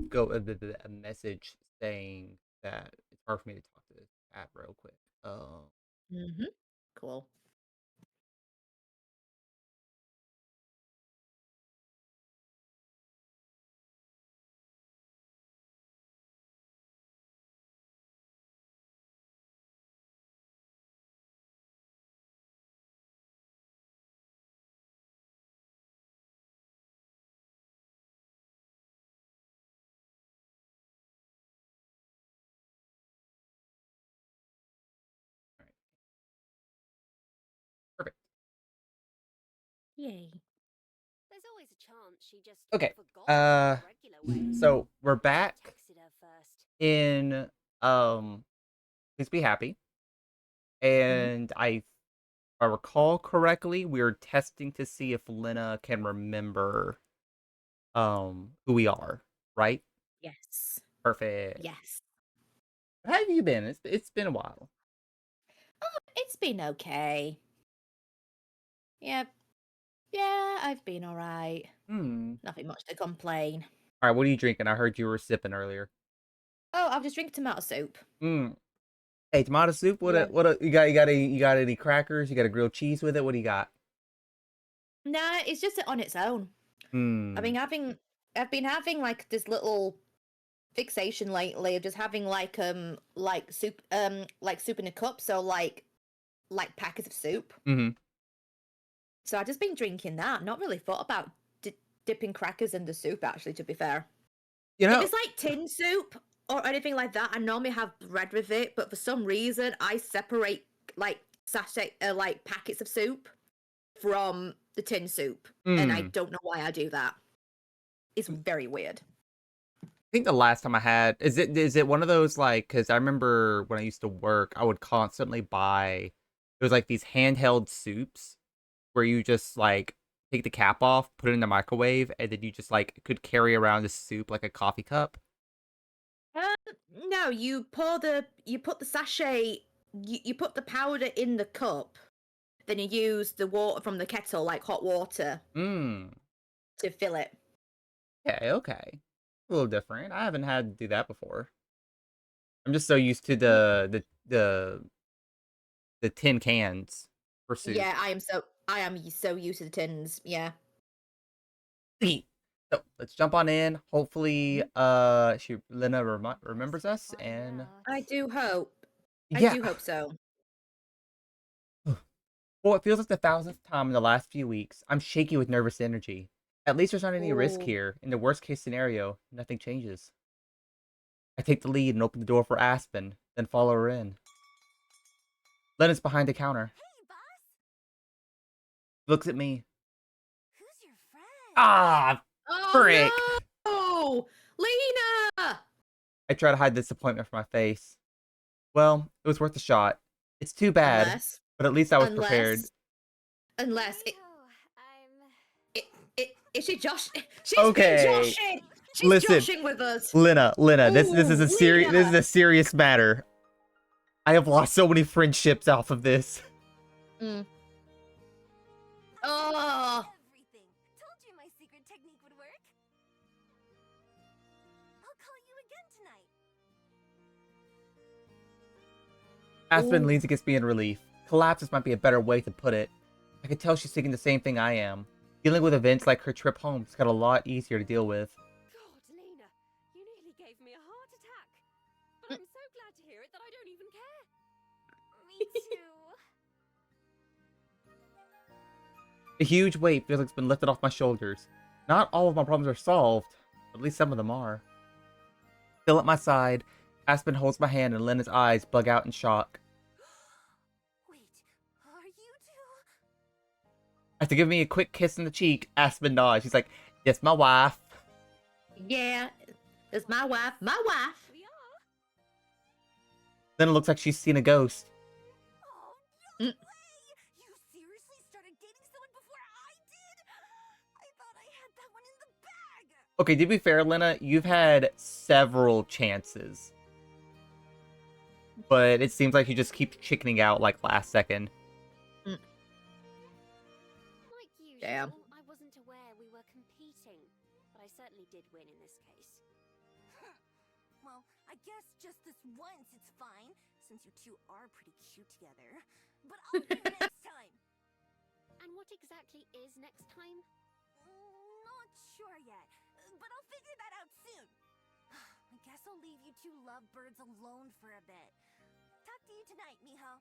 go a message saying that it's hard for me to talk to this app real quick. Mm-hmm. Cool. All right, perfect. Yay. There's always a chance she just Okay. forgot about the regular way. So we're I should have back texted her first. in Please Be Happy, Mm-hmm. and if I recall correctly, we are testing to see if Lena can remember who we are, right? Yes. Perfect. Yes. How have you been? It's been a while. It's been okay. Yep. Yeah, I've been alright. Hmm. Nothing much to complain. All right, what are you drinking? I heard you were sipping earlier. Oh, I'll just drink tomato soup. Hmm. Hey, tomato soup. Yeah. You got any crackers? You got a grilled cheese with it? What do you got? Nah, it's just on its own. I've Hmm. been having I've been having like this little fixation lately of just having like soup in a cup, so like packets of soup. Hmm. So I've just been drinking that. Not really thought about dipping crackers in the soup, actually, to be fair. You If know, it's like tin soup or anything like that, I normally have bread with it, but for some reason, I separate like sachet, like packets of soup from the tin soup, and I hmm. don't know why I do that. It's very weird. I think the last time I had is it one of those like because I remember when I used to work, I would constantly buy it was like these handheld soups where you just like take the cap off, put it in the microwave, and then you just like could carry around the soup like a coffee cup. No, you put the sachet, you put the powder in the cup, then you use the water from the kettle, like hot water, Hmm. to fill it. Okay, okay. A little different. I haven't had to do that before. I'm just so used to Yeah, the tin cans for soup. yeah, I am so used to the tins. Yeah. Sweet. So let's jump on in. Hopefully, Mhm. Lena Must remembers be us, fine and now. I do hope. I yeah. do hope so. Well, it feels like the thousandth time in the last few weeks. I'm shaky with nervous energy. At least there's not any risk Oh. here. In the worst case scenario, nothing changes. I take the lead and open the door for Aspen, then follow her in. Lena's behind the counter. Hey, boss! Looks at me. Who's your friend? Ah, frick! Oh no! Lena! I try to hide disappointment from my face. Well, it was worth a shot. It's too bad, Unless, but at least I was prepared. unless, unless I know. I'm. it, is she Josh? She's been Okay, joshing. She's listen, joshing with us. Lena. This is Oh, a this is Lena. a serious matter. I have lost so many friendships off of this. Mm. I Oh. everything. Told you my secret technique would work. I'll call you again tonight. Aspen Ooh. leans against me in relief. Collapses might be a better way to put it. I can tell she's thinking the same thing I am. Dealing with events like her trip home's got a lot easier to deal with. God, Lena, you nearly gave me a heart attack. But Mm. I'm so glad to hear it that I don't even care. Me too. A huge weight feels like it's been lifted off my shoulders. Not all of my problems are solved, but at least some of them are. Still at my side, Aspen holds my hand and Lena's eyes bug out in shock. Wait, are you two? After giving me a quick kiss on the cheek, Aspen nods. She's like, "Yes, my wife." Yeah, it's my wife. My wife. We are? Then it looks like she's seen a ghost. Oh, Mm. no way! You seriously started dating someone before I did? I thought I had that one in the bag! Okay, to be fair, Lena, you've had several chances, but it seems like you just keep chickening out like last second. Mm. Like Damn. usual, I wasn't aware we were competing, but I certainly did win in this case. guess just this once it's fine, since you two are pretty cute together. But I'll do it next time. And what exactly is next time? Not sure yet, but I'll figure that out soon. I guess I'll leave you two lovebirds alone for a bit. Talk to you tonight, Miho.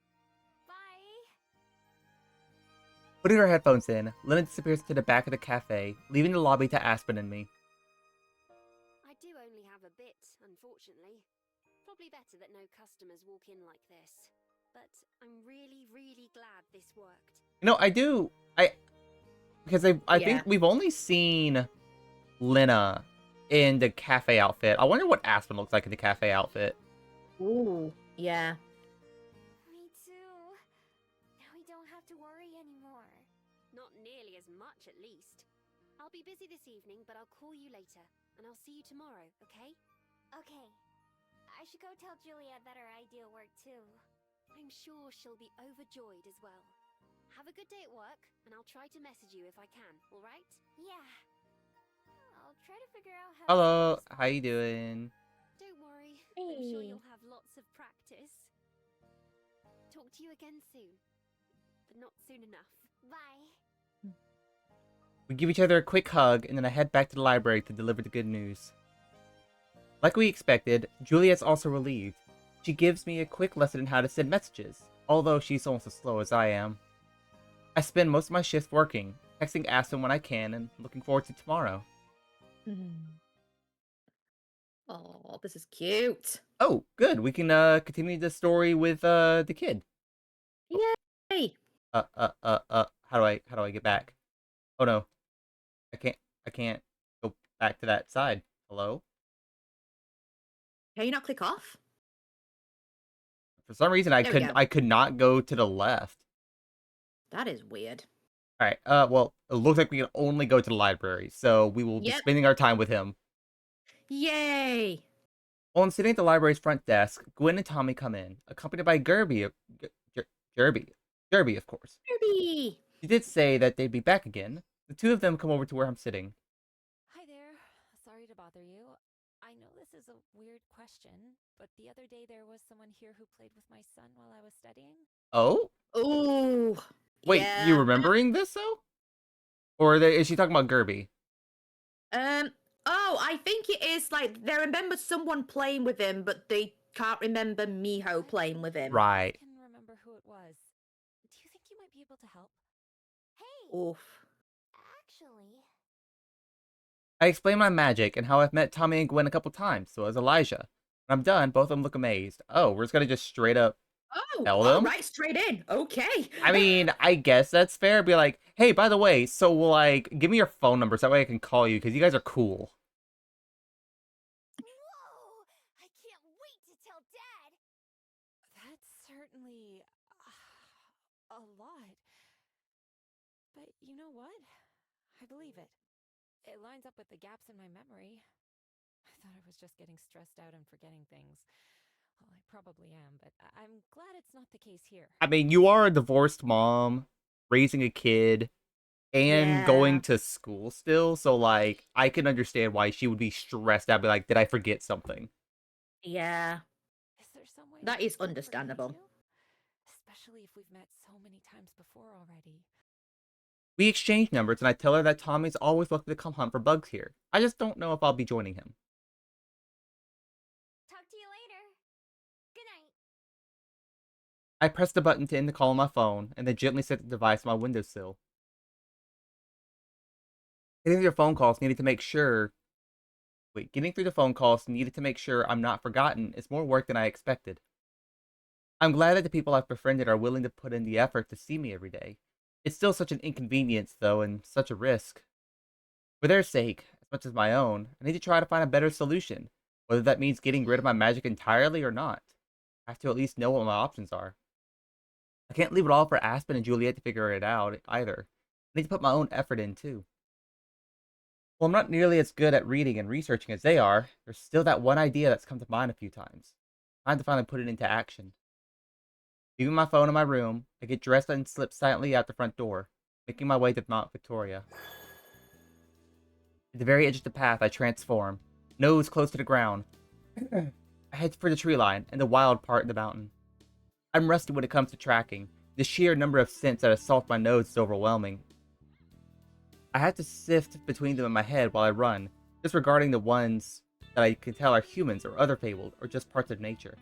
Bye! Putting her headphones in, Lena disappears to the back of the cafe, leaving the lobby to Aspen and me. I do only have a bit, unfortunately. Probably better that no customers walk in like this. But I'm really, really glad this worked. You know, because I think we've only seen Lena in the cafe outfit. I wonder what Aspen looks like in the cafe outfit. Ooh, yeah. Me too. Now we don't have to worry anymore. Not nearly as much, at least. I'll be busy this evening, but I'll call you later. And I'll see you tomorrow, okay? Okay. I should go tell Juliet that our idea worked too. I'm sure she'll be overjoyed as well. Have a good day at work, and I'll try to message you if I can, alright? Yeah. I'll try to figure out how Hello, how you doing? Don't worry, I'm sure Hey. you'll have lots of practice. Talk to you again soon. But not soon enough. Bye. We give each other a quick hug, and then I head back to the library to deliver the good news. Like we expected, Juliet's also relieved. She gives me a quick lesson in how to send messages, although she's almost as slow as I am. I spend most of my shifts working, texting Aspen when I can, and looking forward to tomorrow. Oh, this is cute. Oh, good. We can continue the story with the kid. Yay! How do I get back? Oh no. I can't go back to that side. Hello? Can you not click off? For some reason I There we go. could not go to the left. That is weird. Alright, well, it looks like we can only go to the library, so we will be Yep. spending our time with him. Yay! While I'm sitting at the library's front desk, Gwen and Tommy come in, accompanied by Gerby, Gerby, of course. Kirby! She did say that they'd be back again. The two of them come over to where I'm sitting. Hi there. Sorry to bother you. I know this is a weird question, but the other day there was someone here who played with my son while I was studying. Oh? Ooh. Wait, yeah. you remembering this, though? Or is she talking about Gerby? Oh, I think it is like they remember someone playing with him, but they can't remember Miho playing with him. Right. I can remember who it was. Do you think you might be able to help? Hey, Oof. actually, I explain my magic and how I've met Tommy and Gwen a couple times, so has Elijah. When I'm done, both of them look amazed. Oh, we're just gonna just straight up Oh, tell all them? right, straight in. Okay. I mean, I guess that's fair. Be like, hey, by the way, so like, give me your phone number so that way I can call you, because you guys are cool. whoa! I can't wait to tell Dad. That's certainly a lot. But you know what? I believe it. It lines up with the gaps in my memory. I thought I was just getting stressed out and forgetting things. Well, I probably am, but I'm glad it's not the case here. I mean, you are a divorced mom, raising a kid, and going Yeah. to school still, so like, I can understand why she would be stressed out, be like, did I forget something? Yeah. Is there some way That I is can forgive understandable. you? Especially if we've met so many times before already. We exchange numbers, and I tell her that Tommy's always welcome to come hunt for bugs here. I just don't know if I'll be joining him. Talk to you later. Good night. I press the button to end the call on my phone, and then gently set the device on my windowsill. Getting through the phone calls needed to make sure I'm not forgotten is more work than I expected. I'm glad that the people I've befriended are willing to put in the effort to see me every day. It's still such an inconvenience, though, and such a risk. For their sake, as much as my own, I need to try to find a better solution, whether that means getting rid of my magic entirely or not. I have to at least know what my options are. I can't leave it all for Aspen and Juliet to figure it out, either. I need to put my own effort in, too. While I'm not nearly as good at reading and researching as they are, there's still that one idea that's come to mind a few times. Time to finally put it into action. Leaving my phone in my room, I get dressed and slip silently out the front door, making my way to Mount Victoria. At the very edge of the path, I transform, nose close to the ground. I head for the tree line and the wild part of the mountain. I'm rusty when it comes to tracking. The sheer number of scents that assault my nose is overwhelming. I have to sift between them in my head while I run, disregarding the ones that I can tell are humans or other fabled or just parts of nature.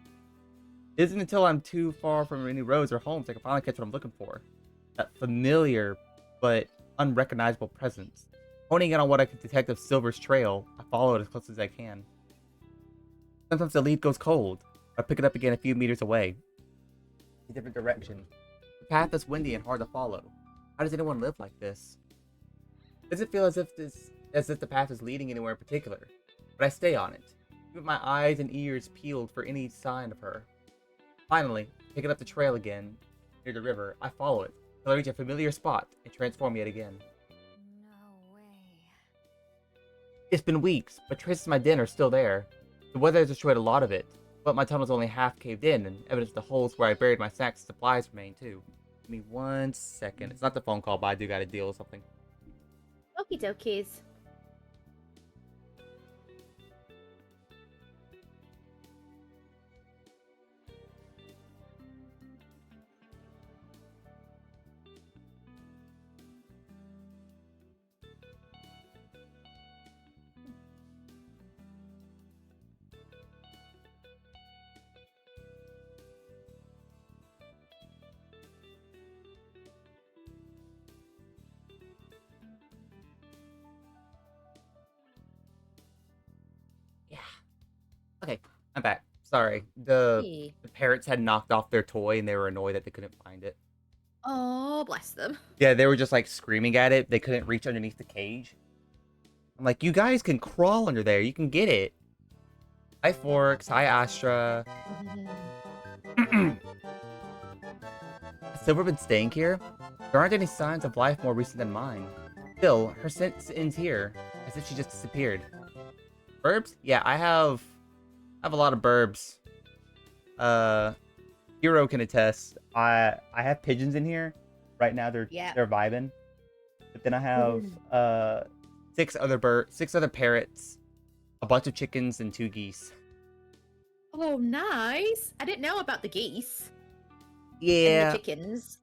It isn't until I'm too far from any roads or homes I can finally catch what I'm looking for. That familiar but unrecognizable presence. Honing in on what I can detect of Silver's trail, I follow it as close as I can. Sometimes the lead goes cold. I pick it up again a few meters away. A different direction. The path is windy and hard to follow. How does anyone live like this? Does it feel as if the path is leading anywhere in particular? But I stay on it, keep my eyes and ears peeled for any sign of her. Finally, picking up the trail again, near the river, I follow it, till I reach a familiar spot and transform yet again. No way. It's been weeks, but traces of my den are still there. The weather has destroyed a lot of it, but my tunnel's only half caved in, and evidence of the holes where I buried my sacks of supplies remain too. Give me 1 second. It's not the phone call, but I do gotta deal with something. Okie dokies. Yeah. Okay, I'm back. Sorry. The Hey. parrots had knocked off their toy and they were annoyed that they couldn't find it. Oh, bless them. Yeah, they were just like screaming at it. They couldn't reach underneath the cage. I'm like, you guys can crawl under there. You can get it. Hi, Forks. Hi, Astra. Has Silver been staying here? There aren't any signs of life more recent than mine. Still, her sense ends here, as if she just disappeared. Burbs? Yeah, I have a lot of burbs. Hero can attest. I have pigeons in here. Right now they're vibing. But then I have six other parrots, a bunch of chickens, and 2 geese. Oh, nice. I didn't know about the geese. Yeah. And the chickens.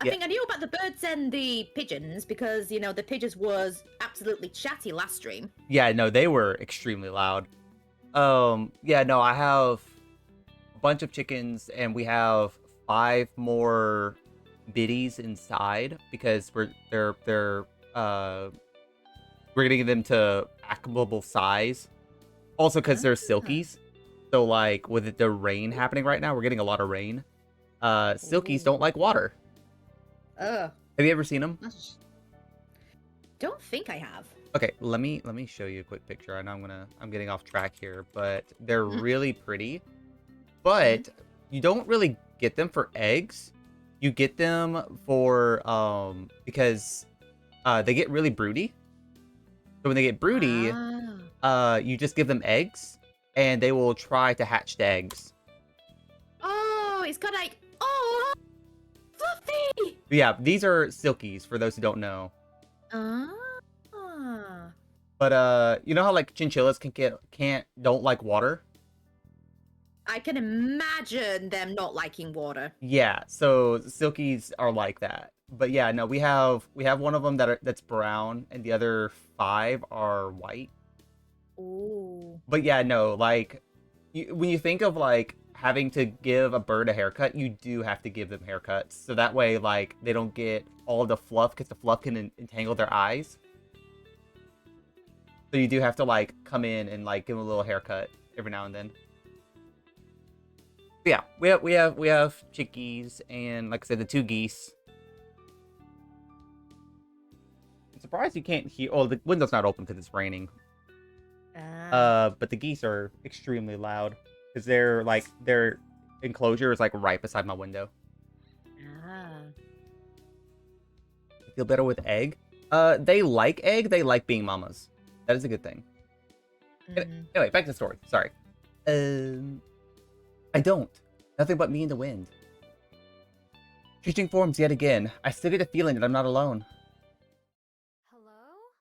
I think I knew about the birds and the pigeons because, you know, the pigeons was absolutely chatty last stream. Yeah, no, they were extremely loud. Yeah, no, I have a bunch of chickens and we have 5 more biddies inside because we're getting them to acceptable size. Also because they're silkies. So like with the rain happening right now, we're getting a lot of rain. Silkies don't like water. Have you ever seen them? Don't think I have. Okay, let me show you a quick picture. I know I'm getting off track here, but they're really pretty. But you don't really get them for eggs. You get them for because they get really broody. So when they get broody, you just give them eggs and they will try to hatch the eggs. Oh, it's got like fluffy. Yeah, these are silkies for those who don't know. But you know how like chinchillas don't like water? I can imagine them not liking water. Yeah, so silkies are like that. But yeah, no, we have one of them that's brown and the other 5 are white. Ooh. But yeah, no, like when you think of like having to give a bird a haircut, you do have to give them haircuts. So that way like they don't get all the fluff because the fluff can entangle their eyes. So you do have to like come in and like give them a little haircut every now and then. But yeah, we have chickies and like I said, the 2 geese. I'm surprised you can't hear. Oh, the window's not open because it's raining. But the geese are extremely loud because their enclosure is like right beside my window. I feel better with egg. They like egg. They like being mamas. That is a good thing. Anyway, back to the story. Sorry. I don't. Nothing but me and the wind. Changing forms yet again. I still get the feeling that I'm not alone. Hello?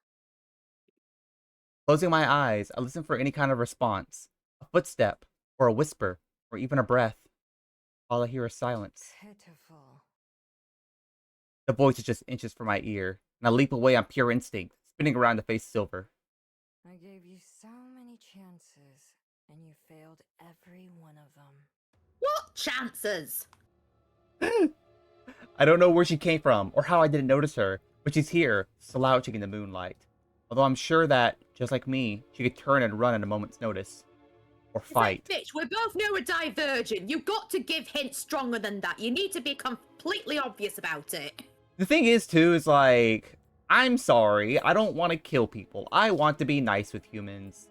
Closing my eyes, I listen for any kind of response. A footstep. or a whisper, or even a breath. All I hear is silence. Pitiful. The voice is just inches from my ear, and I leap away on pure instinct, spinning around to face Silver. I gave you so many chances, and you failed every one of them. What chances? I don't know where she came from, or how I didn't notice her, but she's here, slouching in the moonlight. Although I'm sure that, just like me, she could turn and run at a moment's notice. Or fight. Bitch, we both know we're divergent. You've got to give hints stronger than that. You need to be completely obvious about it. The thing is, too, is like, I'm sorry, I don't want to kill people. I want to be nice with humans.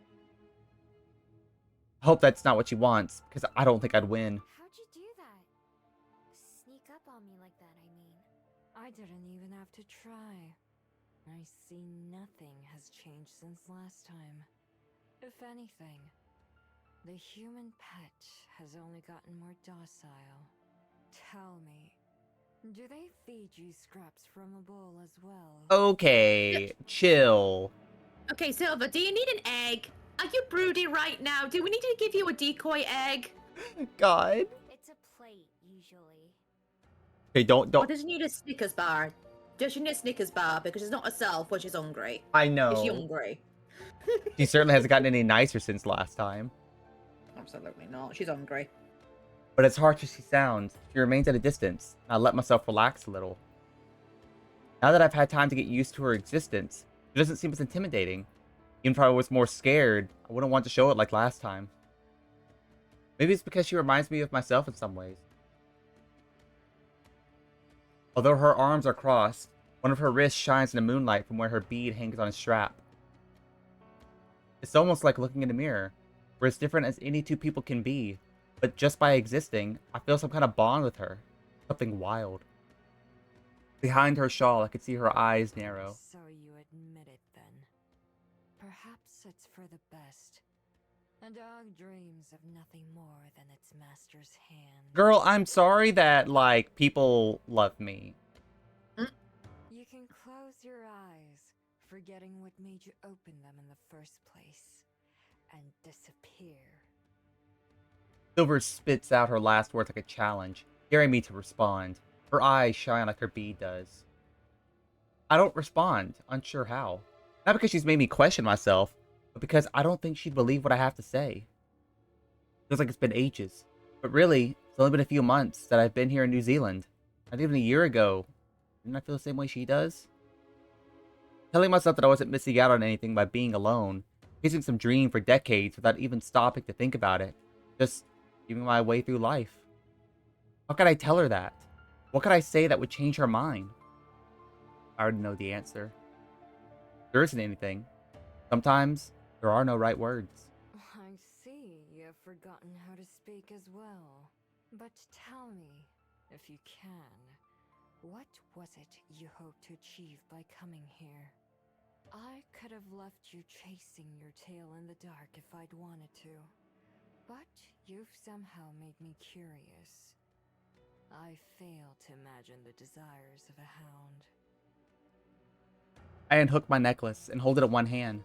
I hope that's not what she wants, because I don't think I'd win. How'd you do that? Sneak up on me like that, I mean. I didn't even have to try. I see nothing has changed since last time. If anything, the human pet has only gotten more docile. Tell me, do they feed you scraps from a bowl as well? Okay, chill. Okay, Silver, do you need an egg? Are you broody right now? Do we need to give you a decoy egg? God. It's a plate, usually. Okay, don't. Or does she need a Snickers bar? Does she need a Snickers bar because it's not herself when she's hungry? I Is she know. hungry? She certainly hasn't gotten any nicer since last time. Absolutely not. She's hungry. But as harsh as she sounds, she remains at a distance, and I let myself relax a little. Now that I've had time to get used to her existence, she doesn't seem as intimidating. Even if I was more scared, I wouldn't want to show it like last time. Maybe it's because she reminds me of myself in some ways. Although her arms are crossed, one of her wrists shines in the moonlight from where her bead hangs on a strap. It's almost like looking in a mirror, where as different as any two people can be, but just by existing, I feel some kind of bond with her. Something wild. Behind her shawl, I could see her eyes narrow. So you admit it then. Perhaps it's for the best. A dog dreams of nothing more than its master's hand. Girl, I'm sorry that, like, people love me. You can close your eyes, forgetting what made you open them in the first place, and disappear. Silver spits out her last words like a challenge, daring me to respond. Her eyes shine like her bead does. I don't respond, unsure how. Not because she's made me question myself, but because I don't think she'd believe what I have to say. Feels like it's been ages. But really, it's only been a few months that I've been here in New Zealand. Not even a year ago. Didn't I feel the same way she does? Telling myself that I wasn't missing out on anything by being alone, chasing some dream for decades without even stopping to think about it. Just giving my way through life. How could I tell her that? What could I say that would change her mind? I already know the answer. There isn't anything. Sometimes, there are no right words. I see you've forgotten how to speak as well. But tell me, if you can, what was it you hoped to achieve by coming here? I could have left you chasing your tail in the dark if I'd wanted to. But you've somehow made me curious. I fail to imagine the desires of a hound. I unhook my necklace and hold it in one hand.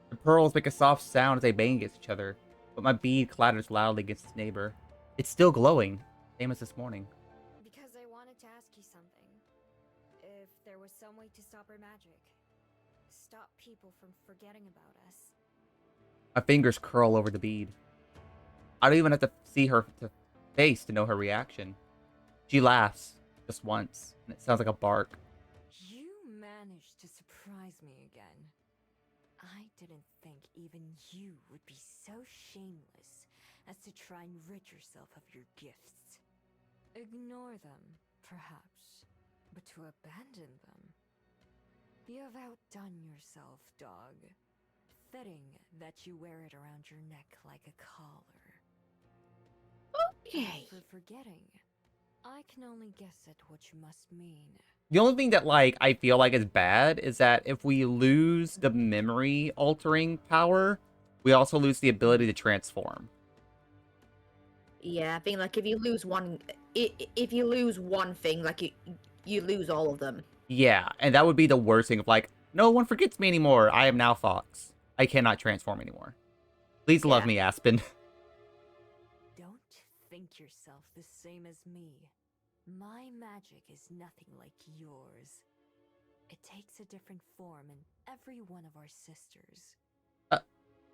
The pearls make a soft sound as they bang against each other, but my bead clatters loudly against its neighbor. It's still glowing, same as this morning. Because I wanted to ask you something. If there was some way to stop her magic. Stop people from forgetting about us. My fingers curl over the bead. I don't even have to see her face to know her reaction. She laughs, just once, and it sounds like a bark. You managed to surprise me again. I didn't think even you would be so shameless as to try and rid yourself of your gifts. Ignore them, perhaps, but to abandon them. You have outdone yourself, dog. Fitting that you wear it around your neck like a collar. Okay. For forgetting, I can only guess at what you must mean. The only thing that, like, I feel like is bad is that if we lose the memory altering power, we also lose the ability to transform. Yeah, I think like if you lose one, if you lose one thing, like you lose all of them. Yeah, and that would be the worst thing of like, no one forgets me anymore. I am now Fox. I cannot transform anymore. Please love Yeah. me, Aspen. think yourself the same as me. My magic is nothing like yours. It takes a different form in every one of our sisters.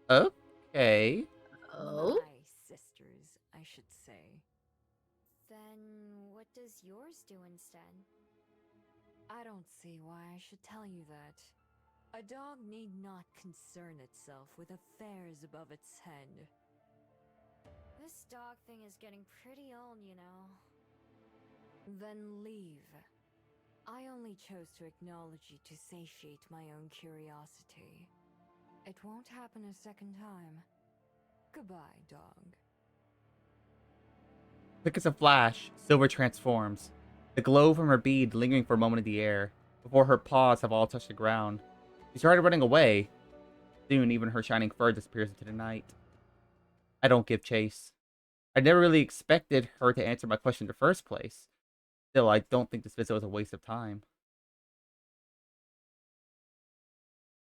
Okay. Oh? My sisters, I should say. Then what does yours do instead? I don't see why I should tell you that. A dog need not concern itself with affairs above its head. This dog thing is getting pretty old, you know. Then leave. I only chose to acknowledge you to satiate my own curiosity. It won't happen a second time. Goodbye, dog. Quick as a flash, Silver transforms. The glow from her bead lingering for a moment in the air, before her paws have all touched the ground. She started running away. Soon, even her shining fur disappears into the night. I don't give chase. I never really expected her to answer my question in the first place. Still, I don't think this visit was a waste of time.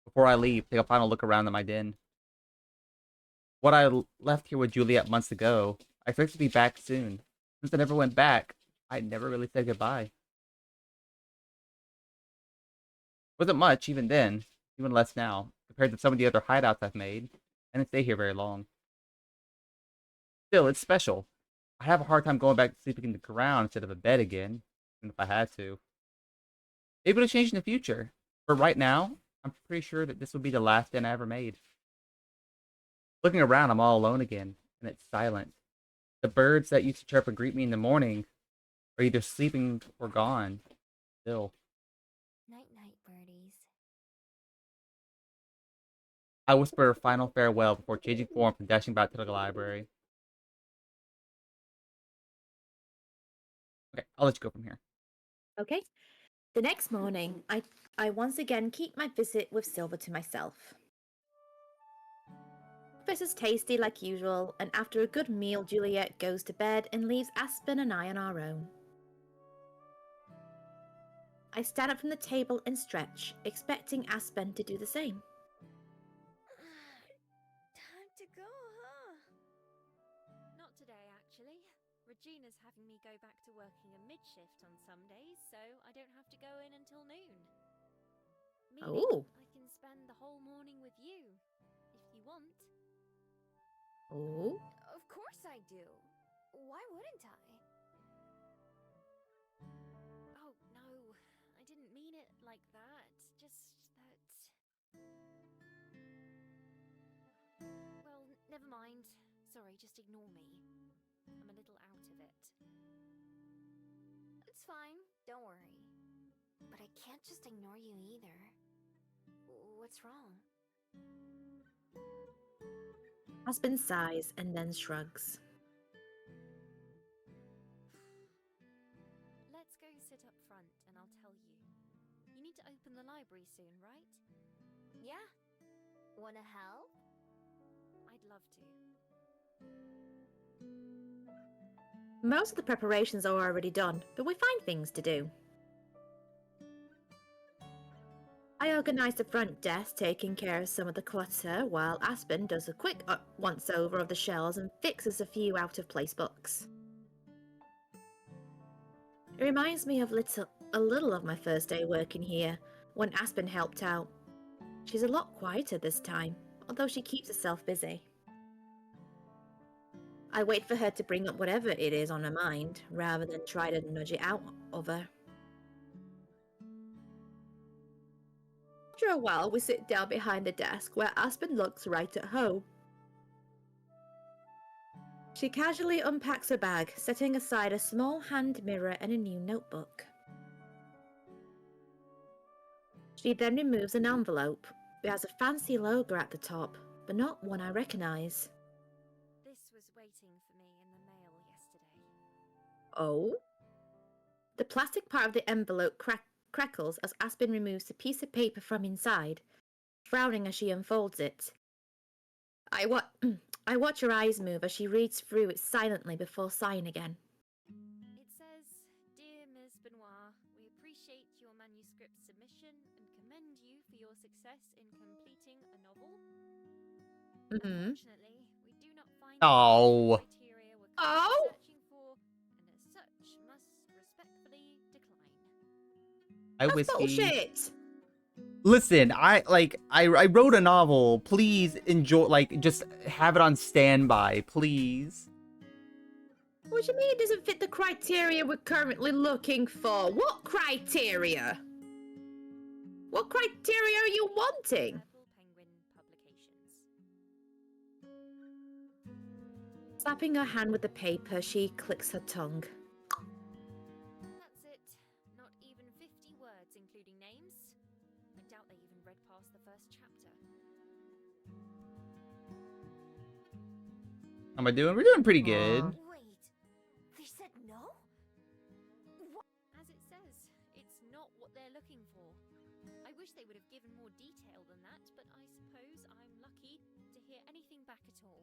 Before I leave, take a final look around at my den. What I left here with Juliet months ago, I expect to be back soon. Since I never went back, I never really said goodbye. Wasn't much, even then, even less now, compared to some of the other hideouts I've made. I didn't stay here very long. Still, it's special. I have a hard time going back to sleeping in the ground instead of a bed again, even if I had to. Maybe it'll change in the future, but right now, I'm pretty sure that this will be the last den I ever made. Looking around, I'm all alone again, and it's silent. The birds that used to chirp and greet me in the morning are either sleeping or gone. Still. Night-night, birdies. I whisper a final farewell before changing form and dashing back to the library. Okay, I'll let you go from here. Okay. The next morning, I once again keep my visit with Silver to myself. Breakfast is tasty like usual, and after a good meal, Juliet goes to bed and leaves Aspen and I on our own. I stand up from the table and stretch, expecting Aspen to do the same. Time to go, huh? Not today, actually. Regina's having me go back to working a mid-shift on some days, so I don't have to go in until noon. Meaning Oh. I can spend the whole morning with you, if you want. Oh. Of course I do. Why wouldn't I? Oh, no, I didn't mean it like that. Just that... Well, never mind. Sorry, just ignore me. I'm a little out of it. It's fine, don't worry. But I can't just ignore you either. What's wrong? Aspen sighs and then shrugs. Let's go sit up front and I'll tell you. You need to open the library soon, right? Yeah? Wanna help? I'd love to. Most of the preparations are already done, but we find things to do. I organise the front desk, taking care of some of the clutter, while Aspen does a quick once-over of the shelves and fixes a few out-of-place books. It reminds me of a little of my first day working here, when Aspen helped out. She's a lot quieter this time, although she keeps herself busy. I wait for her to bring up whatever it is on her mind, rather than try to nudge it out of her. After a while, we sit down behind the desk where Aspen looks right at home. She casually unpacks her bag, setting aside a small hand mirror and a new notebook. She then removes an envelope. It has a fancy logo at the top, but not one I recognise. This was waiting for me in the mail yesterday. Oh? The plastic part of the envelope crackles as Aspen removes a piece of paper from inside, frowning as she unfolds it. I watch her eyes move as she reads through it silently before sighing again. It says, "Dear Ms. Benoit, we appreciate your manuscript submission and commend you for your success in completing a novel. Mm-hmm. Unfortunately, we do not find Oh. the criteria we're currently Oh. searching Hi, That's Whiskey. bullshit. Listen, I wrote a novel. Please enjoy, like, just have it on standby, please. What do you mean it doesn't fit the criteria we're currently looking for? What criteria? What criteria are you wanting? Purple Penguin Publications. Slapping her hand with the paper, she clicks her tongue. That's it. Not even 50 words, including names. I doubt they even read past the first chapter. How am I doing? We're doing pretty good. Wait, they said no? As it says, it's not what they're looking for. I wish they would have given more detail than that, but I suppose I'm lucky to hear anything back at all.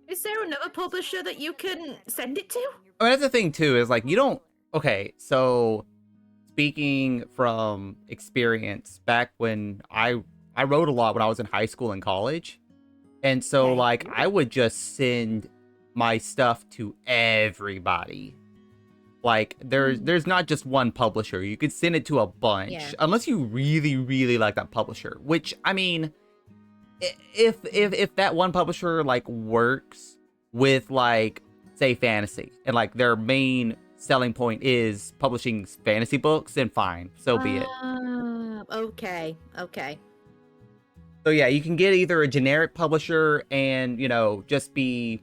Is there another publisher that you can send it to? I mean, that's the thing too, is like you don't. Okay, so speaking from experience, back when I wrote a lot when I was in high school and college, and so Okay. like I would just send my stuff to everybody. Like there's not just one publisher. You could send it to a bunch, Yeah. unless you really really like that publisher. Which I mean, if that one publisher like works with like say fantasy and like their main selling point is publishing fantasy books, then fine, so be it. Okay. So yeah, you can get either a generic publisher and just be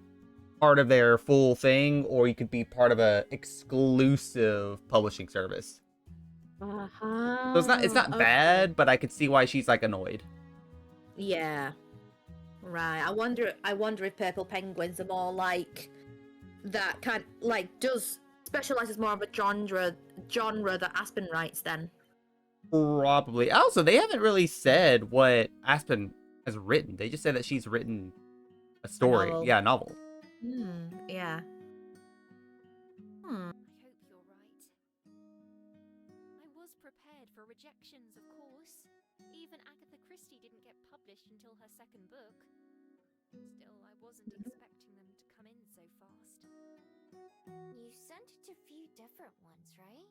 part of their full thing, or you could be part of a exclusive publishing service. So it's not Okay. bad, but I could see why she's like annoyed. Yeah. Right. I wonder if Purple Penguins are more like that kind, like does specializes more of a genre that Aspen writes then. Probably. Also, they haven't really said what Aspen has written. They just said that she's written a story. novel. Yeah, a novel. Yeah. I hope you're right. I was prepared for rejections, of course. Even Agatha Christie didn't get published until her second book. Still, I wasn't expecting them to come in so fast. You sent it to a few different ones, right?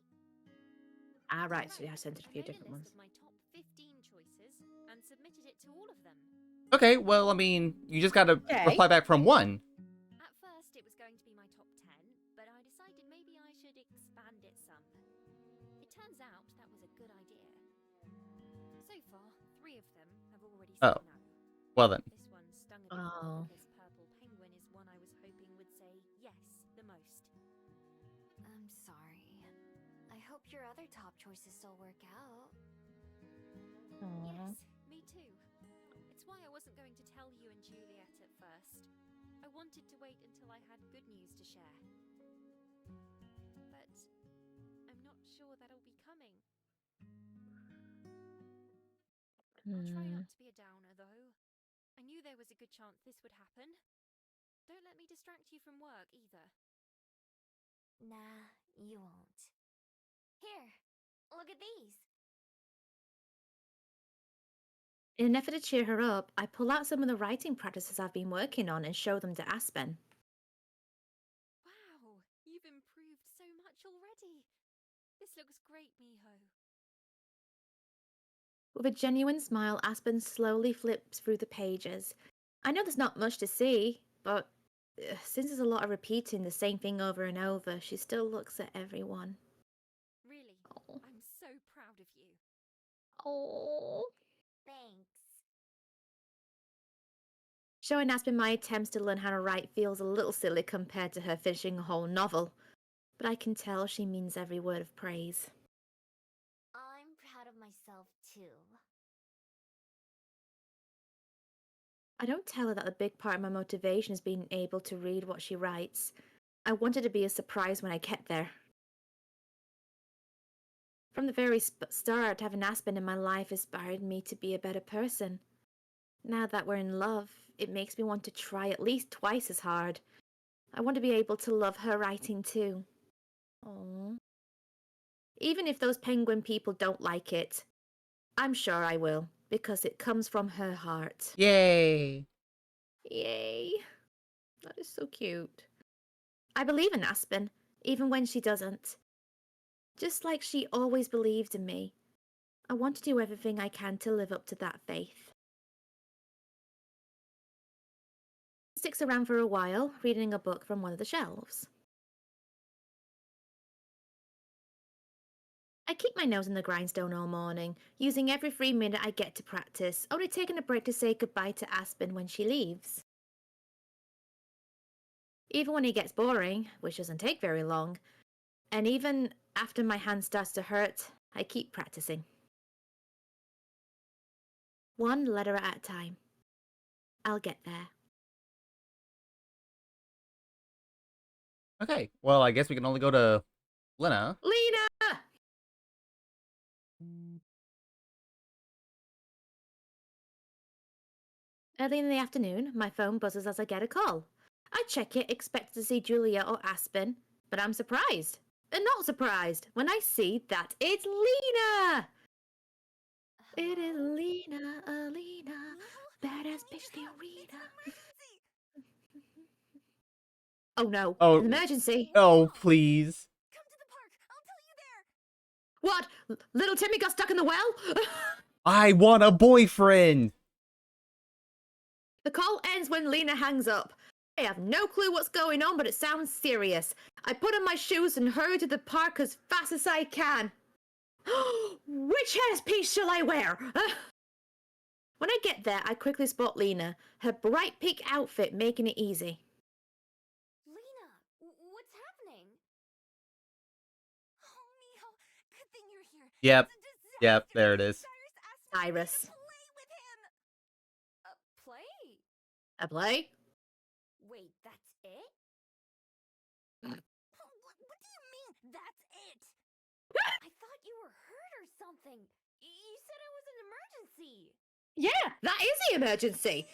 Right. So yeah, I sent it a few I made different a ones. list of my top 15 choices and submitted it to all of them. Okay, well, I mean, you just gotta Okay. reply back from one. At first, it was going to be my top 10, but I decided maybe I should expand it some. It turns out that was a good idea. So far, 3 of them have already said Oh. no. Well then. This one stung a bit more Oh. because Purple Penguin is one I was hoping would say yes the most. I'm sorry. I hope your other top choices still work out. Yes, me too. It's why I wasn't going to tell you and Juliet at first. I wanted to wait until I had good news to share. But I'm not sure that'll be coming. I'll try not to be a downer, though. I knew there was a good chance this would happen. Don't let me distract you from work, either. Nah, you won't. Here, look at these. In an effort to cheer her up, I pull out some of the writing practices I've been working on and show them to Aspen. Wow, you've improved so much already. This looks great, Miho. With a genuine smile, Aspen slowly flips through the pages. I know there's not much to see, but since there's a lot of repeating the same thing over and over, she still looks at everyone. Really, Oh. I'm so proud of you. Oh. Thanks. Showing Aspen my attempts to learn how to write feels a little silly compared to her finishing a whole novel, but I can tell she means every word of praise. I'm proud of myself too. I don't tell her that a big part of my motivation is being able to read what she writes. I want it to be a surprise when I get there. From the very start, having Aspen in my life inspired me to be a better person. Now that we're in love, it makes me want to try at least twice as hard. I want to be able to love her writing too. Aww. Even if those penguin people don't like it, I'm sure I will, because it comes from her heart. Yay. Yay. That is so cute. I believe in Aspen, even when she doesn't. just like she always believed in me. I want to do everything I can to live up to that faith. Sticks around for a while, reading a book from one of the shelves. I keep my nose in the grindstone all morning, using every free minute I get to practice, only taking a break to say goodbye to Aspen when she leaves. Even when it gets boring, which doesn't take very long, and even after my hand starts to hurt, I keep practicing. One letter at a time. I'll get there. Okay, well, I guess we can only go to Lena. Lena! Early in the afternoon, my phone buzzes as I get a call. I check it, expecting to see Julia or Aspen, but I'm surprised. And not surprised when I see that it's Lena! It is Lena, Alina, badass bitch the arena. Oh no, Oh, an emergency. oh, please. Come to the park. I'll tell you there. What? Little Timmy got stuck in the well? I want a boyfriend. The call ends when Lena hangs up. I have no clue what's going on, but it sounds serious. I put on my shoes and hurry to the park as fast as I can. Which headpiece shall I wear? When I get there, I quickly spot Lena, her bright pink outfit making it easy. Lena, what's happening? Oh, Miho, good thing you're here. Yep, It's a disaster yep, there it because is. Cyrus asked me Cyrus. to play with him. Play? A play? Wait, that's it? What do you mean, that's it? I thought you were hurt or something. You said it was an emergency. Yeah, that is the emergency.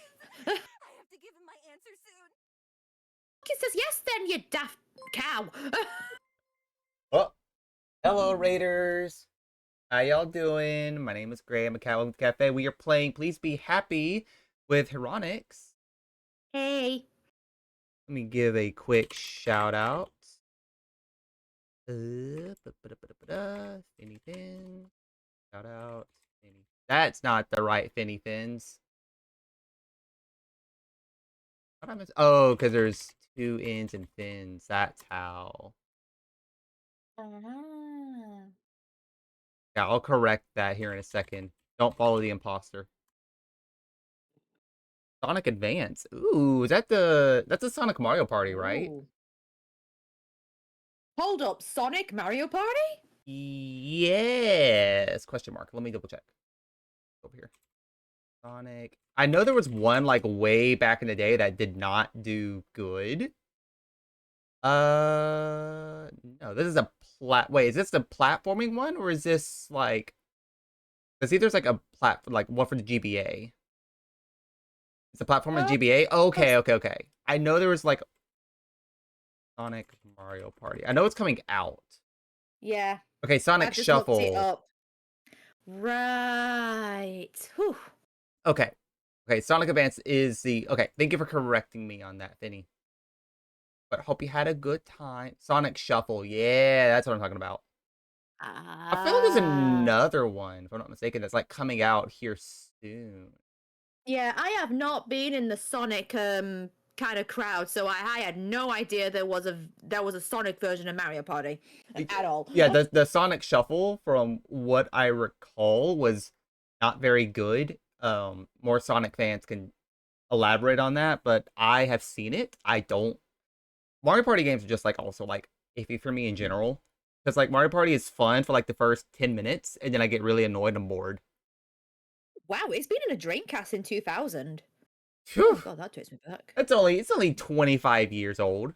I have to give him my answer soon. He says yes then, you daft cow. Oh, hello, Raiders. How y'all doing? My name is Gray. I'm a Cat with Cafe. We are playing Please Be Happy with Heroynex. Hey. Let me give a quick shout out. Finny Fin. Shout out. Finny. That's not the right Finny Fins. What I miss? Oh, because there's two N's and fins. That's how. Yeah, I'll correct that here in a second. Don't follow the imposter. Sonic Advance. Ooh, is that that's a Sonic Mario Party, right? Ooh. Hold up, Sonic Mario Party? Yes. Question mark. Let me double check. Over here. Sonic. I know there was one like way back in the day that did not do good. No, this is a wait, is this the platforming one or is this like cuz either there's like a like one for the GBA. It's a platform in GBA? Okay, okay, okay. I know there was like Sonic Mario Party. I know it's coming out. Yeah. Okay, Sonic I've just looked it Shuffle. up. Right. Whew. Okay. Okay, Sonic Advance is the okay, thank you for correcting me on that, Finny. But hope you had a good time. Sonic Shuffle. Yeah, that's what I'm talking about. I feel like there's another one, if I'm not mistaken, that's like coming out here soon. Yeah, I have not been in the Sonic kind of crowd, so I had no idea there was a Sonic version of Mario Party at all. Yeah, the Sonic Shuffle, from what I recall, was not very good. More Sonic fans can elaborate on that, but I have seen it. I don't. Mario Party games are just like also like iffy for me in general, because like Mario Party is fun for like the first 10 minutes, and then I get really annoyed and bored. Wow, it's been in a Dreamcast in 2000. Phew, Oh god, that takes me back. it's only 25 years old.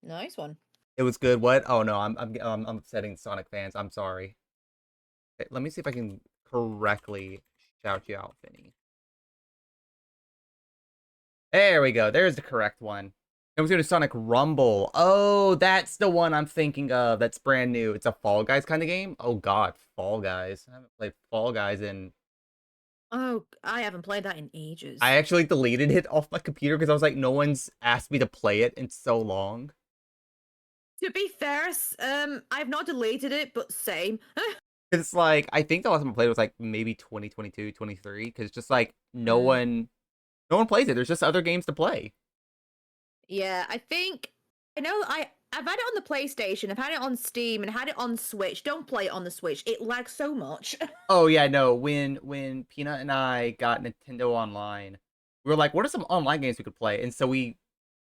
Nice one. It was good. What? Oh no, I'm upsetting Sonic fans. I'm sorry. Okay, let me see if I can correctly shout you out, Finny. There we go. There's the correct one. Then we go to Sonic Rumble. Oh, that's the one I'm thinking of. That's brand new. It's a Fall Guys kind of game. Oh God, Fall Guys. I haven't played Fall Guys in. Oh, I haven't played that in ages. I actually deleted it off my computer because I was like, no one's asked me to play it in so long. To be fair, I've not deleted it, but same. It's like I think the last time I played was like maybe 2022, 23, because just like Mm. no one plays it. There's just other games to play. Yeah, I think I know I've had it on the PlayStation, I've had it on Steam, and had it on Switch. Don't play it on the Switch. It lags so much. Oh yeah, no. When Peanut and I got Nintendo Online, we were like, what are some online games we could play? And so we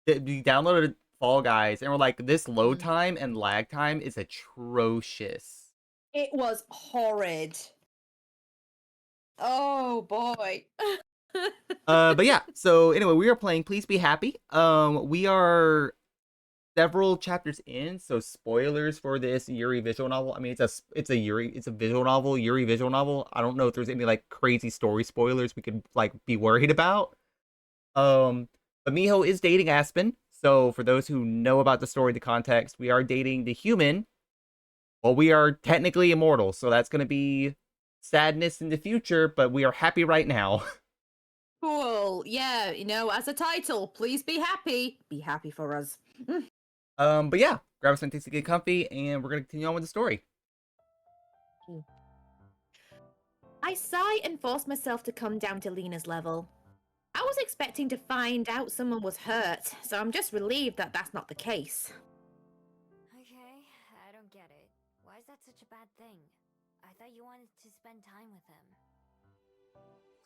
downloaded Fall Guys, and we're like, this load Mm. time and lag time is atrocious. It was horrid. Oh boy. But yeah. So anyway, we are playing Please Be Happy. We are several chapters in, so spoilers for this Yuri visual novel. I mean, it's a visual novel, Yuri visual novel. I don't know if there's any like crazy story spoilers we could like be worried about. But Miho is dating Aspen. So for those who know about the story, the context, we are dating the human. Well, we are technically immortal, so that's gonna be sadness in the future, but we are happy right now. Cool. Yeah, as a title, please be happy. Be happy for us. But yeah, grab us something to get comfy, and we're gonna continue on with the story. I sigh and force myself to come down to Lena's level. I was expecting to find out someone was hurt, so I'm just relieved that that's not the case. Okay, I don't get it. Why is that such a bad thing? I thought you wanted to spend time with him.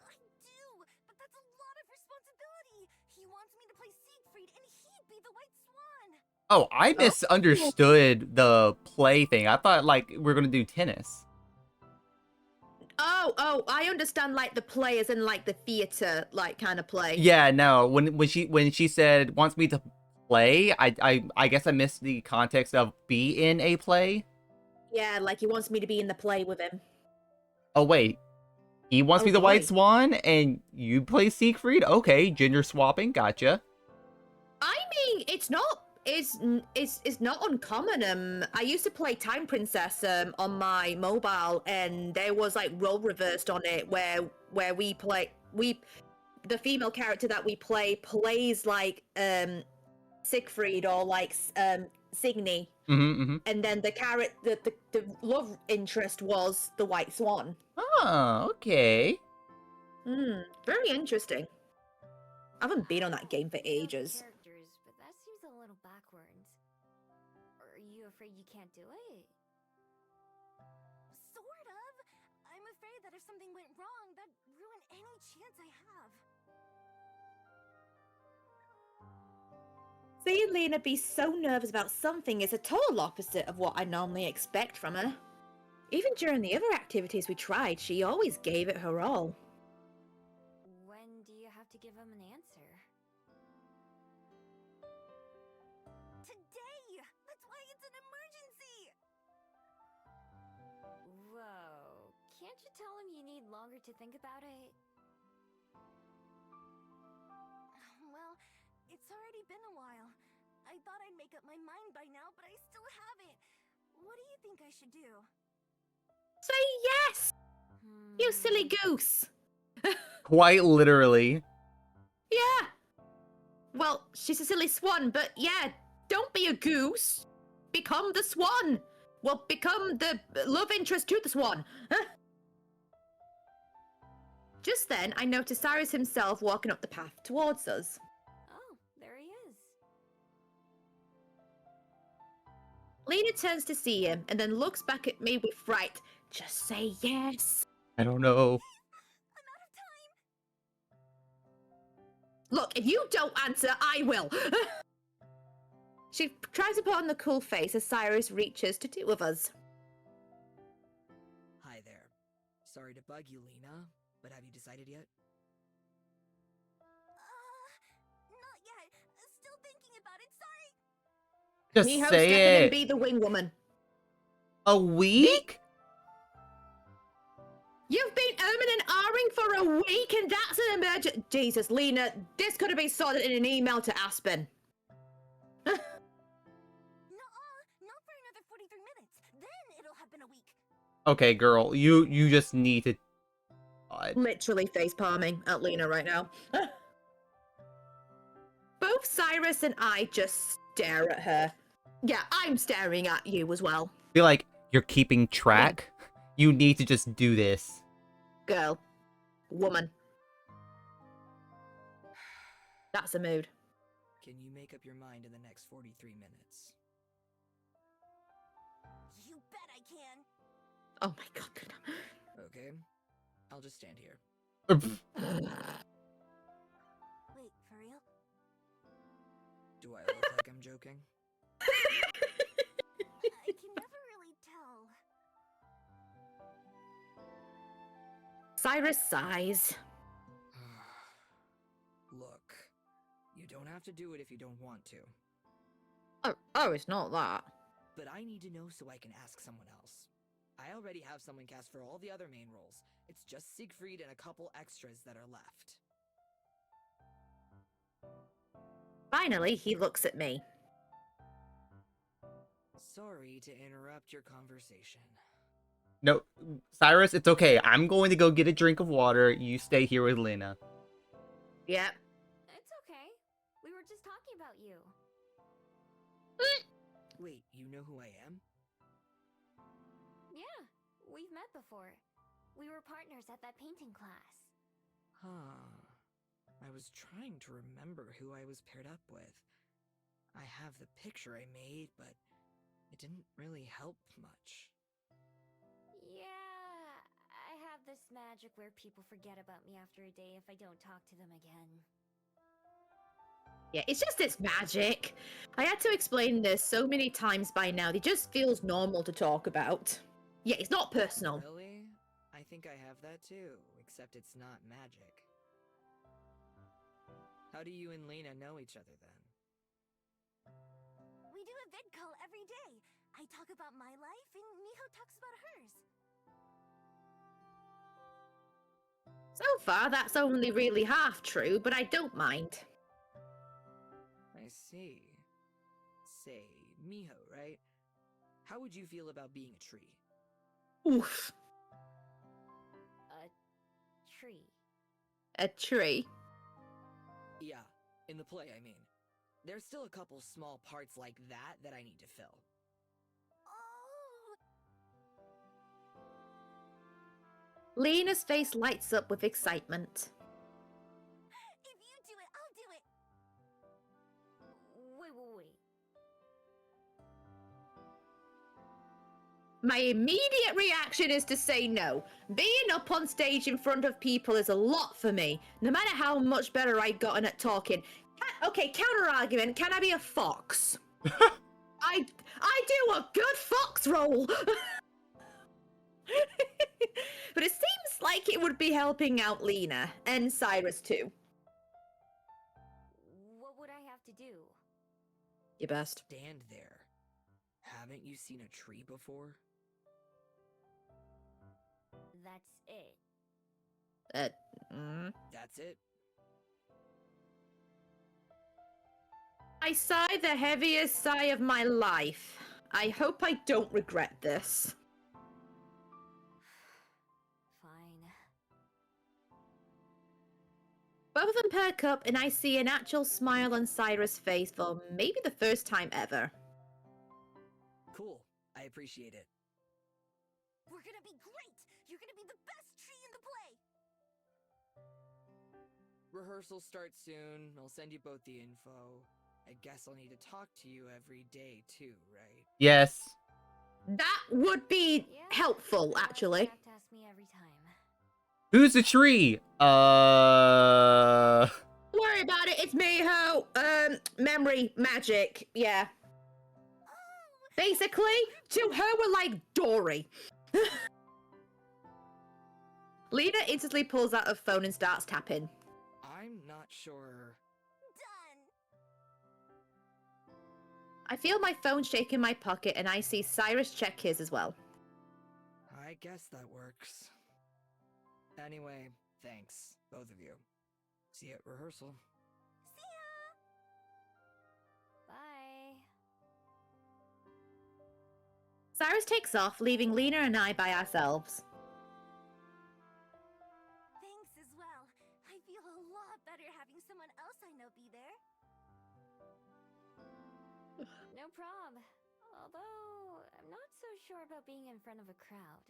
I do, but that's a lot of responsibility. He wants me to play Siegfried, and he'd be the White Swan. Oh, I misunderstood the play thing. I thought like we are gonna do tennis. Oh, I understand like the play as in like the theater like kind of play. Yeah, no. When she said wants me to play, I guess I missed the context of be in a play. Yeah, like he wants me to be in the play with him. Oh wait, he wants Oh, me the White boy. Swan, and you play Siegfried. Okay, gender swapping. Gotcha. I mean, it's not uncommon. I used to play Time Princess on my mobile, and there was like role reversed on it where the female character that we play plays like Siegfried or like Signy, Mm-hmm. and then the love interest was the White Swan. Oh, okay. Very interesting. I haven't been on that game for I love ages. characters, but that seems a little backwards. Are you afraid you can't do it? Sort of. I'm afraid that if something went wrong, that'd ruin any chance I have. Seeing Lena be so nervous about something is a total opposite of what I normally expect from her. Even during the other activities we tried, she always gave it her all. When do you have to give him an answer? Today! That's why it's an emergency! Whoa. Can't you tell him you need longer to think about it? Well, it's already been a while. I thought I'd make up my mind by now, but I still haven't. What do you think I should do? Say yes! You silly goose! Quite literally. Yeah! Well, she's a silly swan, but yeah, don't be a goose. Become the swan! Well, become the love interest to the swan. Just then, I noticed Cyrus himself walking up the path towards us. Oh, there he is. Lena turns to see him and then looks back at me with fright. Just say yes. I don't know. I'm out of time! Look, if you don't answer, I will. She tries to put on the cool face as Cyrus reaches to two of us. Hi there. Sorry to bug you, Lena, but have you decided yet? Not yet. Still thinking about it, sorry! Just Miho, say step in and it. be the wing woman. A week? You've been and ahhing for a week and that's an emergency. Jesus, Lena, this could have been sorted in an email to Aspen. Nuh-uh! Not for another 43 minutes. Then it'll have been a week. Okay, girl, you just need to. Literally face palming at Lena right now. Both Cyrus and I just stare at her. Yeah, I'm staring at you as well. Feel like you're keeping track. You need to just do this. Girl. Woman. That's a mood. Can you make up your mind in the next 43 minutes? You bet I can. Oh my god. Okay, I'll just stand here. Wait, for real? Do I look like I'm joking? I can never really tell. Cyrus sighs. Look, you don't have to do it if you don't want to. Oh, it's not that. But I need to know so I can ask someone else. I already have someone cast for all the other main roles. It's just Siegfried and a couple extras that are left. Finally, he looks at me. Sorry to interrupt your conversation. No, Cyrus, it's okay. I'm going to go get a drink of water. You stay here with Lena. Yep. It's okay. We were just talking about you. Wait, you know who I am? Yeah, we've met before. We were partners at that painting class. Huh. I was trying to remember who I was paired up with. I have the picture I made, but it didn't really help much. Yeah, I have this magic where people forget about me after a day if I don't talk to them again. Yeah, it's just it's magic. I had to explain this so many times by now. It just feels normal to talk about. Yeah, it's not personal. Really? I think I have that too, except it's not magic. How do you and Lena know each other then? We do a vid call every day. I talk about my life and Miho talks about hers. So far, that's only really half true, but I don't mind. I see. Say, Miho, right? How would you feel about being a tree? Oof. A tree. A tree. Yeah, in the play, I mean. There's still a couple small parts like that I need to fill. Oh, Lena's face lights up with excitement. if you do it, I'll do it. Wait. My immediate reaction is to say no. Being up on stage in front of people is a lot for me, no matter how much better I'd gotten at talking. Okay, counter argument. Can I be a fox? I do a good fox role. But it seems like it would be helping out Lena and Cyrus too. What would I have to do? Your best. Stand there. Haven't you seen a tree before? That's it. That's it. I sigh the heaviest sigh of my life. I hope I don't regret this. Fine. Both of them perk up and I see an actual smile on Cyrus' face for maybe the first time ever. Cool. I appreciate it. We're gonna be great. You're gonna be the best tree in the play. Rehearsal starts soon. I'll send you both the info. I guess I'll need to talk to you every day too, right? Yes. That would be Yeah, helpful, you actually. have to ask me every time. Who's the tree? Don't worry about it, it's Miho. Memory magic, yeah. Basically, to her we're like Dory. Lena instantly pulls out her phone and starts tapping. I'm not sure. Done. I feel my phone shake in my pocket and I see Cyrus check his as well. I guess that works. Anyway, thanks, both of you. See you at rehearsal. See ya. Bye. Cyrus takes off, leaving Lena and I by ourselves. Thanks as well. I feel a lot better having someone else I know be there. No prob. Although, I'm not so sure about being in front of a crowd.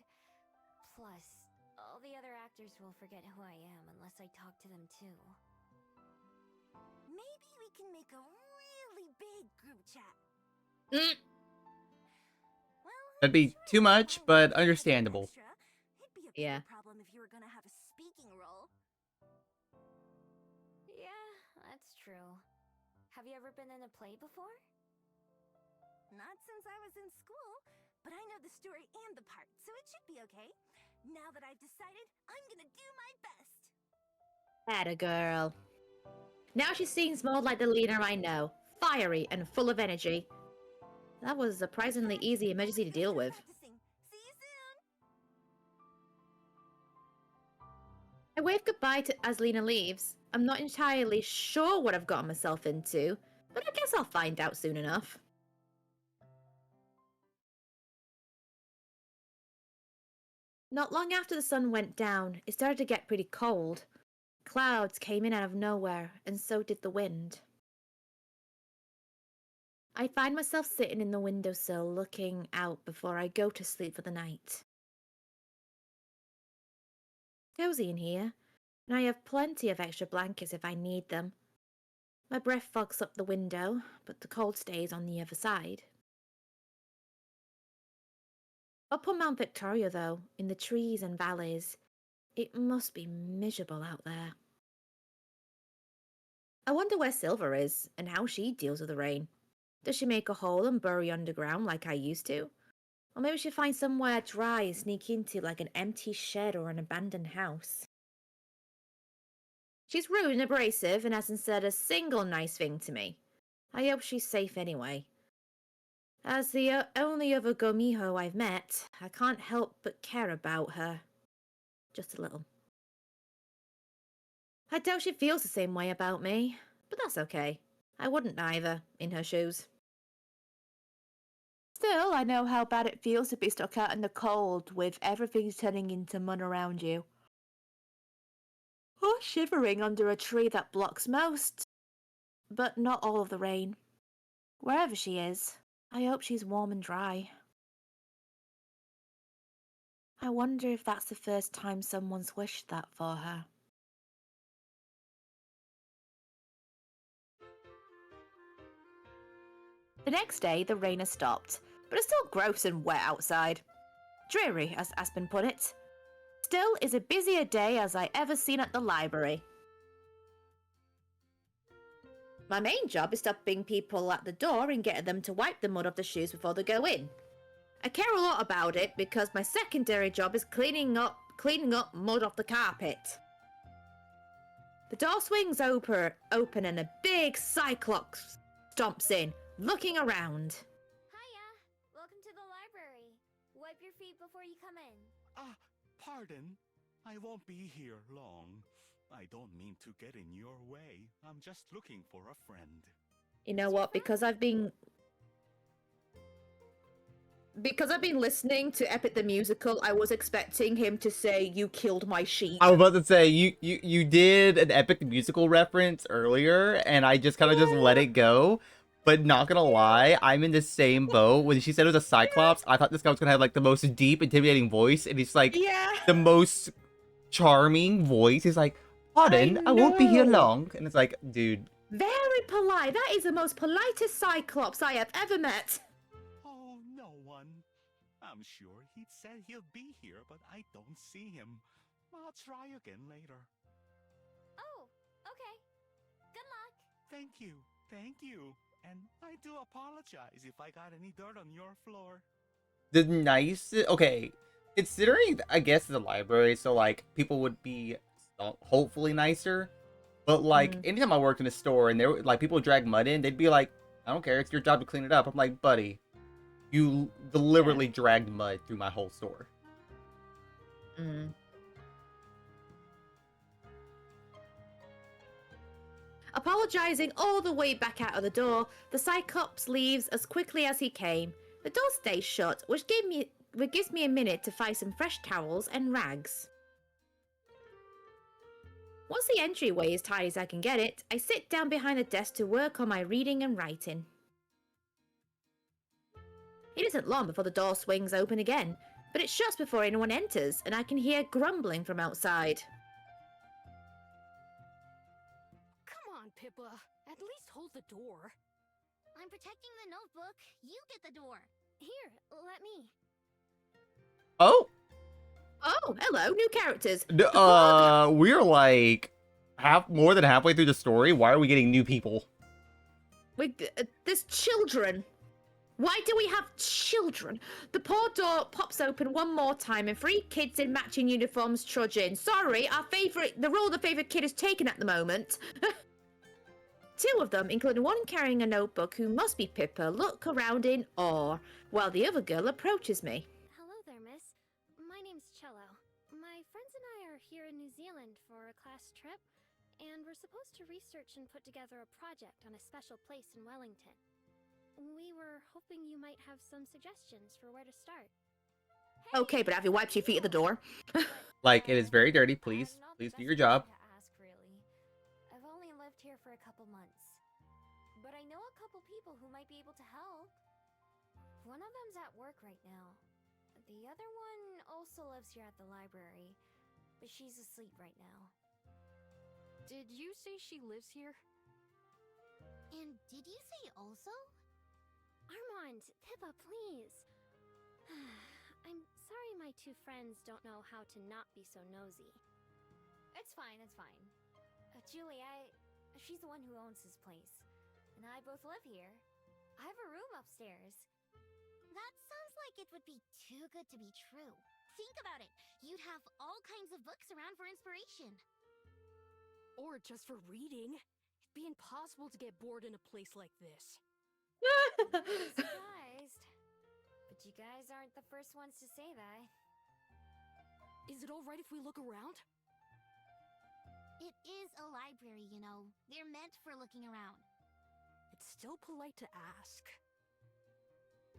Plus, all the other actors will forget who I am unless I talk to them too. Maybe we can make a really big group chat. Mm. Well, That'd I'm be sure too we'll much, find but something understandable. extra. It'd be a Yeah. big problem if you were gonna have a speaking role. Yeah, that's true. Have you ever been in a play before? Not since I was in school, but I know the story and the part, so it should be okay. Now that I've decided, I'm gonna do my best. Atta girl. Now she seems more like the Lena I know. Fiery and full of energy. That was a surprisingly easy emergency to deal with. Practicing. See you soon. I wave goodbye as Lena leaves. I'm not entirely sure what I've gotten myself into, but I guess I'll find out soon enough. Not long after the sun went down, it started to get pretty cold. Clouds came in out of nowhere, and so did the wind. I find myself sitting in the windowsill looking out before I go to sleep for the night. Cozy in here, and I have plenty of extra blankets if I need them. My breath fogs up the window, but the cold stays on the other side. Up on Mount Victoria, though, in the trees and valleys, it must be miserable out there. I wonder where Silver is, and how she deals with the rain. Does she make a hole and bury underground like I used to? Or maybe she finds somewhere dry and sneak into like an empty shed or an abandoned house. She's rude and abrasive and hasn't said a single nice thing to me. I hope she's safe anyway. As the only other Gomiho I've met, I can't help but care about her. Just a little. I doubt she feels the same way about me, but that's okay. I wouldn't either, in her shoes. Still, I know how bad it feels to be stuck out in the cold with everything turning into mud around you. Or shivering under a tree that blocks most, but not all of the rain. Wherever she is, I hope she's warm and dry. I wonder if that's the first time someone's wished that for her. The next day, the rain has stopped, but it's still gross and wet outside. Dreary, as Aspen put it. Still is a busier day as I ever seen at the library. My main job is stopping people at the door and getting them to wipe the mud off the shoes before they go in. I care a lot about it because my secondary job is cleaning up mud off the carpet. The door swings open and a big cyclops stomps in, looking around. Hiya! Welcome to the library. Wipe your feet before you come in. Ah, pardon. I won't be here long. I don't mean to get in your way. I'm just looking for a friend. You know Who's your what? friend? Because I've been listening to Epic the Musical, I was expecting him to say, "You killed my sheep." I was about to say you did an epic musical reference earlier, and I just kind of just let it go. But not gonna lie, I'm in the same boat. When she said it was a cyclops, I thought this guy was gonna have like the most deep, intimidating voice, and he's like Yeah. the most charming voice. He's like, "Pardon, I won't be here know. long," and it's like, dude, Very polite. That is the most politest cyclops I have ever met. Oh, no one. I'm sure he'd said he'll be here, but I don't see him. I'll try again later. Oh, okay. Good luck. Thank you. And I do apologize if I got any dirt on your floor. the nice. Okay, considering I guess the library, so like people would be hopefully nicer. But like anytime I worked in a store and there like people would drag mud in, they'd be like, "I don't care, it's your job to clean it up." I'm like, "Buddy, you deliberately dragged mud through my whole store." Apologizing all the way back out of the door, the Cyclops leaves as quickly as he came. The door stays shut, which gives me a minute to find some fresh towels and rags. Once the entryway is tidy as I can get it, I sit down behind the desk to work on my reading and writing. It isn't long before the door swings open again, but it shuts before anyone enters, and I can hear grumbling from outside. Come on, Pippa. At least hold the door. I'm protecting the notebook. You get the door. Here, let me. Oh, Oh, hello, new characters. The poor we're like more than halfway through the story. Why are we getting new people? There's children. Why do we have children? The poor door pops open one more time and 3 kids in matching uniforms trudge in. Sorry, the role the favourite kid is taken at the moment. 2 of them, including one carrying a notebook who must be Pippa, look around in awe, while the other girl approaches me. Hello there, miss. My name's Cello. My friends and I are here in New Zealand for a class trip, and we're supposed to research and put together a project on a special place in Wellington. We were hoping you might have some suggestions for where to start. Okay, but have you wiped your feet at the door? Like, it is very dirty. I'm Please not the do best your job. person to ask, really. I've only lived here for a couple months, but I know a couple people who might be able to help. One of them's at work right now. The other one also lives here at the library, but she's asleep right now. Did you say she lives here? And did you say also? Armand, Pippa, please. I'm sorry my 2 friends don't know how to not be so nosy. It's fine, it's fine. Julie, she's the one who owns this place, and I both live here. I have a room upstairs. That sounds like it would be too good to be true. Think about it. You'd have all kinds of books around for inspiration. Or just for reading? It'd be impossible to get bored in a place like this. Surprised. But you guys aren't the first ones to say that. Is it alright if we look around? It is a library, you know. They're meant for looking around. It's still polite to ask.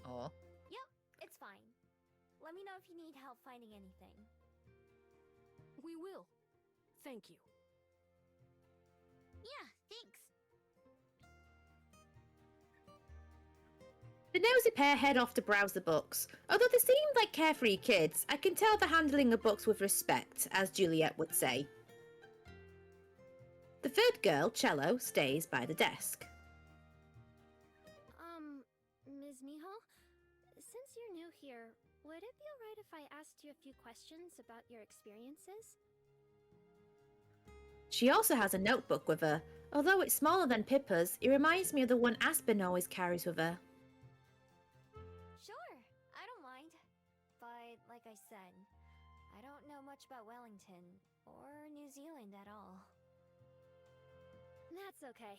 Aw. Yep, it's fine. Let me know if you need help finding anything. We will. Thank you. Yeah, thanks. The nosy pair head off to browse the books. Although they seem like carefree kids, I can tell they're handling the books with respect, as Juliet would say. The 3rd girl, Cello, stays by the desk. Ms. Miho? Since you're new here, would it be alright if I asked you a few questions about your experiences? She also has a notebook with her. Although it's smaller than Pippa's, it reminds me of the one Aspen always carries with her. Sure, I don't mind. But like I said, I don't know much about Wellington or New Zealand at all. That's okay.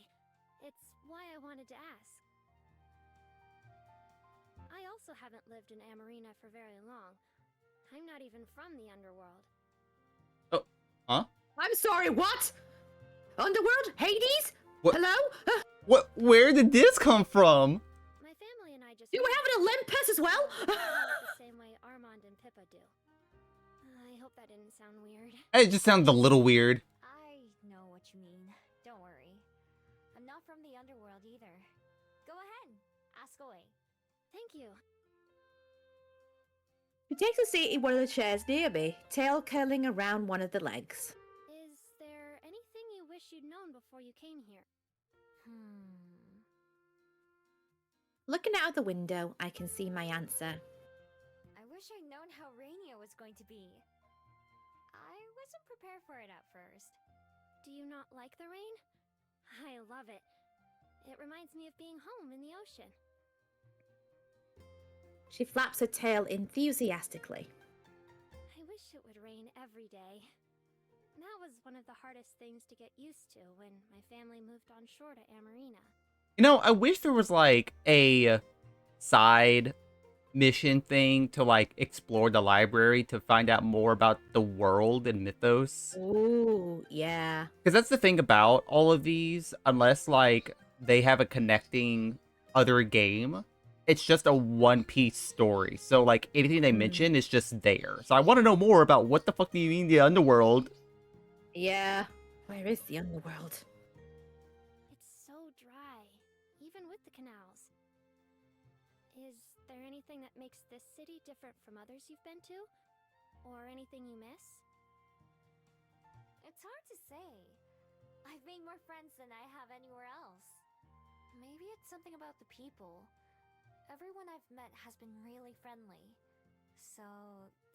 It's why I wanted to ask. I also haven't lived in Amarina for very long. I'm not even from the underworld. Oh, huh? I'm sorry, what? Underworld? Hades? What? Hello? What? Where did this come from? My family and I just... Do we have an Olympus as well? the same way Armand and Pippa do. I hope that didn't sound weird. It just sounds a little weird. I know what you mean. Don't worry. I'm not from the underworld either. Go ahead, ask away. Thank you. She takes a seat in one of the chairs near me, tail curling around one of the legs. Is there anything you wish you'd known before you came here? Looking out of the window, I can see my answer. I wish I'd known how Rainier was going to be. I wasn't prepared for it at first. Do you not like the rain? I love it. It reminds me of being home in the ocean. She flaps her tail enthusiastically. I wish it would rain every day. That was one of the hardest things to get used to when my family moved on shore to Amarina. You know, I wish there was like a side mission thing to like explore the library to find out more about the world and mythos. Ooh, yeah. Because that's the thing about all of these, unless like they have a connecting other game, it's just a one-piece story. So like anything they mention is just there. So I want to know more about what the fuck do you mean the underworld? Yeah. Where is the underworld? It's so dry, even with the canals. Is there anything that makes this city different from others you've been to? Or anything you miss? It's hard to say. I've made more friends than I have anywhere else. Maybe it's something about the people. Everyone I've met has been really friendly. So,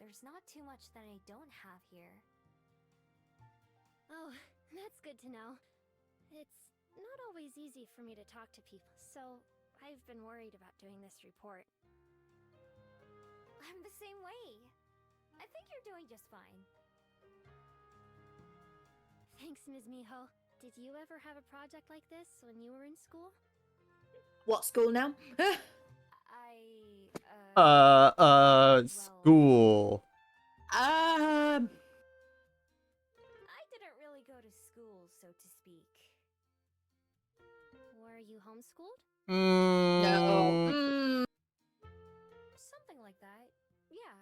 there's not too much that I don't have here. Oh, that's good to know. It's not always easy for me to talk to people, so I've been worried about doing this report. I'm the same way. I think you're doing just fine. Thanks, Ms. Miho. Did you ever have a project like this when you were in school? What school now? School. I didn't really go to school, so to speak. Were you homeschooled? No. Something like that. Yeah.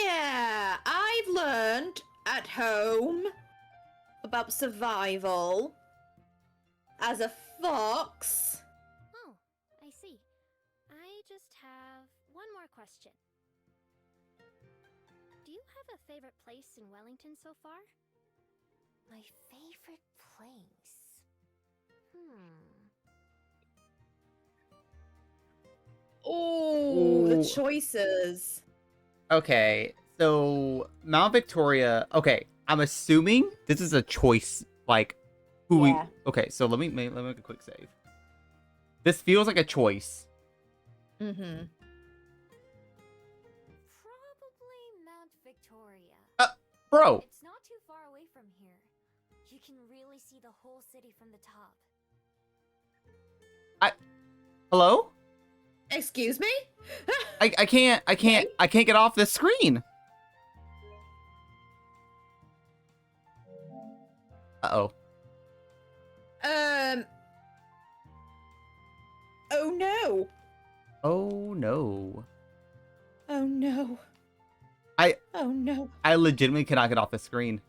Yeah, I've learned at home about survival as a fox. Oh, I see. I just have one more question. Do you have a favorite place in Wellington so far? My favorite place. Oh, the Ooh. choices. Okay, so Mount Victoria. Okay, I'm assuming this is a choice. Like, who Yeah. we? Okay, so let me make a quick save. This feels like a choice. Mm-hmm. Probably Mount Victoria. Bro. It's not too far away from here. You can really see the whole city from the top. Hello? Excuse me? I can't get off this screen. Uh-oh. Oh no. Oh no. Oh no. Oh no. I legitimately cannot get off the screen.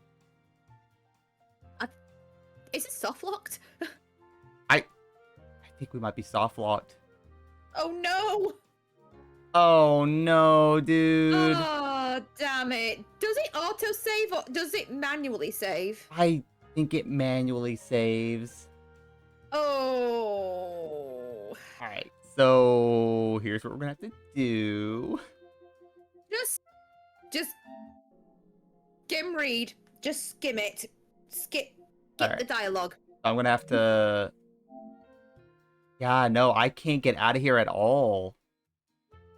Is it soft locked? I think we might be soft locked. Oh no. Oh no, dude. Oh, damn it. Does it auto save or does it manually save? I think it manually saves. Oh. Alright, so here's what we're gonna have to do. Just skim read. Just skim it. Skip Alright. the dialogue. I'm gonna have to... Yeah, no, I can't get out of here at all.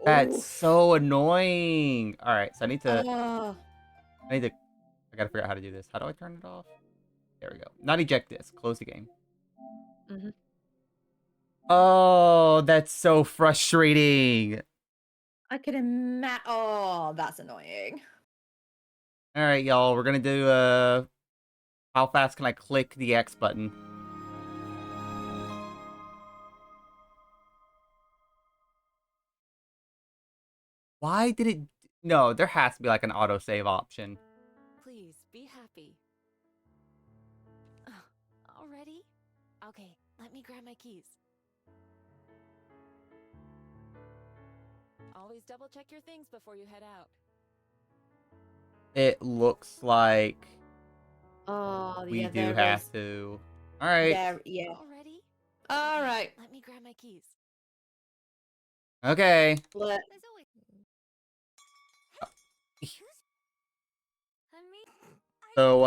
That's Oof. so annoying. Alright, so I Oh. gotta figure out how to do this. How do I turn it off? There we go. Not eject this. Close the game. Mhm. Oh, that's so frustrating. I can imagine. Oh, that's annoying. Alright, y'all, we're gonna do, how fast can I click the X button? Why did it... No, there has to be, like, an autosave option. Please, be happy. Already? Okay, let me grab my keys. Always double check your things before you head out. It looks like Oh, we yeah, do there have is. to. Alright. Yeah. Already? All right. Let me grab my keys. Okay. Let- There's always... So,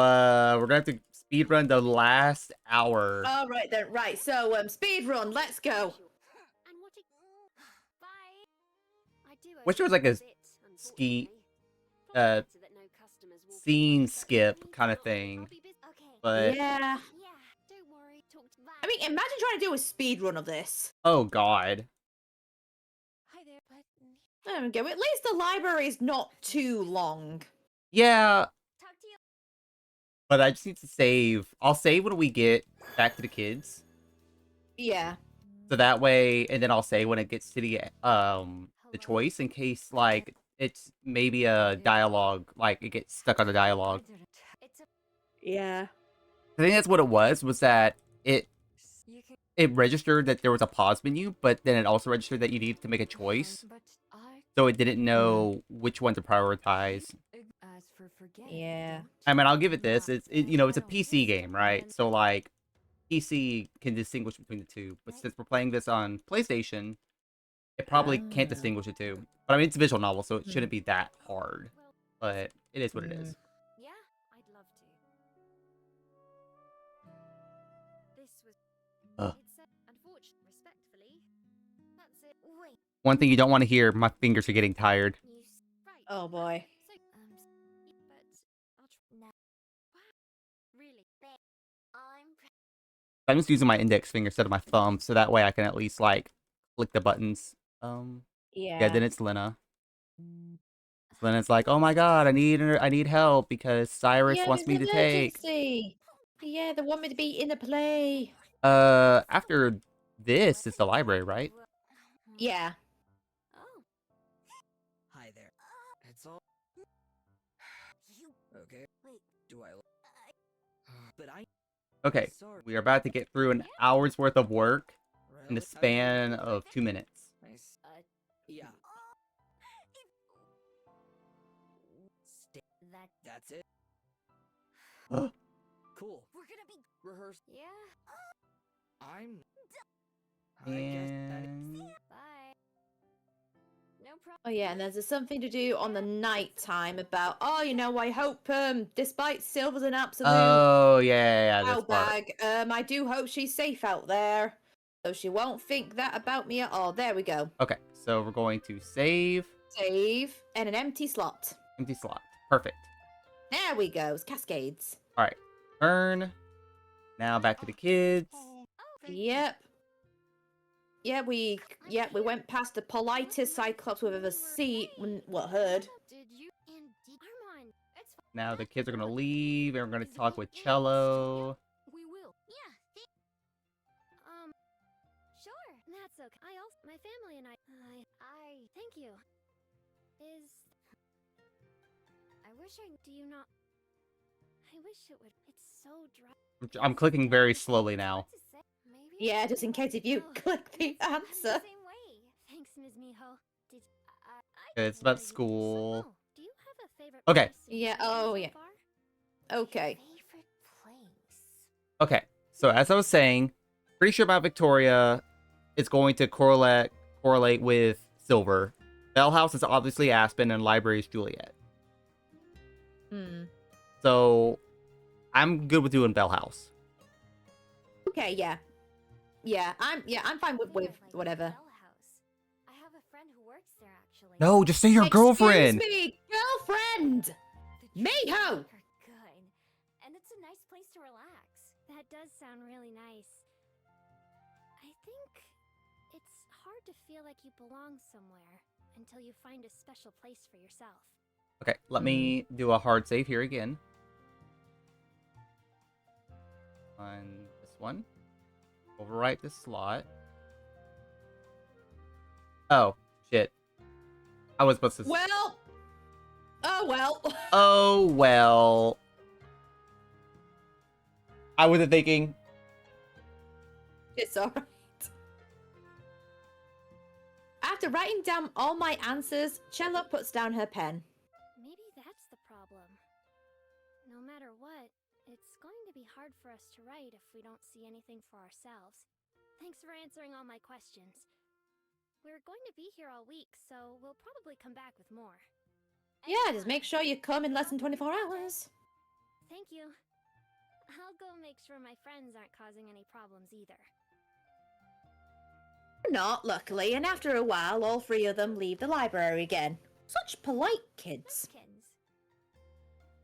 we're gonna have to speedrun the last hour. All right then. Right. So, speed run. Let's go. And what it... Bye. I do Wish there was, like, a ski, scene skip kind of thing. But, Yeah. Don't worry. I mean, imagine trying to do a speed run of this. oh god. Hi there, but There we go. At least the library is not too long. Yeah, Talk to you. but I just need to save. I'll save when we get back to the kids. Yeah. So that way, and then I'll say when it gets to the choice in case, like, it's maybe a dialogue, like, it gets stuck on the dialogue. It's a Yeah. I think that's what it was that it, you can it registered that there was a pause menu, but then it also registered that you needed to make a choice. But I So it didn't know which one to prioritize. as for forget. Yeah. I mean, I'll give it this. Nah, It's you know, it's a I don't PC think so, game, right? then- So like PC can distinguish between the two. But since we're playing this on PlayStation, it probably can't Ah. distinguish the two. But I mean, it's a visual novel, so it shouldn't be that hard. But it is what it is. Yeah, I'd love to. This was. Ugh. It's unfortunate, respectfully. That's it. Wait, One thing you don't want to hear, my fingers are getting tired. Right. Oh boy. So, but I'll try. no. Really? I'm I'm just using my index finger instead of my thumb, so that way I can at least like click the buttons. Yeah, then it's Lena. Lena's like, "Oh my god, I need help because Cyrus Yeah, wants it's me an to take." emergency. Yeah, they want me to be in a play. After this, it's the library, right? Yeah. Oh, Hi there. It's all you okay. wait. Do I? But I. Okay, Sorry. we are about to get through an hour's worth of work in the Really? span of 2 minutes. Nice. Yeah. That That's it. Ugh. Cool. we're gonna be. Rehearse. Yeah. I'm. I guess that. And Bye. No problem. Oh yeah, and there's something to do on the night time about. Oh, you know, I hope despite Silver's an absolute oh yeah, cow this part. bag, I do hope she's safe out there, so she won't think that about me at all. There we go. Okay, so we're going to save Save and an empty slot. empty slot. Perfect. There we go. It's Cascades. All right, turn. Now back to the kids. Yep. Yeah, we went past the politest Cyclops we've ever seen. Heard. Did you? Indeed. Armand, it's fine. Now the kids are gonna leave, and we're gonna talk with Cello. We will. Yeah. Sure. That's okay. I also, my family and I thank you. Is. I wish do you not? I wish it would. It's so dry. I'm clicking very slowly now. What to say? Maybe. Yeah, just in case if you Oh, click the I'm the answer. same way. Thanks, Ms. Miho. Did I? It's about So, school. do you have a favorite? Okay. place in Yeah, Washington oh, so yeah. far? Okay. favorite place. Okay, so as I was saying, pretty sure about Victoria is going to correlate with Silver. Bell House is obviously Aspen, and Library is Juliet. Hmm. So I'm good with doing Bell House. Okay, yeah. I'm fine with Think I'd like whatever. Bell House. I have a friend who works there actually. No, just say your girlfriend. Excuse me, girlfriend. The Miho! trees are good, and it's a nice place to relax. That does sound really nice. I think it's hard to feel like you belong somewhere until you find a special place for yourself. Okay, let me do a hard save here again. On this one. Overwrite this slot. Oh, shit. I was supposed to... Well. Oh well. Oh, well. I wasn't thinking. It's alright. After writing down all my answers, Cello puts down her pen. Maybe that's the problem. No matter what, it's going to be hard for us to write if we don't see anything for ourselves. Thanks for answering all my questions. We're going to be here all week, so we'll probably come back with more. Yeah, just make sure you come in less than 24 hours. Thank you. I'll go make sure my friends aren't causing any problems either. Not, luckily, and after a while, all three of them leave the library again. Such polite kids. Nice.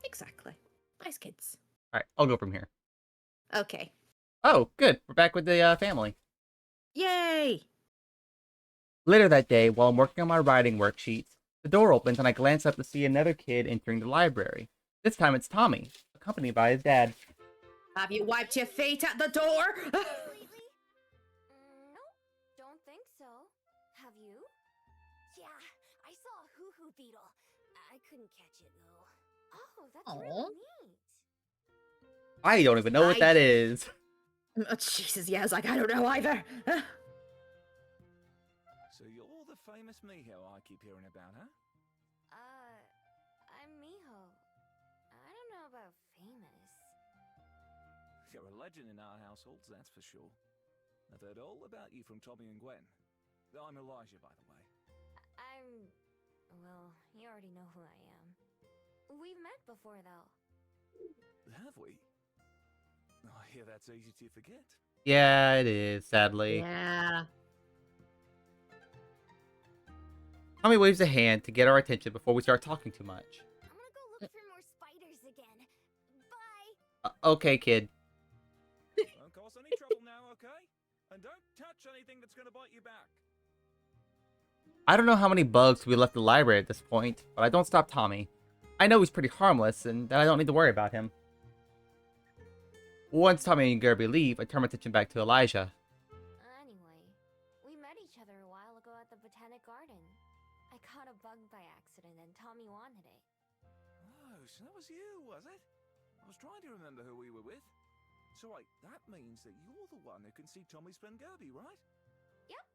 Exactly. Nice kids. Alright, I'll go from here. Okay. Oh, good. We're back with the family. Yay! Later that day, while I'm working on my writing worksheets, the door opens and I glance up to see another kid entering the library. This time it's Tommy, accompanied by his dad. Have you wiped your feet at the door? Lately? Nope, don't think so. Have you? Yeah, I saw a hoo-hoo beetle. I couldn't catch it though. Oh, that's Aw. really neat. I don't even know what that is. Oh, Jesus, yeah, I was like, I don't know either. So you're the famous Miho I keep hearing about, huh? I'm Miho. I don't know about famous. You're a legend in our households, that's for sure. I've heard all about you from Tommy and Gwen. I'm Elijah, by the way. Well, you already know who I am. We've met before, though. Have we? I hear that's easy to forget. Yeah, it is, sadly. Yeah. Tommy waves a hand to get our attention before we start talking too much. I'm gonna go look for more spiders again. Bye! Okay, kid. Don't cause any trouble now, okay? And don't touch anything that's gonna bite you back. I don't know how many bugs we left the library at this point, but I don't stop Tommy. I know he's pretty harmless, and that I don't need to worry about him. Once Tommy and Gerby leave, I turn my attention back to Elijah. Anyway, we met each other a while ago at the Botanic Garden. I caught a bug by accident and Tommy wanted it. Oh, so that was you, was it? I was trying to remember who we were with. So wait, that means that you're the one who can see Tommy's friend Gerby, right? Yep.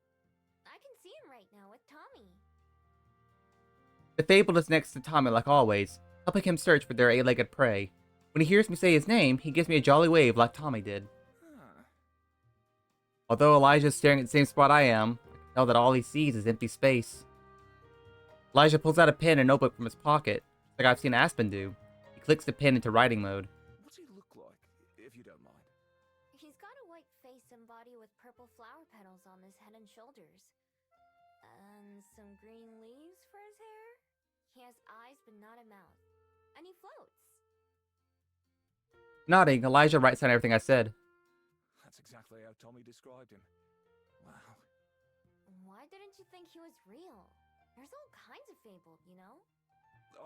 I can see him right now with Tommy. The Fable is next to Tommy like always, helping him search for their eight-legged prey. When he hears me say his name, he gives me a jolly wave like Tommy did. Huh. Although Elijah is staring at the same spot I am, I can tell that all he sees is empty space. Elijah pulls out a pen and notebook from his pocket, like I've seen Aspen do. He clicks the pen into writing mode. What's he look like, if you don't mind? He's got a white face and body with purple flower petals on his head and shoulders. And some green leaves for his hair. He has eyes but not a mouth. And he floats. Nodding, Elijah writes down everything I said. That's exactly how Tommy described him. Wow. Why didn't you think he was real? There's all kinds of fabled, you know?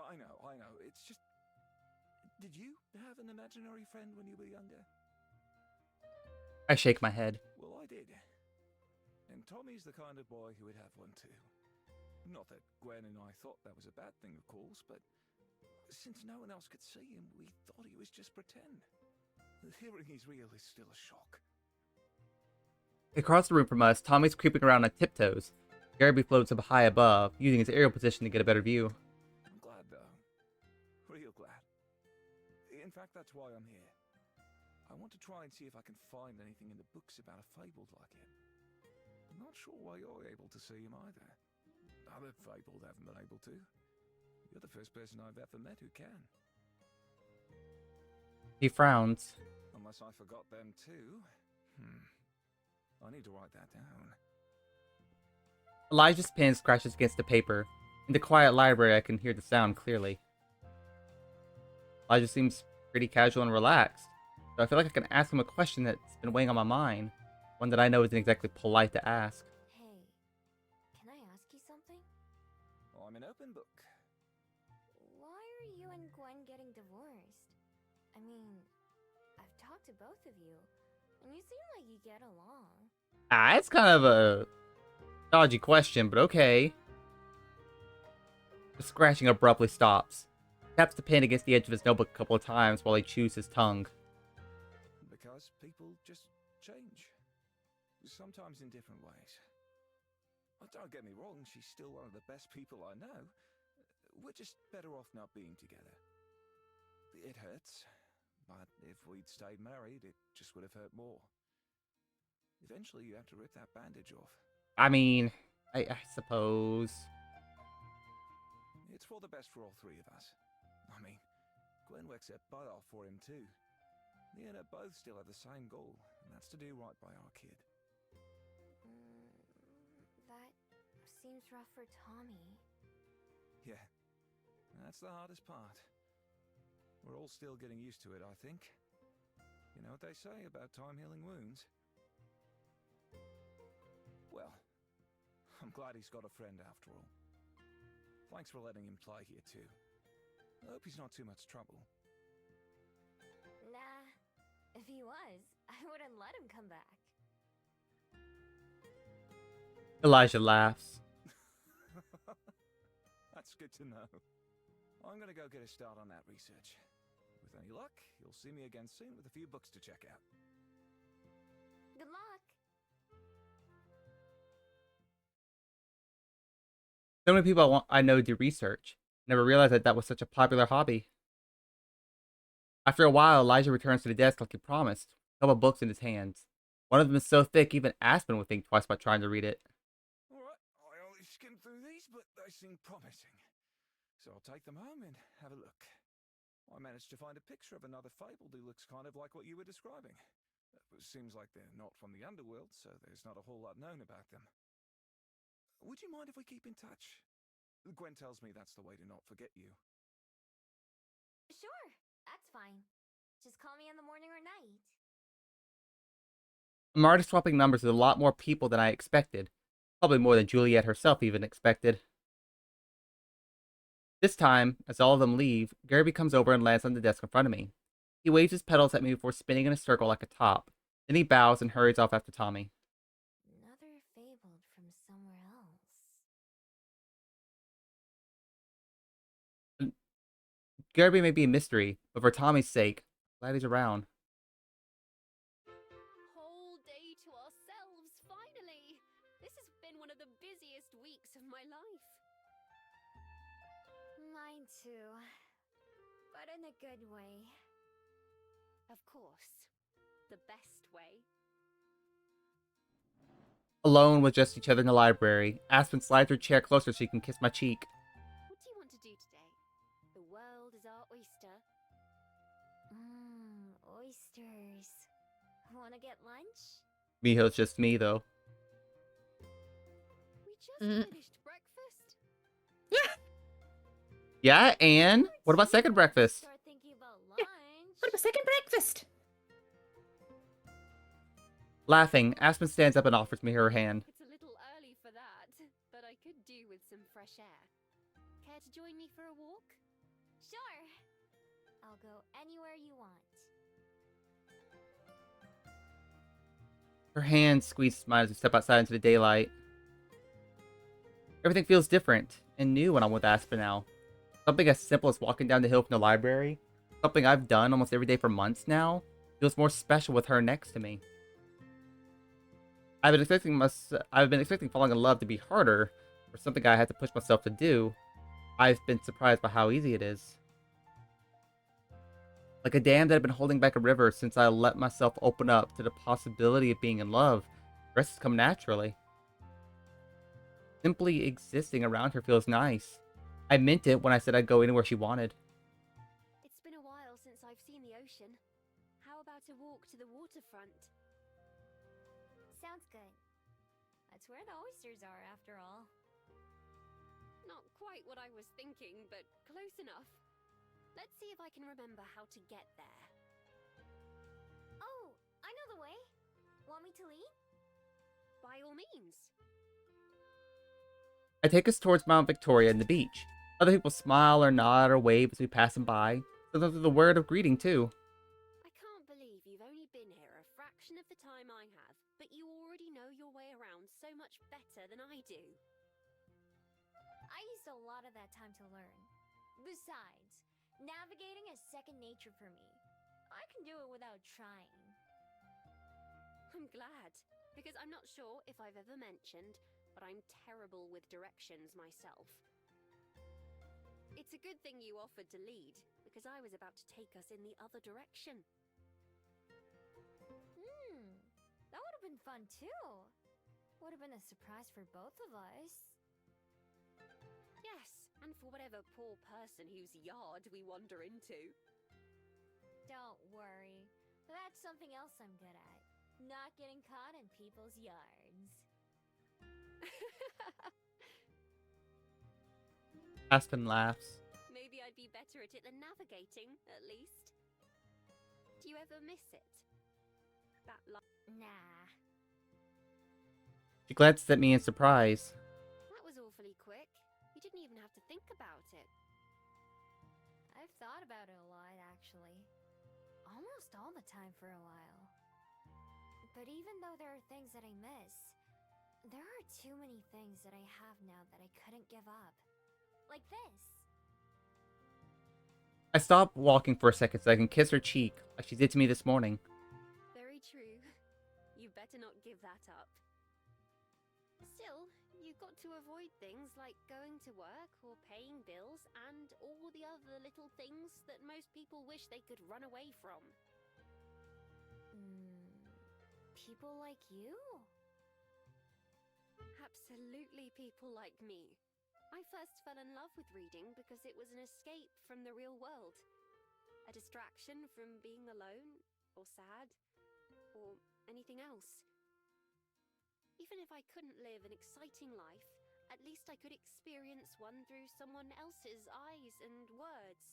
I know. It's just... Did you have an imaginary friend when you were younger? I shake my head. Well, I did. And Tommy's the kind of boy who would have one too. Not that Gwen and I thought that was a bad thing, of course, but since no one else could see him, we thought he was just pretend. Hearing he's real is still a shock. Across the room from us, Tommy's creeping around on tiptoes. Gerby floats up high above, using his aerial position to get a better view. I'm glad, though. Real glad. In fact, that's why I'm here. I want to try and see if I can find anything in the books about a fabled like him. I'm not sure why you're able to see him either. Other fabled haven't been able to. You're the first person I've ever met who can. He frowns. Unless I forgot them too. I need to write that down. Elijah's pen scratches against the paper. In the quiet library, I can hear the sound clearly. Elijah seems pretty casual and relaxed, so I feel like I can ask him a question that's been weighing on my mind. One that I know isn't exactly polite to ask. Hey, can I ask you something? I'm an open book. Why are you and Gwen getting divorced? I mean, I've talked to both of you, and you seem like you get along. It's kind of a dodgy question, but okay. The scratching abruptly stops. Taps the pen against the edge of his notebook a couple of times while he chews his tongue. Because people just change. Sometimes in different ways. Don't get me wrong, she's still one of the best people I know. We're just better off not being together. It hurts, but if we'd stayed married, it just would have hurt more. Eventually, you have to rip that bandage off. I mean, I suppose. It's for the best for all three of us. I mean, Gwen works her butt off for him too. Me and her both still have the same goal, and that's to do right by our kid. That seems rough for Tommy. Yeah, that's the hardest part. We're all still getting used to it, I think. You know what they say about time healing wounds? Well, I'm glad he's got a friend after all. Thanks for letting him play here too. I hope he's not too much trouble. Nah, if he was, I wouldn't let him come back. Elijah laughs. That's good to know. I'm gonna go get a start on that research. With any luck, you'll see me again soon with a few books to check out. Good luck. So many people I know do research. Never realized that was such a popular hobby. After a while, Elijah returns to the desk like he promised, a couple books in his hands. One of them is so thick, even Aspen would think twice about trying to read it. Alright, I only skimmed through these, but they seem promising. So I'll take them home and have a look. I managed to find a picture of another fabled who looks kind of like what you were describing. Seems like they're not from the underworld, so there's not a whole lot known about them. Would you mind if we keep in touch? Gwen tells me that's the way to not forget you. Sure, that's fine. Just call me in the morning or night. I'm already swapping numbers with a lot more people than I expected. Probably more than Juliet herself even expected. This time, as all of them leave, Gary comes over and lands on the desk in front of me. He waves his petals at me before spinning in a circle like a top. Then he bows and hurries off after Tommy. Another fabled from somewhere else. Gary may be a mystery, but for Tommy's sake, I'm glad he's around. Whole day to ourselves, finally! This has been one of the busiest weeks of my life. Mine too. But in a good way. Of course. The best way. Alone with just each other in the library, Aspen slides her chair closer so she can kiss my cheek. What do you want to do today? The world is our oyster. Oysters. Wanna get lunch? Miho's just me, though. We just finished breakfast. Yeah, and? What about second breakfast? Start thinking about lunch. What about second breakfast? Laughing, Aspen stands up and offers me her hand. It's a little early for that, but I could do with some fresh air. Care to join me for a walk? Sure. I'll go anywhere you want. Her hand squeezes mine as we step outside into the daylight. Everything feels different and new when I'm with Aspen now. Something as simple as walking down the hill from the library, something I've done almost every day for months now, feels more special with her next to me. I've been expecting falling in love to be harder, or something I had to push myself to do. I've been surprised by how easy it is. Like a dam that had been holding back a river since I let myself open up to the possibility of being in love, the rest has come naturally. Simply existing around her feels nice. I meant it when I said I'd go anywhere she wanted. It's been a while since I've seen the ocean. How about a walk to the waterfront? Sounds good. That's where the oysters are, after all. Not quite what I was thinking, but close enough. Let's see if I can remember how to get there. Oh, I know the way. Want me to lead? By all means. I take us towards Mount Victoria and the beach. Other people smile or nod or wave as we pass them by. Sometimes with a word of greeting, too. I can't believe you've only been here a fraction of the time I have, but you already know your way around so much better than I do. I used a lot of that time to learn. Besides, navigating is second nature for me. I can do it without trying. I'm glad, because I'm not sure if I've ever mentioned, but I'm terrible with directions myself. It's a good thing you offered to lead, because I was about to take us in the other direction. That would have been fun too. Would have been a surprise for both of us. Yes, and for whatever poor person whose yard we wander into. Don't worry. That's something else I'm good at. Not getting caught in people's yards. Aspen laughs. Maybe I'd be better at it than navigating, at least. Do you ever miss it? That Nah. She glances at me in surprise. That was awfully quick. You didn't even have to think about it. I've thought about it a lot, actually. Almost all the time for a while. But even though there are things that I miss, there are too many things that I have now that I couldn't give up. Like this. I stop walking for a second so I can kiss her cheek, like she did to me this morning. Very true. You bet better not give that up. Still, you've got to avoid things like going to work or paying bills and all the other little things that most people wish they could run away from. People like you? Absolutely people like me. I first fell in love with reading because it was an escape from the real world. A distraction from being alone, or sad, or anything else. Even if I couldn't live an exciting life, at least I could experience one through someone else's eyes and words.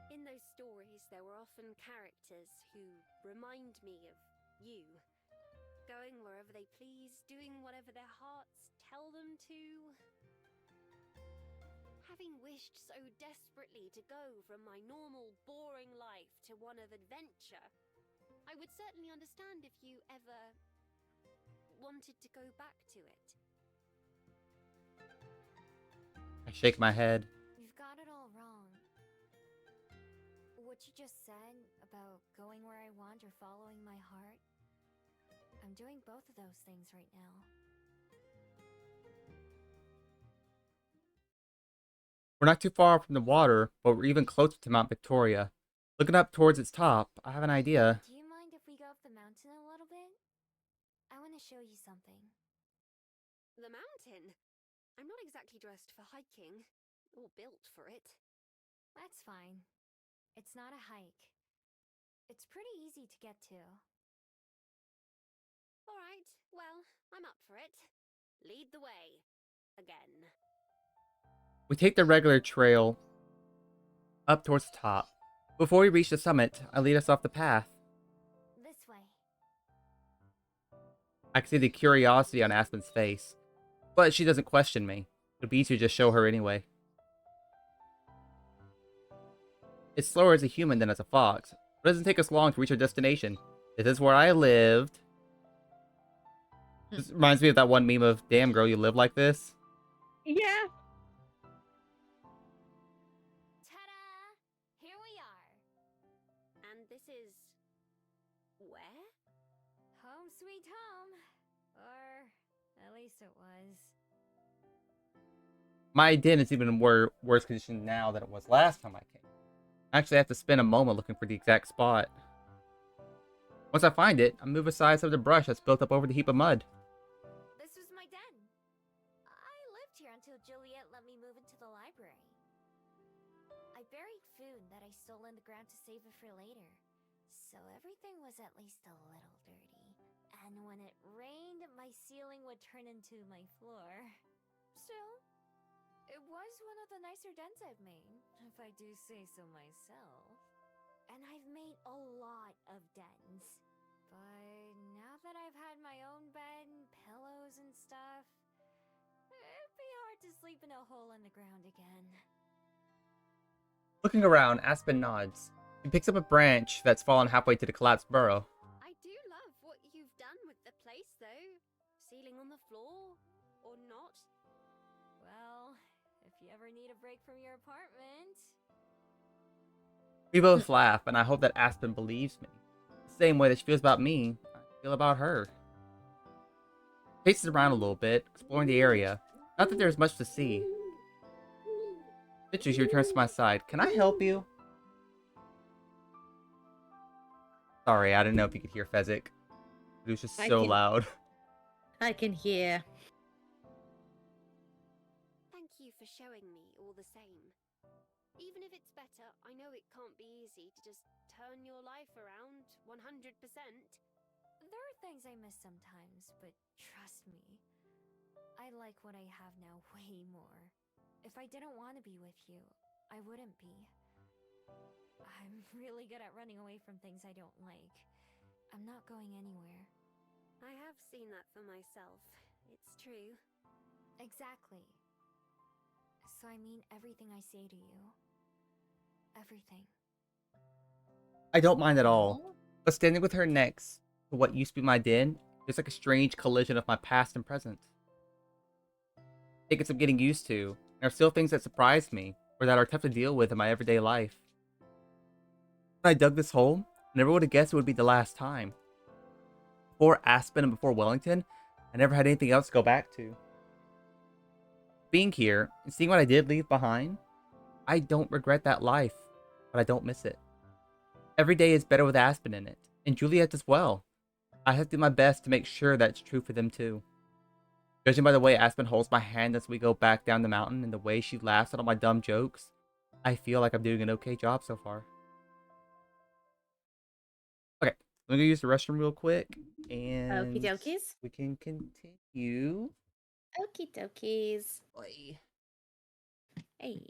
In those stories, there were often characters who remind me of you. Going wherever they please, doing whatever their hearts tell them to. Having wished so desperately to go from my normal, boring life to one of adventure, I would certainly understand if you ever wanted to go back to it. I shake my head. You've got it all wrong. What you just said about going where I want or following my heart, I'm doing both of those things right now. We're not too far from the water, but we're even closer to Mount Victoria. Looking up towards its top, I have an idea. Do you mind if we go up the mountain a little bit? I want to show you something. The mountain? I'm not exactly dressed for hiking, or built for it. That's fine. It's not a hike. It's pretty easy to get to. Alright, well, I'm up for it. Lead the way. Again. We take the regular trail up towards the top. Before we reach the summit, I lead us off the path. This way. I can see the curiosity on Aspen's face, but she doesn't question me. It'd be easier to just show her anyway. It's slower as a human than as a fox, but it doesn't take us long to reach our destination. This is where I lived. This reminds me of that one meme of, damn girl, you live like this? Yeah. Ta-da! Here we are. And this is... where? Home sweet home. Or at least it was. My den is even worse condition now than it was last time I came. I actually have to spend a moment looking for the exact spot. Once I find it, I move aside some of the brush that's built up over the heap of mud. This was my den. I lived here until Juliet let me move into the library. I buried food that I stole in the ground to save it for later. So everything was at least a little dirty. And when it rained, my ceiling would turn into my floor. Still, it was one of the nicer dens I've made, if I do say so myself. And I've made a lot of dens. But now that I've had my own bed, pillows and stuff, it'd be hard to sleep in a hole in the ground again. Looking around, Aspen nods. He picks up a branch that's fallen halfway to the collapsed burrow. I do love what you've done with the place, though. Ceiling on the floor, or not. Well, if you ever need a break from your apartment... We both laugh, and I hope that Aspen believes me. The same way that she feels about me, I feel about her. Paces around a little bit, exploring the area. Not that there's much to see. Eventually, she returns to my side. Can I help you? Sorry, I didn't know if you could hear Fezzik. It was just so loud. I can hear. Thank you for showing me all the same. Even if it's better, I know it can't be easy to just turn your life around 100%. There are things I miss sometimes, but trust me, I like what I have now way more. If I didn't want to be with you, I wouldn't be. I'm really good at running away from things I don't like. I'm not going anywhere. I have seen that for myself. It's true. Exactly. So I mean everything I say to you. Everything. I don't mind at all. But standing with her next to what used to be my den, it's like a strange collision of my past and present. It takes some getting used to. There are still things that surprise me, or that are tough to deal with in my everyday life. When I dug this hole, I never would have guessed it would be the last time. before Aspen and before Wellington, I never had anything else to go back to. Being here and seeing what I did leave behind, I don't regret that life, but I don't miss it. Every day is better with Aspen in it, and Juliet as well. I have to do my best to make sure that's true for them too. Judging by the way Aspen holds my hand as we go back down the mountain and the way she laughs at all my dumb jokes, I feel like I'm doing an okay job so far. Okay, let me go use the restroom real quick, and Okie dokies. we can continue. Okie dokies. Boy. Hey.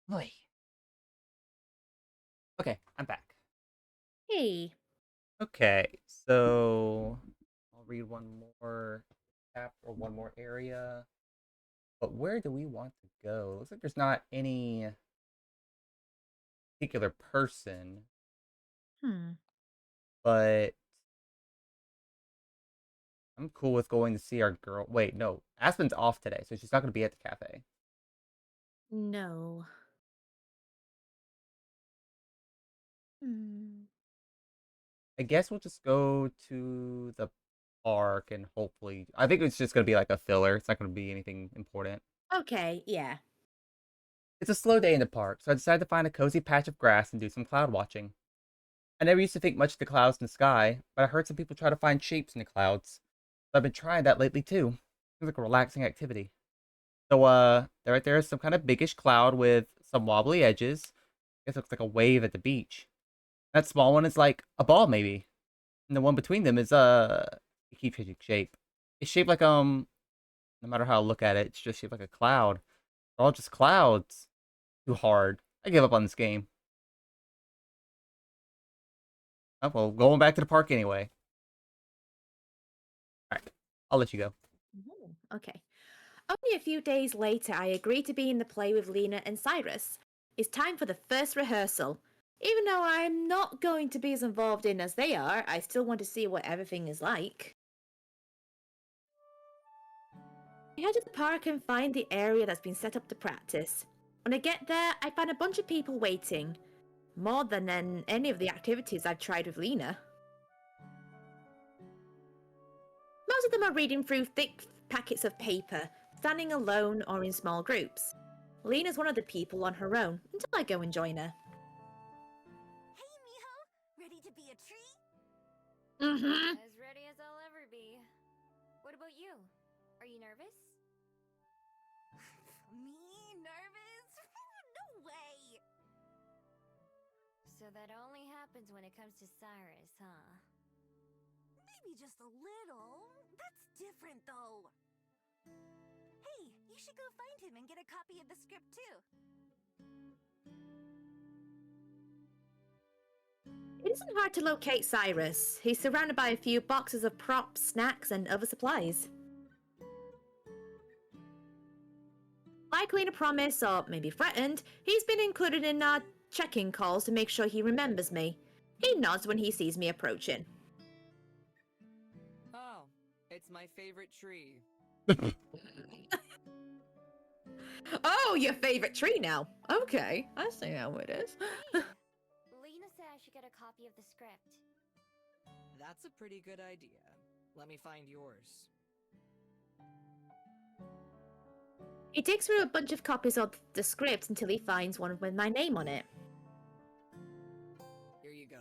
Boy. Okay, I'm back. Hey. Okay, so I'll read one more chapter or one more area. But where do we want to go? Looks like there's not any particular person, but I'm cool with going to see our girl. Wait, no, Aspen's off today, so she's not going to be at the cafe. No. Hmm. I guess we'll just go to the park and hopefully, I think it's just going to be like a filler. It's not going to be anything important. Okay, yeah. It's a slow day in the park, so I decided to find a cozy patch of grass and do some cloud watching. I never used to think much of the clouds in the sky, but I heard some people try to find shapes in the clouds. So I've been trying that lately too. Seems like a relaxing activity. So right there is some kind of biggish cloud with some wobbly edges. I guess it looks like a wave at the beach. That small one is like a ball maybe. And the one between them is it keeps changing shape. It's shaped like no matter how I look at it, it's just shaped like a cloud. They're all just clouds. Too hard. I give up on this game. Oh, well, going back to the park anyway. Alright. I'll let you go. Okay. Only a few days later, I agreed to be in the play with Lena and Cyrus. It's time for the first rehearsal. Even though I'm not going to be as involved in as they are, I still want to see what everything is like. I head to the park and find the area that's been set up to practice. When I get there, I find a bunch of people waiting. More than in any of the activities I've tried with Lena. Most of them are reading through thick packets of paper, standing alone or in small groups. Lena's one of the people on her own until I go and join her. Hey, Miho! Ready to be a tree? Mm-hmm. As ready as I'll ever be. What about you? Are you nervous? Me? Nervous? No way! So that only happens when it comes to Cyrus, huh? Maybe just a little. That's different, though. Hey, you should go find him and get a copy of the script, too. It isn't hard to locate Cyrus. He's surrounded by a few boxes of props, snacks, and other supplies. Like Lena promised, or maybe threatened, he's been included in our check-in calls to make sure he remembers me. He nods when he sees me approaching. Oh, it's my favorite tree. Oh, your favorite tree now. Okay, I see how it is. Lena said I should get a copy of the script. That's a pretty good idea. Let me find yours. He digs through a bunch of copies of the script until he finds one with my name on it. Here you go.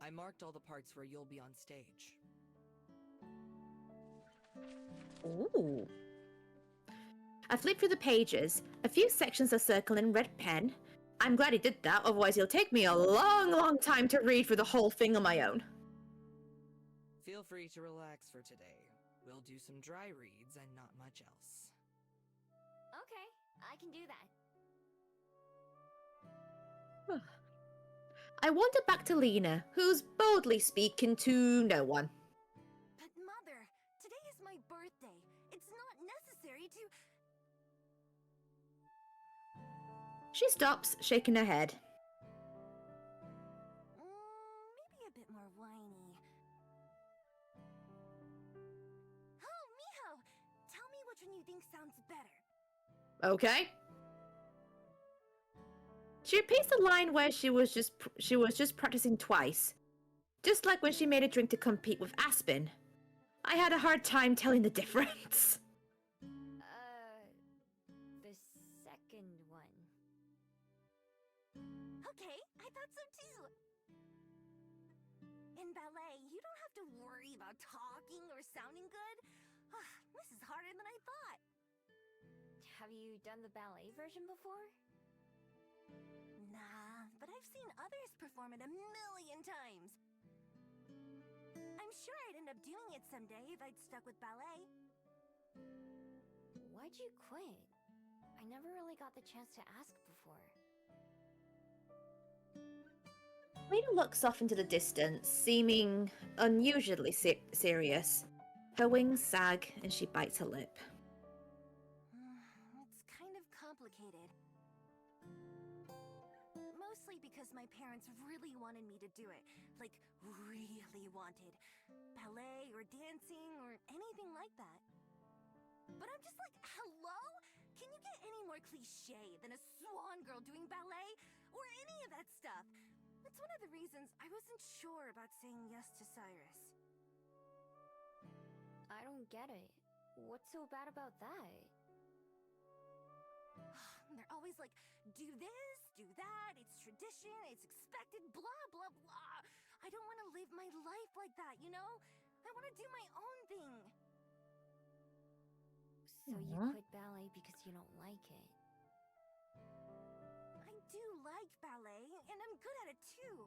I marked all the parts where you'll be on stage. Ooh. I flip through the pages. A few sections are circled in red pen. I'm glad he did that, otherwise it'll take me a long time to read through the whole thing on my own. Feel free to relax for today. We'll do some dry reads and not much else. Okay, I can do that. I wander back to Lena, who's boldly speaking to no one. But Mother, today is my birthday. It's not necessary to... She stops, shaking her head. Maybe a bit more whiny. Oh, Miho! Tell me which one you think sounds better. Okay. She repeats the line where she was just practicing twice. Just like when she made a drink to compete with Aspen. I had a hard time telling the difference. The second one. Okay, I thought so too. In ballet, you don't have to worry about talking or sounding good. This is harder than I thought. Have you done the ballet version before? Nah, but I've seen others perform it a million times. I'm sure I'd end up doing it someday if I'd stuck with ballet. Why'd you quit? I never really got the chance to ask before. Lena looks off into the distance, seeming unusually serious. Her wings sag and she bites her lip. It's kind of complicated. Mostly because my parents really wanted me to do it. Like, really wanted. Ballet or dancing or anything like that. But I'm just like, hello? Can you get any more cliche than a swan girl doing ballet? Or any of that stuff? It's one of the reasons I wasn't sure about saying yes to Cyrus. I don't get it. What's so bad about that? They're always like, do this, do that, it's tradition, it's expected, blah, blah, blah. I don't want to live my life like that, you know? I want to do my own thing. So you quit ballet because you don't like it? I do like ballet, and I'm good at it too.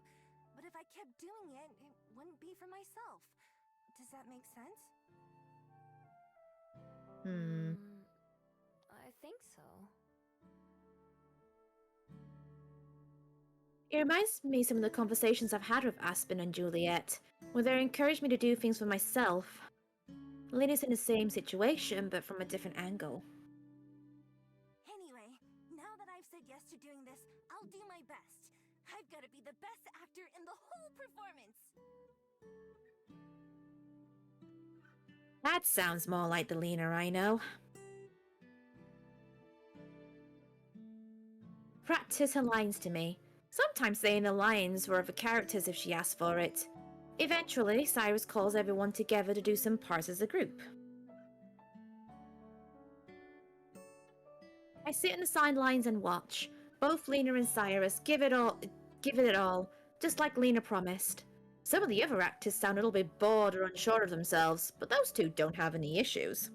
But if I kept doing it, it wouldn't be for myself. Does that make sense? I think so. It reminds me of some of the conversations I've had with Aspen and Juliet, where they encouraged me to do things for myself. Lena's in the same situation, but from a different angle. Anyway, now that I've said yes to doing this, I'll do my best. I've got to be the best actor in the whole performance. That sounds more like the Lena I know. Practice her lines to me, sometimes saying the lines were of the characters if she asked for it. Eventually, Cyrus calls everyone together to do some parts as a group. I sit in the sidelines and watch. Both Lena and Cyrus give it all, just like Lena promised. Some of the other actors sound a little bit bored or unsure of themselves, but those two don't have any issues.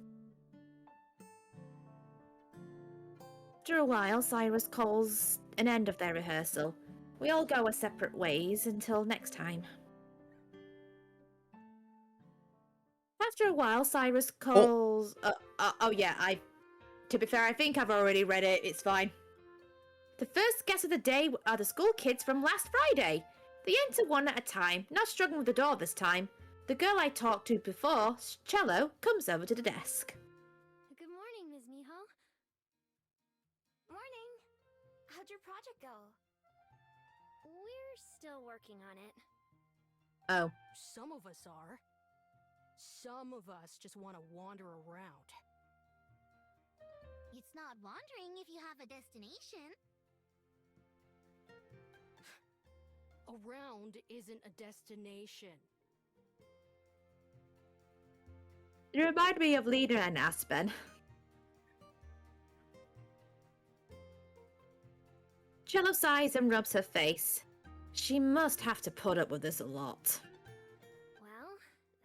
After a while, Cyrus calls an end of their rehearsal. We all go our separate ways until next time. After a while, Cyrus calls... To be fair, I think I've already read it. It's fine. The first guests of the day are the school kids from last Friday. They enter one at a time, not struggling with the door this time. The girl I talked to before, Cello, comes over to the desk. Good morning, Ms. Miho. Morning. How'd your project go? We're still working on it. Oh. Some of us are. Some of us just want to wander around. It's not wandering if you have a destination. Around isn't a destination. You remind me of Lena and Aspen. Cello sighs and rubs her face. She must have to put up with this a lot. Well,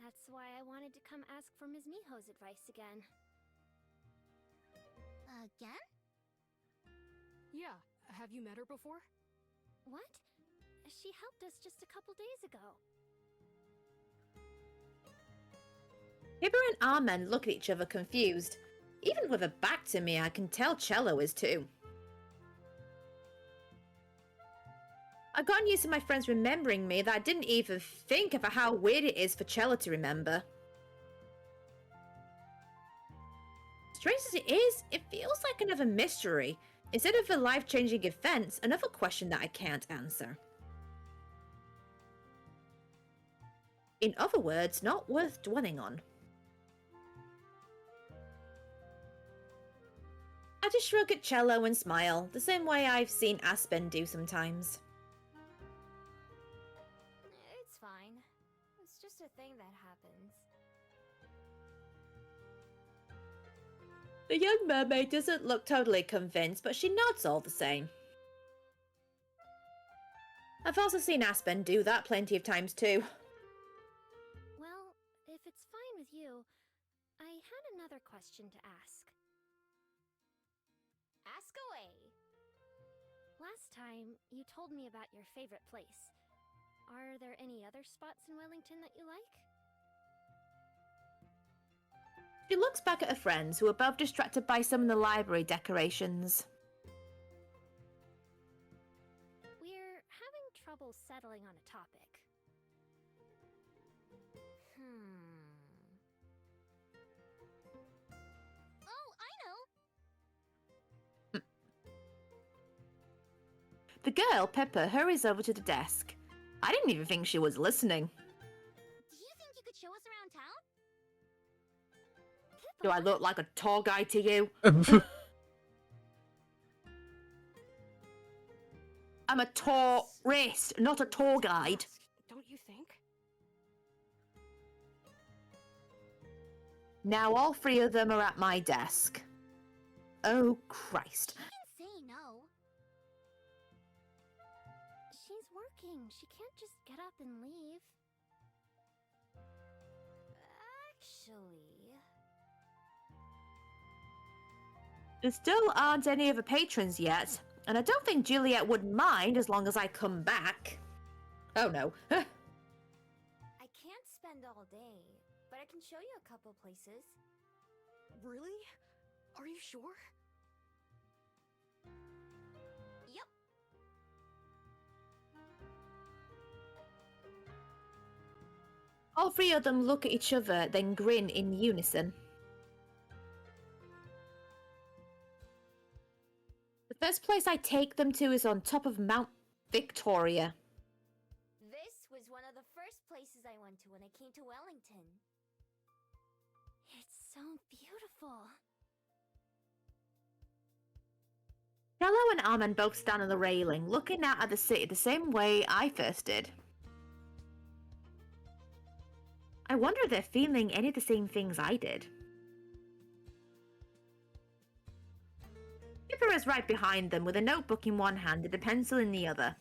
that's why I wanted to come ask for Ms. Miho's advice again. Again? Yeah, have you met her before? What? She helped us just a couple days ago. Pippa and Armen look at each other confused. Even with her back to me, I can tell Cello is too. I've gotten used to my friends remembering me that I didn't even think about how weird it is for Cello to remember. Strange as it is, it feels like another mystery. Instead of a life-changing event, another question that I can't answer. In other words, not worth dwelling on. I just shrug at Cello and smile, the same way I've seen Aspen do sometimes. It's fine. It's just a thing that happens. The young mermaid doesn't look totally convinced, but she nods all the same. I've also seen Aspen do that plenty of times too. Well, if it's fine with you, I had another question to ask. Ask away. Last time, you told me about your favorite place. Are there any other spots in Wellington that you like? She looks back at her friends, who are both distracted by some of the library decorations. We're having trouble settling on a topic. Oh, I know! The girl, Pippa, hurries over to the desk. I didn't even think she was listening. Do you think you could show us around town? Do I look like a tour guide to you? I'm a tourist, not a tour guide. Don't you think? Now all three of them are at my desk. Oh, Christ. You can say no. She's working. She can't just get up and leave. Actually... There still aren't any of the patrons yet, and I don't think Juliet would mind as long as I come back. Oh no. I can't spend all day, but I can show you a couple places. Really? Are you sure? Yep. All three of them look at each other, then grin in unison. The first place I take them to is on top of Mount Victoria. This was one of the first places I went to when I came to Wellington. It's so beautiful. Cello and Armen both stand on the railing, looking out at the city the same way I first did. I wonder if they're feeling any of the same things I did. Pippa is right behind them with a notebook in one hand and a pencil in the other.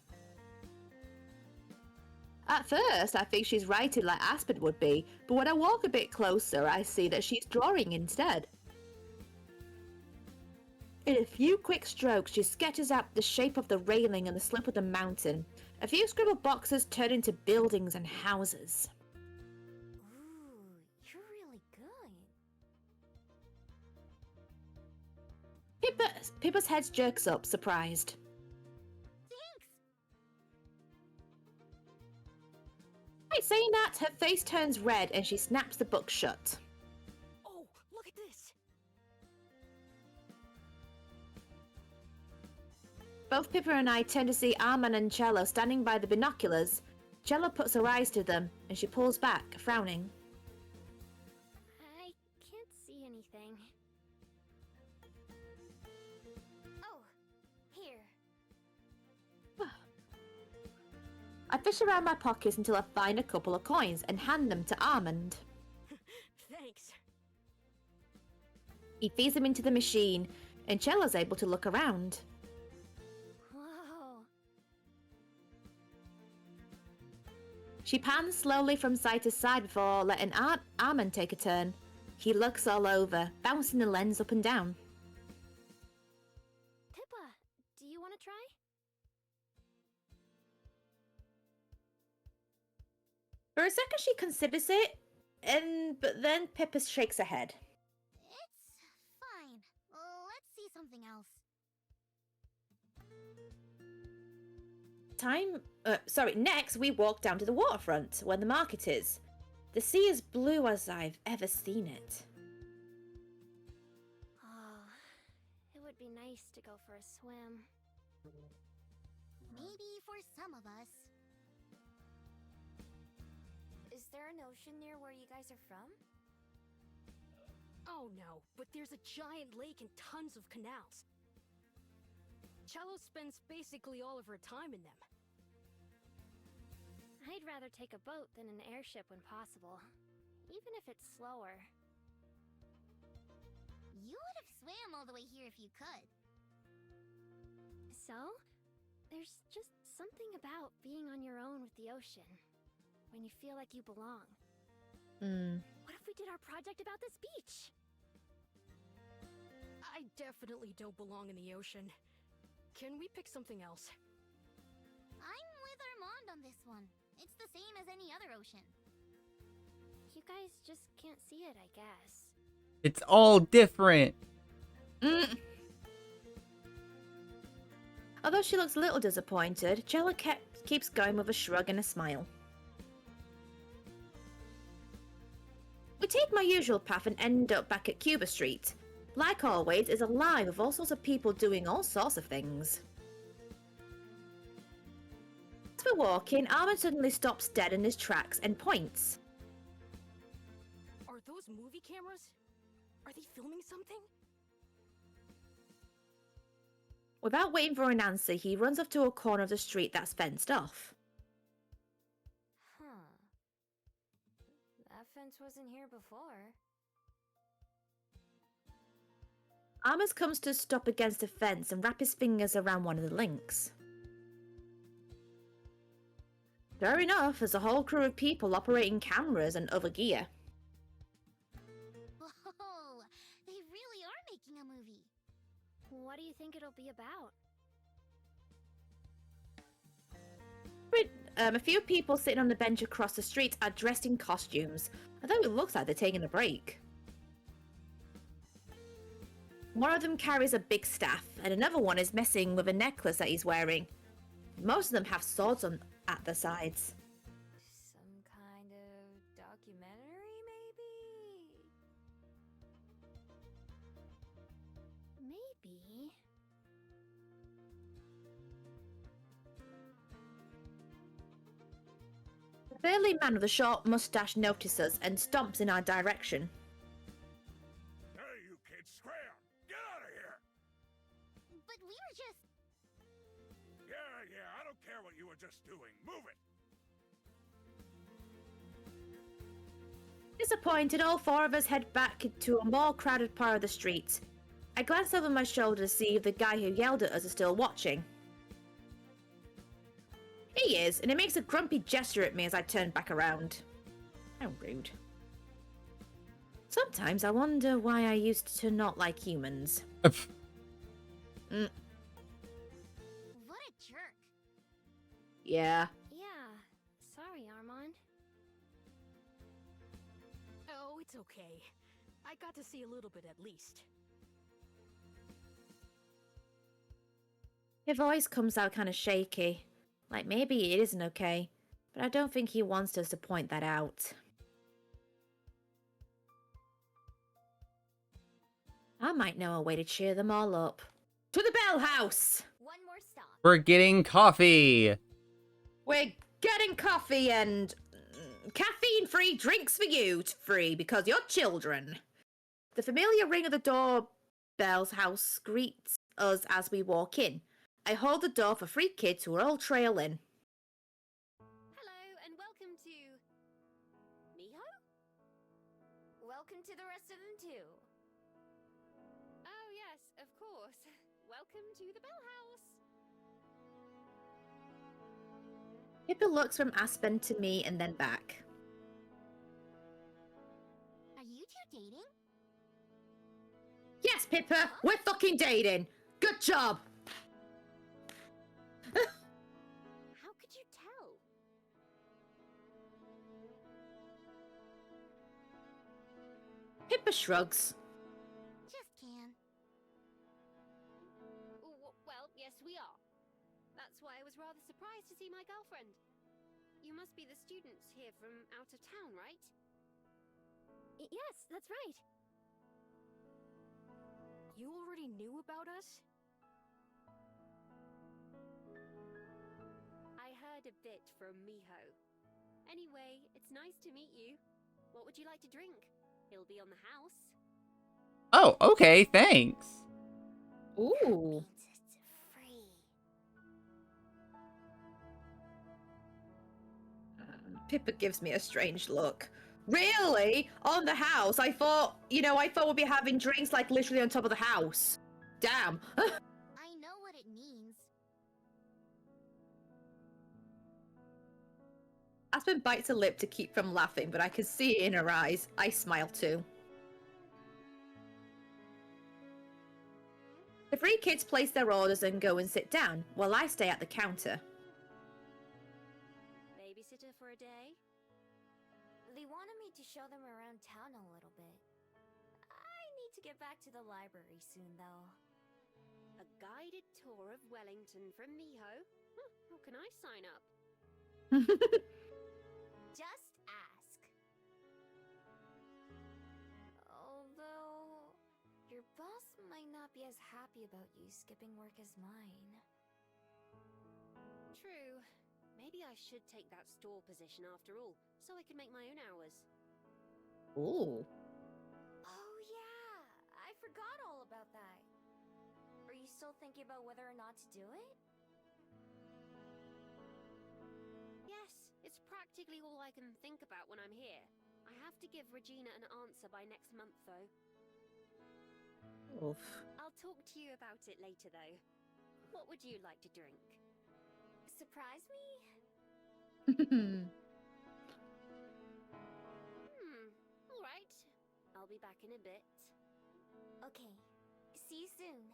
At first, I think she's writing like Aspen would be, but when I walk a bit closer, I see that she's drawing instead. In a few quick strokes, she sketches out the shape of the railing and the slope of the mountain. A few scribbled boxes turn into buildings and houses. Ooh, you're really good. Pippa's head jerks up, surprised. Thanks! Right, saying that, her face turns red and she snaps the book shut. Oh, look at this! Both Pippa and I turn to see Armen and Cello standing by the binoculars. Cello puts her eyes to them, and she pulls back, frowning. I can't see anything. Oh, here. I fish around my pockets until I find a couple of coins and hand them to Armand. Thanks. He feeds them into the machine, and Cello's able to look around. Whoa. She pans slowly from side to side before letting Armand take a turn. He looks all over, bouncing the lens up and down. Pippa, do you want to try? For a second she considers it, but then Pippa shakes her head. It's fine. Let's see something else. Next we walk down to the waterfront, where the market is. The sea is blue as I've ever seen it. Oh, it would be nice to go for a swim. Maybe for some of us. Is there an ocean near where you guys are from? Oh no, but there's a giant lake and tons of canals. Cello spends basically all of her time in them. I'd rather take a boat than an airship when possible, even if it's slower. You would have swam all the way here if you could. So, there's just something about being on your own with the ocean, when you feel like you belong. What if we did our project about this beach? I definitely don't belong in the ocean. Can we pick something else? I'm with Armand on this one. It's the same as any other ocean. You guys just can't see it, I guess. It's all different. Although she looks a little disappointed, Jella keeps going with a shrug and a smile. We take my usual path and end up back at Cuba Street. Like always, it's alive with all sorts of people doing all sorts of things. As we're walking, Armand suddenly stops dead in his tracks and points. Are those movie cameras? Are they filming something? Without waiting for an answer, he runs off to a corner of the street that's fenced off. Huh. That fence wasn't here before. Armand comes to stop against the fence and wrap his fingers around one of the links. Fair enough, there's a whole crew of people operating cameras and other gear. Whoa! They really are making a movie. What do you think it'll be about? A few people sitting on the bench across the street are dressed in costumes, although it looks like they're taking a break. One of them carries a big staff, and another one is messing with a necklace that he's wearing. Most of them have swords at their sides. Some kind of documentary, maybe? Maybe. The burly man with a short mustache notices and stomps in our direction. Hey, you kids, scram! Get out of here! But we were just... Yeah, I don't care what you were just doing. Move it! Disappointed, all four of us head back to a more crowded part of the street. I glance over my shoulder to see if the guy who yelled at us is still watching. He is, and he makes a grumpy gesture at me as I turn back around. How rude. Sometimes I wonder why I used to not like humans. What a jerk. Yeah. Yeah. Sorry, Armand. Oh, it's okay. I got to see a little bit at least. His voice comes out kind of shaky. Like maybe it isn't okay, but I don't think he wants us to point that out. I might know a way to cheer them all up. To the Bell House! One more stop. We're getting coffee. We're getting coffee and caffeine-free drinks for you, free because you're children. The familiar ring of the doorbell's house greets us as we walk in. I hold the door for three kids who are all trail in. Hello, and welcome to... Miho? Welcome to the rest of them, too. Oh, yes, of course. Welcome to the Bell House. Pippa looks from Aspen to me and then back. Are you two dating? Yes, Pippa, we're fucking dating. Good job. How could you tell? Pippa shrugs. Just can. Well, yes, we are. That's why I was rather surprised to see my girlfriend. You must be the students here from out of town, right? Yes, that's right. You already knew about us? I heard a bit from Miho. Anyway, it's nice to meet you. What would you like to drink? He'll be on the house. Oh, okay, thanks. Ooh. Means it's free. Pippa gives me a strange look. Really? On the house? I thought we'd be having drinks like literally on top of the house. Damn. I know what it means. Aspen bites her lip to keep from laughing, but I can see it in her eyes. I smile too. The three kids place their orders and go and sit down, while I stay at the counter. Babysitter for a day? They wanted me to show them around town a little bit. I need to get back to the library soon, though. A guided tour of Wellington from Miho? Huh, how can I sign up? Just ask. Although, your boss might not be as happy about you skipping work as mine. True. Maybe I should take that store position after all, so I can make my own hours. Ooh. Oh yeah, I forgot all about that. Are you still thinking about whether or not to do it? Yes, it's practically all I can think about when I'm here. I have to give Regina an answer by next month, though. Oof. I'll talk to you about it later, though. What would you like to drink? Surprise me? All right. I'll be back in a bit. Okay, see you soon.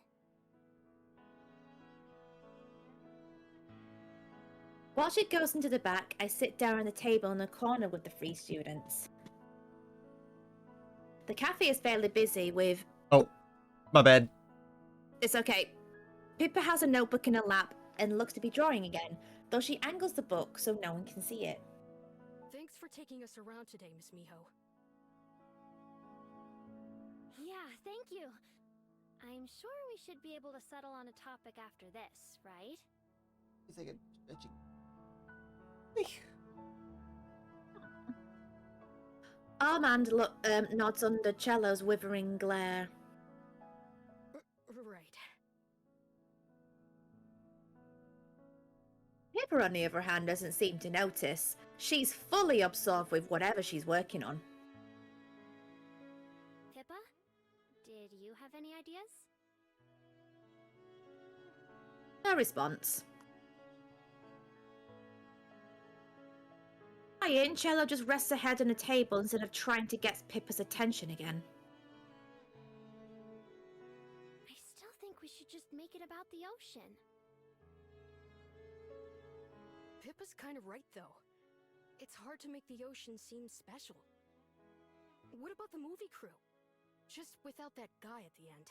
While she goes into the back, I sit down on the table in the corner with the three students. The cafe is fairly busy with... Oh, my bad. It's okay. Pippa has a notebook in her lap and looks to be drawing again, though she angles the book so no one can see it. Thanks for taking us around today, Miss Miho. Yeah, thank you. I'm sure we should be able to settle on a topic after this, right? He's like a Armand nods under Cello's withering glare. Right. Pippa, on the other hand, doesn't seem to notice. She's fully absorbed with whatever she's working on. Pippa? Did you have any ideas? No response. Quiet, Cello just rests her head on the table instead of trying to get Pippa's attention again. I still think we should just make it about the ocean. Pippa's kind of right, though. It's hard to make the ocean seem special. What about the movie crew? Just without that guy at the end.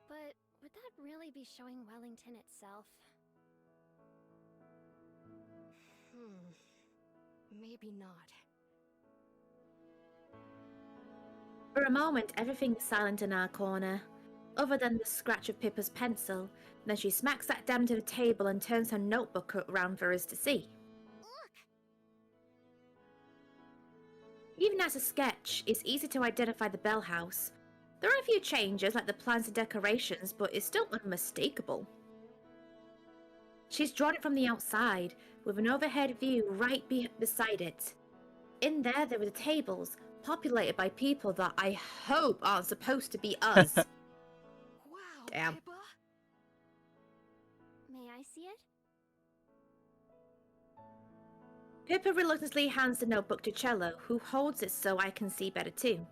But would that really be showing Wellington itself? Maybe not. For a moment, everything's silent in our corner, other than the scratch of Pippa's pencil. Then she smacks that down to the table and turns her notebook around for us to see. Look! Even as a sketch, it's easy to identify the Bell House. There are a few changes, like the plans and decorations, but it's still unmistakable. She's drawn it from the outside, with an overhead view right beside it. In there were the tables, populated by people that I hope aren't supposed to be us. Wow, Damn. Pippa! May I see it? Pippa reluctantly hands the notebook to Cello, who holds it so I can see better too.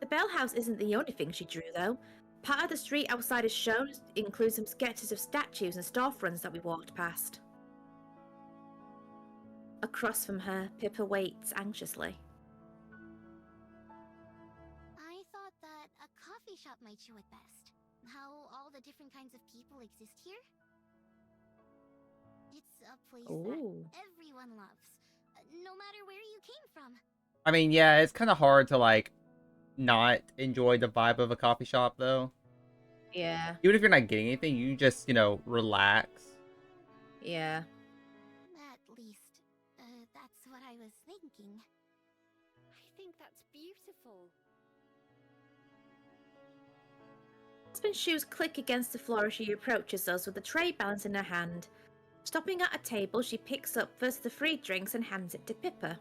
The Bell House isn't the only thing she drew, though. Part of the street outside is shown includes some sketches of statues and storefronts that we walked past. Across from her, Pippa waits anxiously. I thought that a coffee shop might show it best. How all the different kinds of people exist here. It's a place Ooh. that everyone loves, no matter where you came from. I mean, yeah, it's kind of hard to like not enjoy the vibe of a coffee shop though. Yeah. Even if you're not getting anything, you just, relax. Yeah. At least, that's what I was thinking. I think that's beautiful. Aspen's shoes click against the floor as she approaches us with a tray balanced in her hand. Stopping at a table, she picks up first the free drinks and hands it to Pippa.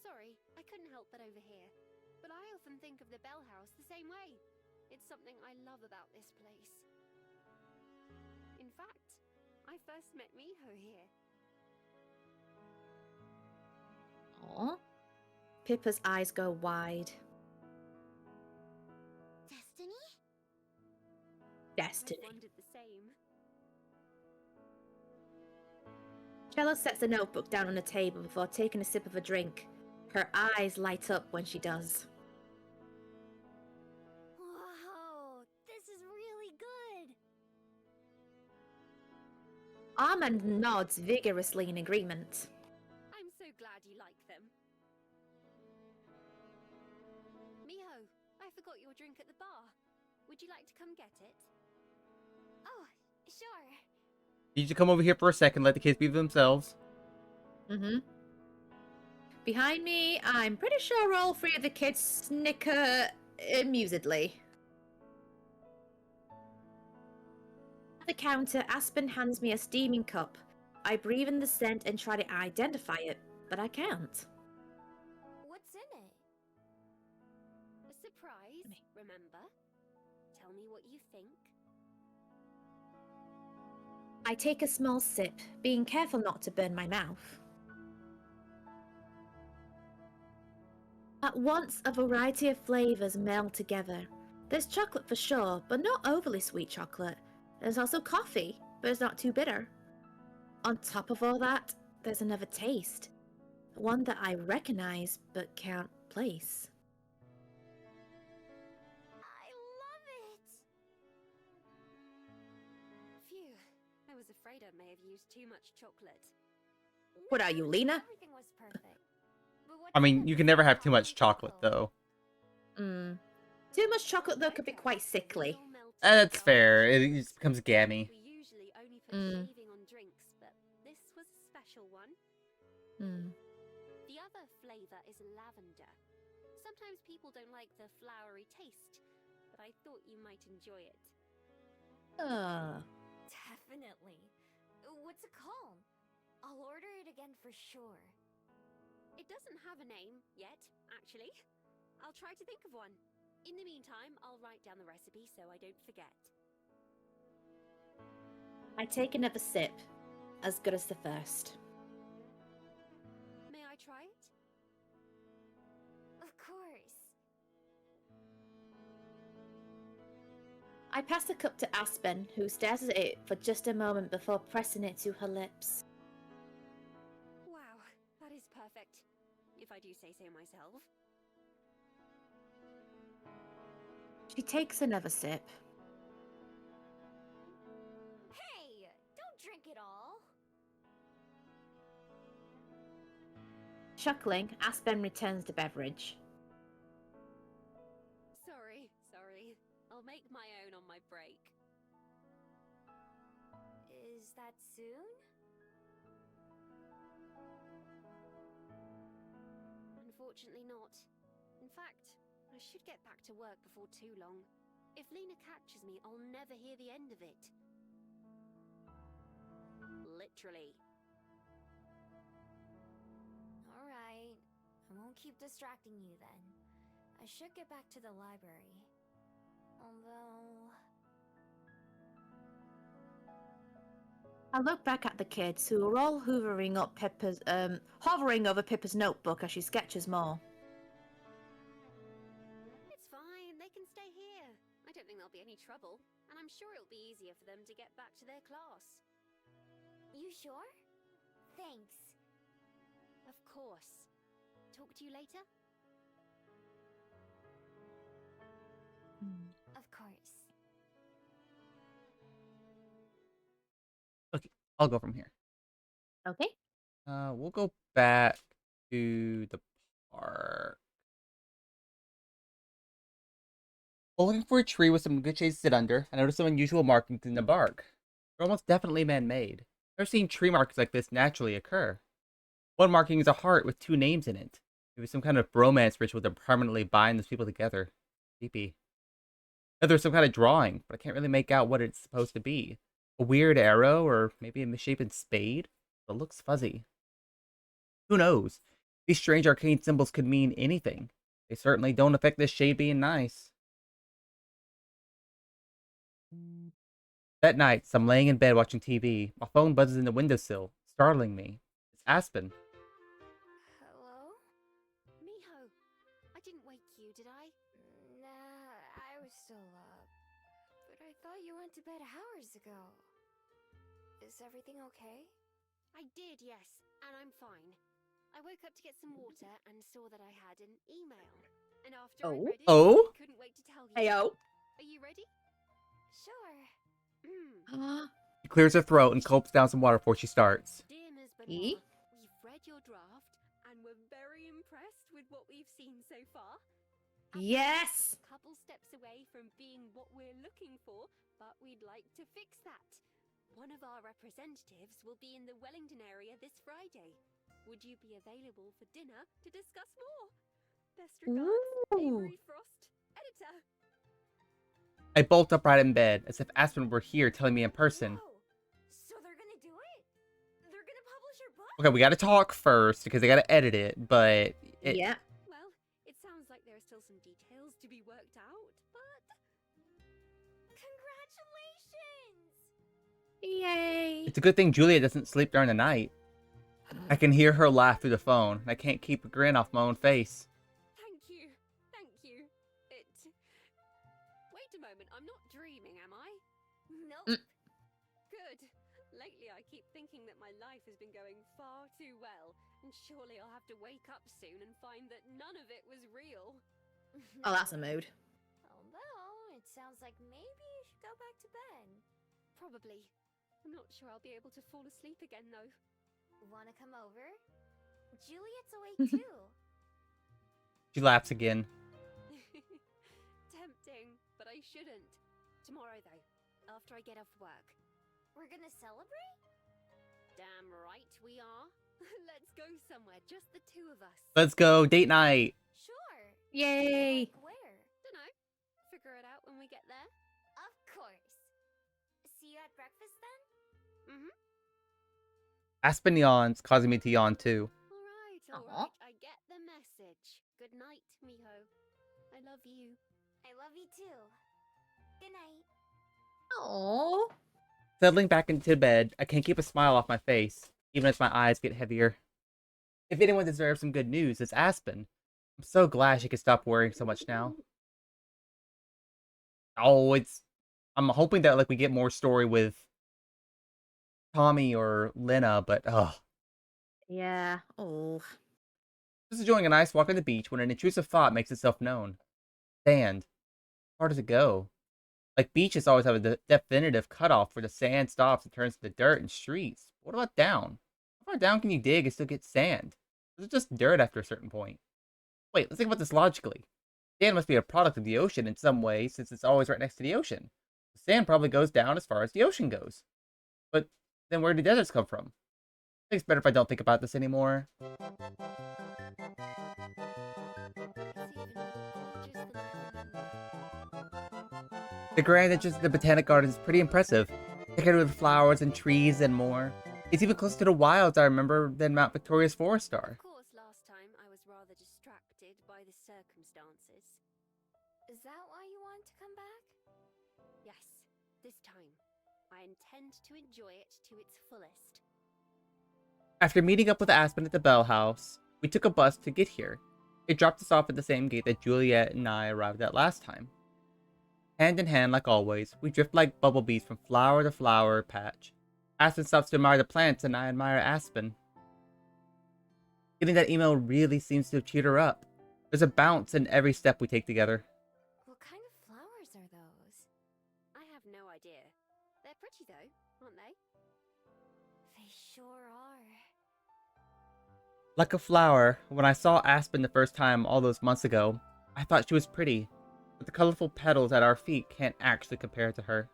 Sorry, I couldn't help but overhear. But I often think of the Bell House the same way. It's something I love about this place. In fact, I first met Miho here. Aww. Pippa's eyes go wide. Destiny? Destiny. I wondered the same. Cello sets the notebook down on the table before taking a sip of a drink. Her eyes light up when she does. Whoa, this is really good. Armand nods vigorously in agreement. I'm so glad you like them. Miho, I forgot your drink at the bar. Would you like to come get it? Oh, sure. You need to come over here for a second, let the kids be themselves. Mm-hmm. Behind me, I'm pretty sure all three of the kids snicker amusedly. At the counter, Aspen hands me a steaming cup. I breathe in the scent and try to identify it, but I can't. What's in it? A surprise, remember? Tell me what you think. I take a small sip, being careful not to burn my mouth. At once, a variety of flavors meld together. There's chocolate for sure, but not overly sweet chocolate. There's also coffee, but it's not too bitter. On top of all that, there's another taste. One that I recognize, but can't place. I love it. Phew, I was afraid I may have used too much chocolate. What are you, Lena? Everything was perfect. But what I mean, kind you of can never have too chocolate much chocolate though. Too much chocolate, though, could be quite sickly. That's fair. It just becomes gammy. We usually only put shaving on drinks, but this was a special one. The other flavor is lavender. Sometimes people don't like the flowery taste, but I thought you might enjoy it. Definitely. What's it called? I'll order it again for sure. It doesn't have a name yet, actually. I'll try to think of one. In the meantime, I'll write down the recipe so I don't forget. I take another sip, as good as the first. May I try it? Of course. I pass the cup to Aspen, who stares at it for just a moment before pressing it to her lips. Wow, that is perfect, if I do say so myself. She takes another sip. Hey, don't drink it all. Chuckling, Aspen returns the beverage. Sorry. I'll make my own on my break. Is that soon? Unfortunately not. In fact, I should get back to work before too long. If Lena catches me, I'll never hear the end of it. Literally. Alright. I won't keep distracting you then. I should get back to the library. Although... I look back at the kids who are all hovering over Pippa's notebook as she sketches more. It's fine, they can stay here. I don't think there'll be any trouble, and I'm sure it'll be easier for them to get back to their class. You sure? Thanks. Of course. Talk to you later? Of course. Okay, I'll go from here. Okay. We'll go back to the park. While looking for a tree with some good shades to sit under, I noticed some unusual markings in the bark. They're almost definitely man-made. I've never seen tree markings like this naturally occur. One marking is a heart with 2 names in it. Maybe some kind of bromance ritual to permanently bind those people together. Creepy. There's some kind of drawing, but I can't really make out what it's supposed to be. A weird arrow, or maybe a misshapen spade? It looks fuzzy. Who knows? These strange arcane symbols could mean anything. They certainly don't affect this shade being nice. That night, as I'm laying in bed watching TV, my phone buzzes in the windowsill, startling me. It's Aspen. Hello? Miho, I didn't wake you, did I? Nah, I was still up. But I thought you went to bed hours ago. Is everything okay? I did, yes, and I'm fine. I woke up to get some water and saw that I had an email. And after I read it, Oh? I couldn't wait to tell you. Heyo. Are you ready? Sure. She clears her throat and gulps down some water before she starts. Dear Ms. E? Benoit, we've read your draft and we're very impressed with what we've seen so far. Yes! A couple steps away from being what we're looking for, but we'd like to fix that. One of our representatives will be in the Wellington area this Friday. Would you be available for dinner to discuss more? Best regards, Avery Frost, editor. I bolt upright in bed, as if Aspen were here telling me in person. Whoa. So they're gonna do it? They're gonna publish your book? Okay, we gotta talk first, because they gotta edit it, but... Yeah. Well, it sounds like there are still some details to be worked out, but... Congratulations! Yay! It's a good thing Julia doesn't sleep during the night. I can hear her laugh through the phone, and I can't keep a grin off my own face. Thank you. Thank you. Wait a moment, I'm not dreaming, am I? Nope. Good. Lately I keep thinking that my life has been going far too well, and surely I'll have to wake up soon and find that none of it was real. Oh, that's a mood. Although, it sounds like maybe you should go back to bed. Probably. I'm not sure I'll be able to fall asleep again, though. Wanna come over? Juliet's awake too. She laughs again. Tempting, but I shouldn't. Tomorrow, though, after I get off work. We're gonna celebrate? Damn right we are. Let's go somewhere, just the 2 of us. Let's go, date night! Sure. Yay! Like where? Dunno. Figure it out when we get there. Of course. See you at breakfast then? Mm-hmm. Aspen yawns, causing me to yawn too. All right. I get the message. Good night, Miho. I love you. I love you too. Good night. Aww. Settling back into bed, I can't keep a smile off my face, even as my eyes get heavier. If anyone deserves some good news, it's Aspen. I'm so glad she can stop worrying so much now. Oh, I'm hoping that like we get more story with Tommy or Lena, but ugh. Yeah. Oh. Just enjoying a nice walk on the beach when an intrusive thought makes itself known. Sand. How far does it go? Like beaches always have a definitive cutoff where the sand stops and turns to dirt and streets. What about down? How far down can you dig and still get sand? Or is it just dirt after a certain point? Wait, let's think about this logically. Sand must be a product of the ocean in some way since it's always right next to the ocean. The sand probably goes down as far as the ocean goes. But then where do deserts come from? I think it's better if I don't think about this anymore. The grand entrance to the Botanic Garden is pretty impressive, decorated with flowers and trees and more. It's even closer to the wilds I remember than Mount Victoria's Forest Star. Of course, last time I was rather distracted by the circumstances. Is that why you want to come back? Yes, this time. I intend to enjoy it to its fullest. After meeting up with Aspen at the Bell House, we took a bus to get here. It dropped us off at the same gate that Juliet and I arrived at last time. Hand in hand, like always, we drift like bumblebees from flower to flower patch. Aspen stops to admire the plants, and I admire Aspen. Getting that email really seems to have cheered her up. There's a bounce in every step we take together. What kind of flowers are those? I have no idea. They're pretty though, aren't they? They sure are. Like a flower, when I saw Aspen the first time all those months ago, I thought she was pretty, but the colorful petals at our feet can't actually compare to her.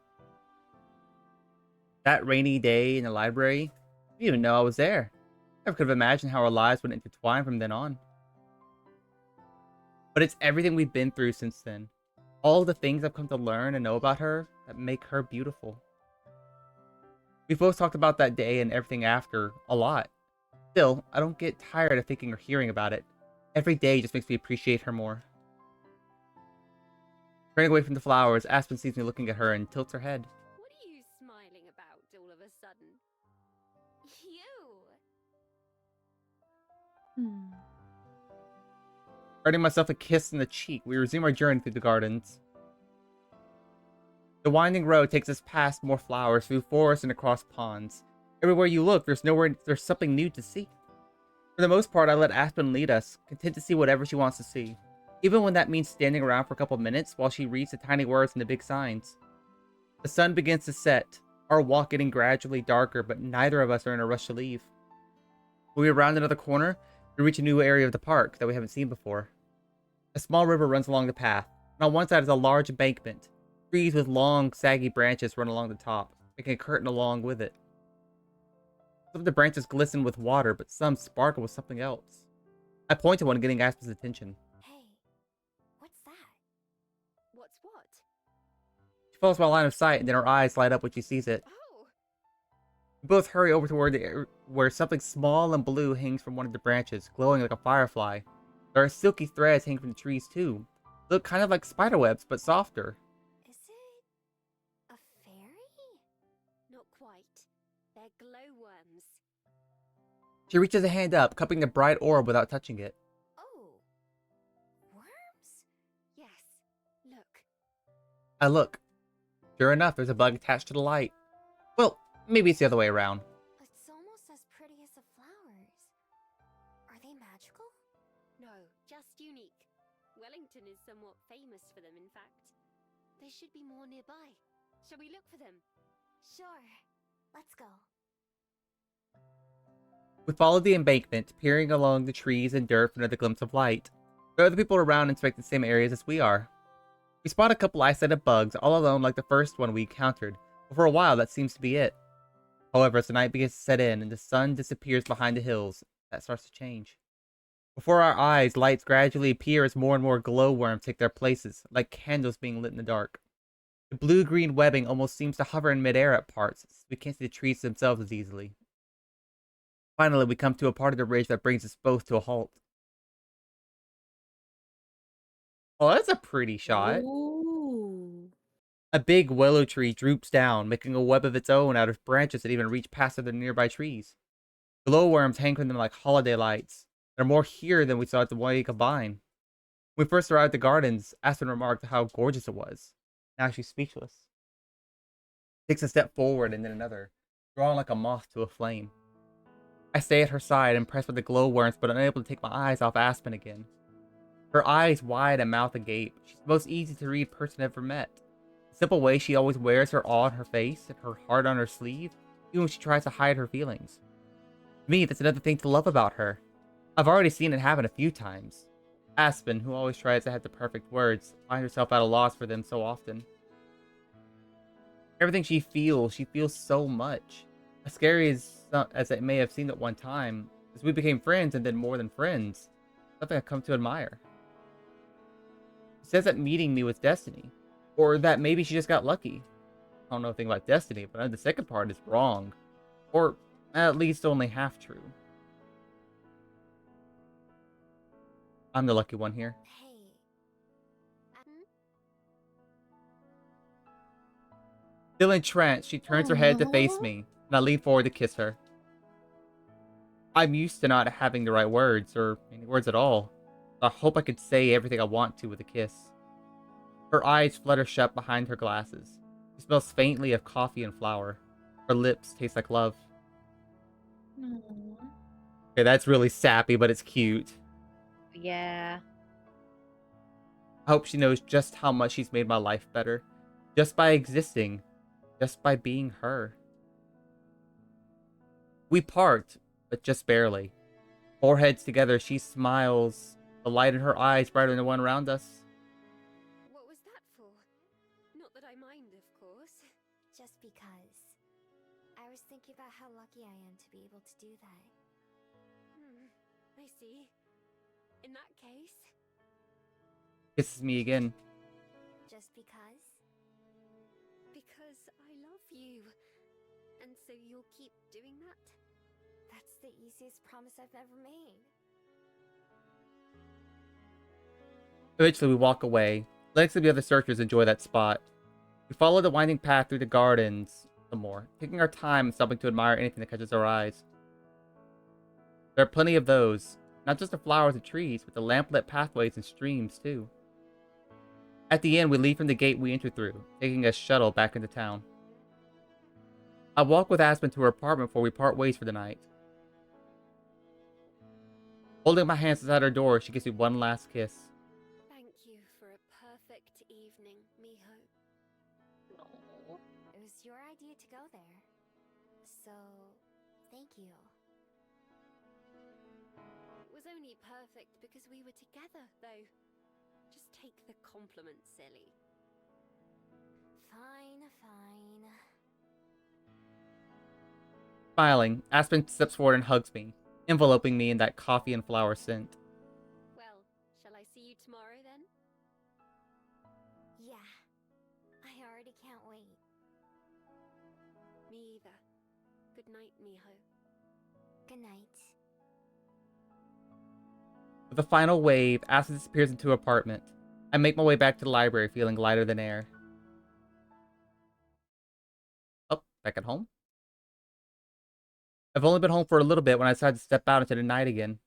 That rainy day in the library, I didn't even know I was there. Never could have imagined how our lives would intertwine from then on. But it's everything we've been through since then. All the things I've come to learn and know about her that make her beautiful. We both talked about that day and everything after a lot. Still, I don't get tired of thinking or hearing about it. Every day just makes me appreciate her more. Turning away from the flowers, Aspen sees me looking at her and tilts her head. What are you smiling about all of a sudden? You! Earning myself a kiss in the cheek, we resume our journey through the gardens. The winding road takes us past more flowers, through forests and across ponds. Everywhere you look, there's something new to see. For the most part, I let Aspen lead us, content to see whatever she wants to see, even when that means standing around for a couple minutes while she reads the tiny words and the big signs. The sun begins to set, our walk getting gradually darker, but neither of us are in a rush to leave. When we round another corner, we reach a new area of the park that we haven't seen before. A small river runs along the path, and on one side is a large embankment. Trees with long, saggy branches run along the top, making a curtain along with it. Some of the branches glisten with water, but some sparkle with something else. I point to one, getting Aspen's attention. Hey, what's that? What's what? She follows my line of sight, and then her eyes light up when she sees it. Oh! We both hurry over to where something small and blue hangs from one of the branches, glowing like a firefly. There are silky threads hanging from the trees, too. They look kind of like spiderwebs, but softer. Is it a fairy? Not quite. They're glowworms. She reaches a hand up, cupping the bright orb without touching it. Oh, worms? Yes. Look. I look. Sure enough, there's a bug attached to the light. Well, maybe it's the other way around. It's almost as pretty as the flowers. Are they magical? No, just unique. Wellington is somewhat famous for them, in fact. There should be more nearby. Shall we look for them? Sure. Let's go. We follow the embankment, peering along the trees and dirt for another glimpse of light. There are other people around inspecting the same areas as we are. We spot a couple isolated bugs, all alone like the first one we encountered, but for a while that seems to be it. However, as the night begins to set in and the sun disappears behind the hills, that starts to change. Before our eyes, lights gradually appear as more and more glowworms take their places, like candles being lit in the dark. The blue-green webbing almost seems to hover in midair at parts, so we can't see the trees themselves as easily. Finally, we come to a part of the ridge that brings us both to a halt. Oh, that's a pretty shot. Ooh. A big willow tree droops down, making a web of its own out of branches that even reach past other nearby trees. Glowworms hang from them like holiday lights. There are more here than we saw at the White Combine. When we first arrived at the gardens, Aspen remarked how gorgeous it was. Now she's speechless. Takes a step forward and then another, drawn like a moth to a flame. I stay at her side, impressed with the glowworms, but unable to take my eyes off Aspen again. Her eyes wide and mouth agape. She's the most easy to read person I've ever met. The simple way she always wears her awe on her face and her heart on her sleeve, even when she tries to hide her feelings. To me, that's another thing to love about her. I've already seen it happen a few times. Aspen, who always tries to have the perfect words, finds herself at a loss for them so often. Everything she feels so much. As scary as it may have seemed at one time, as we became friends and then more than friends, something I've come to admire. She says that meeting me was destiny, or that maybe she just got lucky. I don't know anything about destiny, but the second part is wrong, or at least only half true. I'm the lucky one here. Hey. Still entranced, she turns her head to face Aw. me, and I lean forward to kiss her. I'm used to not having the right words, or any words at all. I hope I could say everything I want to with a kiss. Her eyes flutter shut behind her glasses. She smells faintly of coffee and flour. Her lips taste like love. Aw. Okay, that's really sappy, but it's cute. Yeah. I hope she knows just how much she's made my life better. Just by existing. Just by being her. We part, but just barely. Foreheads together, she smiles. The light in her eyes brighter than the one around us. What was that for? Not that I mind, of course. Just because. I was thinking about how lucky I am to be able to do that. I see. In that case, Kisses me again. Just because? because I love you. And so you'll keep doing that? That's the easiest promise I've ever made. Eventually, we walk away, letting some of the other searchers enjoy that spot. We follow the winding path through the gardens some more, taking our time and stopping to admire anything that catches our eyes. There are plenty of those, not just the flowers and trees, but the lamplit pathways and streams, too. At the end, we leave from the gate we entered through, taking a shuttle back into town. I walk with Aspen to her apartment before we part ways for the night. Holding my hands inside her door, she gives me one last kiss. Thank you for a perfect evening, Miho. It was your idea to go there. So, thank you. It was only perfect because we were together, though. Just take the compliment, silly. Fine, fine. Smiling, Aspen steps forward and hugs me, enveloping me in that coffee and flower scent. Well, shall I see you tomorrow then? Yeah. I already can't wait. Me either. Good night, Miho. Good night. With a final wave, Aspen disappears into her apartment. I make my way back to the library, feeling lighter than air. Oh, back at home? I've only been home for a little bit when I decided to step out into the night again.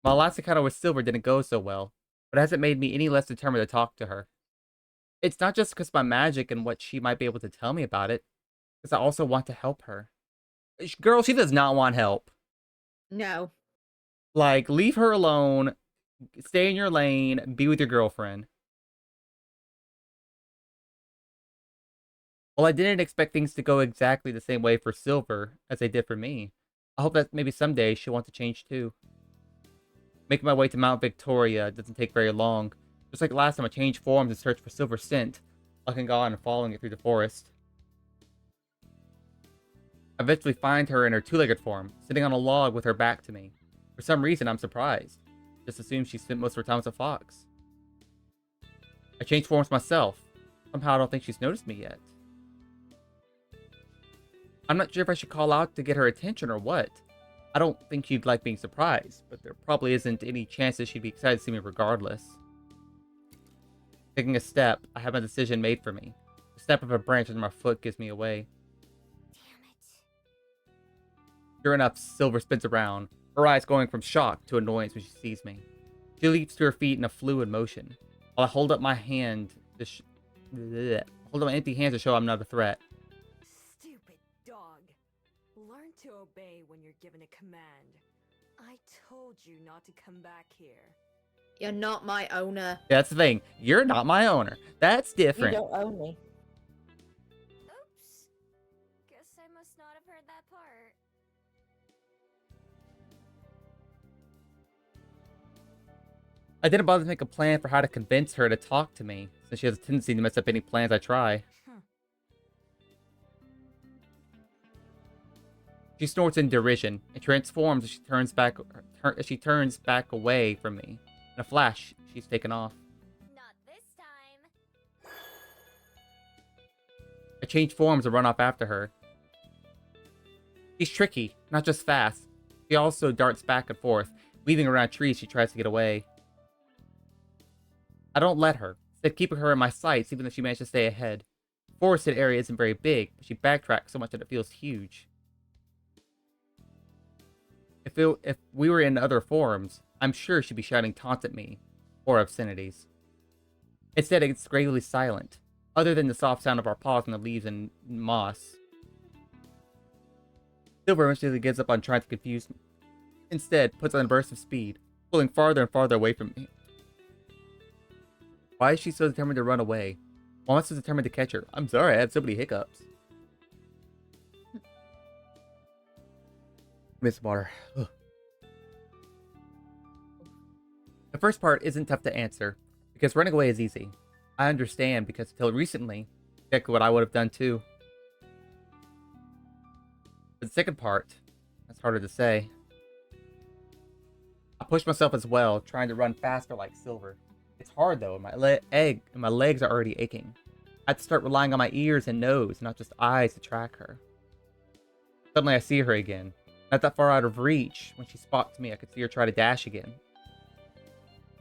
My last encounter with Silver didn't go so well, but it hasn't made me any less determined to talk to her. It's not just because of my magic and what she might be able to tell me about it, because I also want to help her. Girl, she does not want help. No. Like, leave her alone, stay in your lane, be with your girlfriend. Well, I didn't expect things to go exactly the same way for Silver as they did for me. I hope that maybe someday she'll want to change too. Making my way to Mount Victoria doesn't take very long. Just like last time, I changed forms and searched for Silver Scent, looking on and following it through the forest. I eventually find her in her two-legged form, sitting on a log with her back to me. For some reason, I'm surprised. Just assumed she spent most of her time as a fox. I changed forms myself. Somehow I don't think she's noticed me yet. I'm not sure if I should call out to get her attention or what. I don't think she'd like being surprised, but there probably isn't any chance that she'd be excited to see me regardless. Taking a step, I have my decision made for me. The snap of a branch under my foot gives me away. Damn it. Sure enough, Silver spins around, her eyes going from shock to annoyance when she sees me. She leaps to her feet in a fluid motion, while I hold up my hand to hold up my empty hand to show I'm not a threat. Stupid dog. Learn to obey when you're given a command. I told you not to come back here. You're not my owner. That's the thing. You're not my owner. That's You different. don't own me. Oops. Guess I must not have heard that part. I didn't bother to make a plan for how to convince her to talk to me, since she has a tendency to mess up any plans I try. She snorts in derision and transforms as she turns back away from me. In a flash, she's taken off. Not this time. I change forms and run off after her. She's tricky, not just fast. She also darts back and forth, weaving around trees she tries to get away. I don't let her, instead keeping her in my sights even though she managed to stay ahead. The forested area isn't very big, but she backtracks so much that it feels huge. If we were in other forums, I'm sure she'd be shouting taunts at me, or obscenities. Instead, it's gravely silent, other than the soft sound of our paws on the leaves and moss. Silver eventually gives up on trying to confuse me. Instead, puts on a burst of speed, pulling farther and farther away from me. Why is she so determined to run away? Why am I so determined to catch her? I'm sorry, I have so many hiccups. Miss water. Ugh. The first part isn't tough to answer, because running away is easy. I understand, because until recently, exactly what I would have done too. But the second part, that's harder to say. I push myself as well, trying to run faster like Silver. It's hard though, and my legs are already aching. I have to start relying on my ears and nose, not just eyes to track her. Suddenly I see her again. Not that far out of reach. When she spots me, I could see her try to dash again.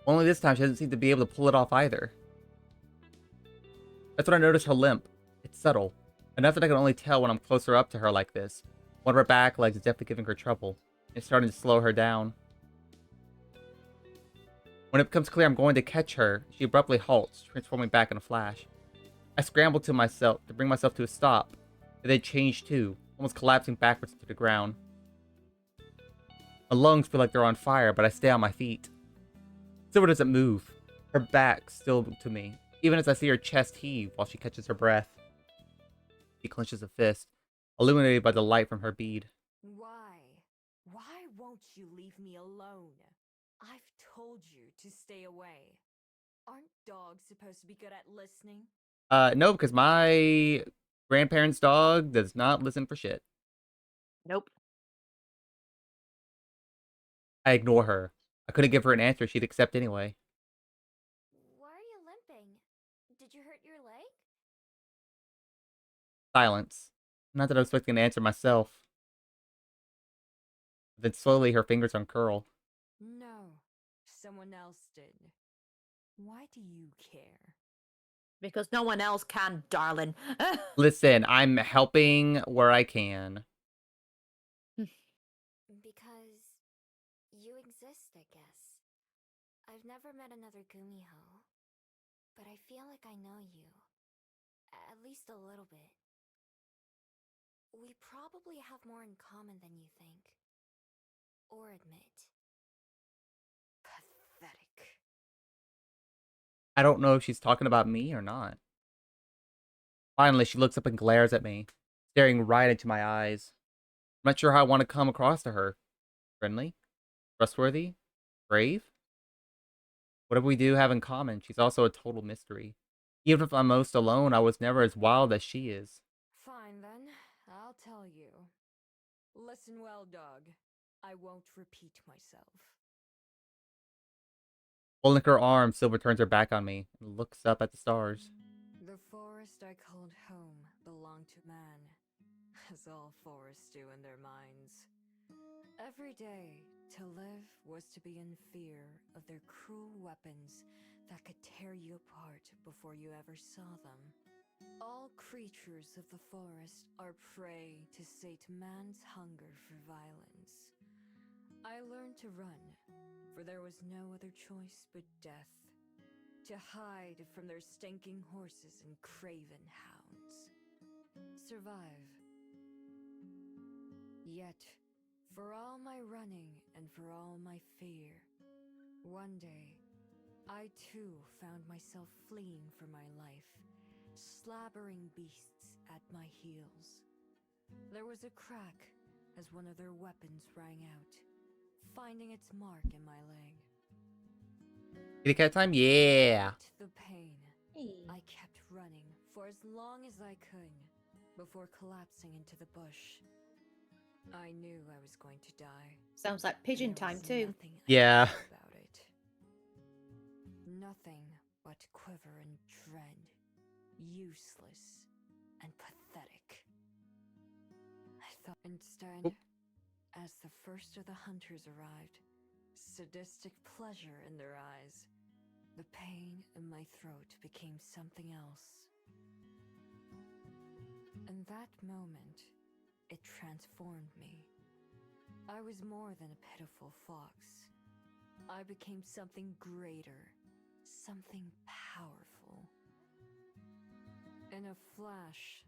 Only this time she doesn't seem to be able to pull it off either. That's when I notice her limp. It's subtle, enough that I can only tell when I'm closer up to her like this. One of her back legs is definitely giving her trouble. It's starting to slow her down. When it becomes clear I'm going to catch her, she abruptly halts, transforming back in a flash. I scramble to bring myself to a stop, and then change too, almost collapsing backwards to the ground. My lungs feel like they're on fire, but I stay on my feet. Silver doesn't move, her back still to me, even as I see her chest heave while she catches her breath. She clenches a fist, illuminated by the light from her bead. Why? Why won't you leave me alone? I've told you to stay away. Aren't dogs supposed to be good at listening? No, because my grandparents' dog does not listen for shit. Nope. I ignore her. I couldn't give her an answer she'd accept anyway. Why are you limping? Did you hurt your leg? Silence. Not that I was expecting an answer myself. Then slowly her fingers uncurl. No, someone else did. Why do you care? Because no one else can, darling. Listen, I'm helping where I can. Because you exist, I guess. I've never met another Gumiho, but I feel like I know you. At least a little bit. We probably have more in common than you think. Or admit. Pathetic. I don't know if she's talking about me or not. Finally, she looks up and glares at me, staring right into my eyes. I'm not sure how I want to come across to her. Friendly? Trustworthy? Brave? Whatever we do have in common, she's also a total mystery. Even if I'm most alone, I was never as wild as she is. Fine then, I'll tell you. Listen well, dog. I won't repeat myself. Holding her arm, Silver turns her back on me and looks up at the stars. The forest I called home belonged to man, as all forests do in their minds. Every day, to live was to be in fear of their cruel weapons that could tear you apart before you ever saw them. All creatures of the forest are prey to sate man's hunger for violence. I learned to run, for there was no other choice but death. To hide from their stinking horses and craven hounds. Survive. Yet, for all my running and for all my fear, one day, I too found myself fleeing for my life, slabbering beasts at my heels. There was a crack as one of their weapons rang out, finding its mark in my leg. Kitty cat time? Yeah! The pain. I kept running for as long as I could, before collapsing into the bush. I knew I was going to die. Sounds like pigeon time too. Nothing I Yeah. could do about it. Nothing but quiver and dread. Useless and pathetic. I thought instead, Oop. as the first of the hunters arrived, sadistic pleasure in their eyes, the pain in my my throat became something else. In that moment, it transformed me. I was more than a pitiful fox. I became something greater, something powerful. In a flash,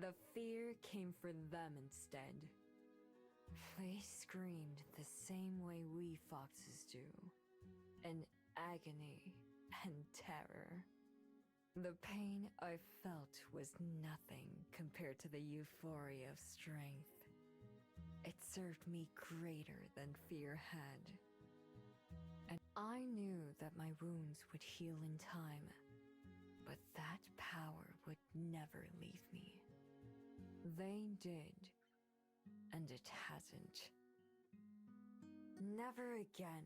the fear came for them instead. They screamed the same way we foxes do, in agony and terror. The pain I felt was nothing compared to the euphoria of strength. It served me greater than fear had. And I knew that my wounds would heal in time, but that power would never leave me. They did, and it hasn't. Never again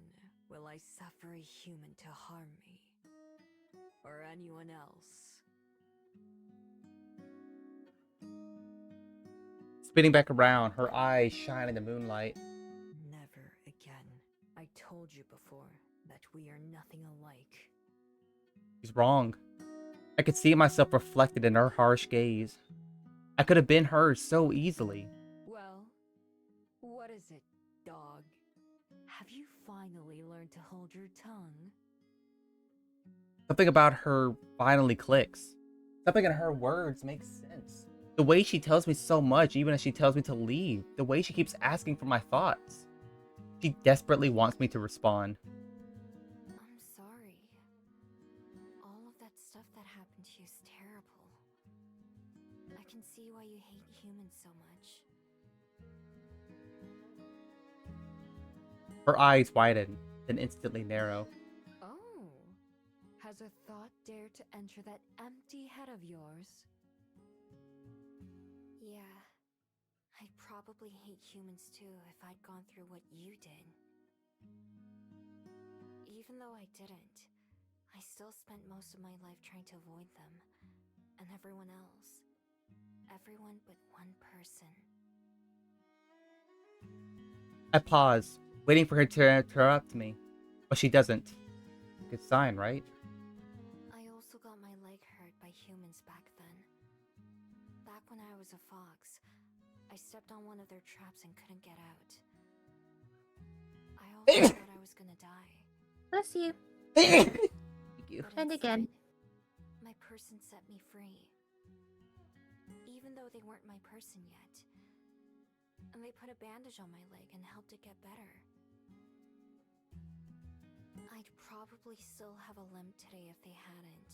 will I suffer a human to harm me, or anyone else. Spinning back around, her eyes shine in the moonlight. Never again. I told you before that we are nothing alike. She's wrong. I could see myself reflected in her harsh gaze. I could have been hers so easily. Well, what is it, dog? Have you finally learned to hold your tongue? Something about her finally clicks. Something in her words makes sense. The way she tells me so much, even as she tells me to leave. The way she keeps asking for my thoughts. She desperately wants me to respond. I'm sorry. All of that stuff that happened to you is terrible. I can see why you hate humans so much. Her eyes widen, then instantly narrow. Oh, has a thought dared to enter that empty head of yours? Yeah. I'd probably hate humans too if I'd gone through what you did. Even though I didn't, I still spent most of my life trying to avoid them. And everyone else. Everyone but one person. I pause, waiting for her to interrupt me. But she doesn't. Good sign, right? I also got my leg hurt by humans back then. Back when I was a fox, I stepped on one of their traps and couldn't get out. I also thought I was gonna die. Bless you. Thank you. But And again. instead, my person set me free. Even though they weren't my person yet. And they put a bandage on my leg and helped it get better. I'd probably still have a limp today if they hadn't.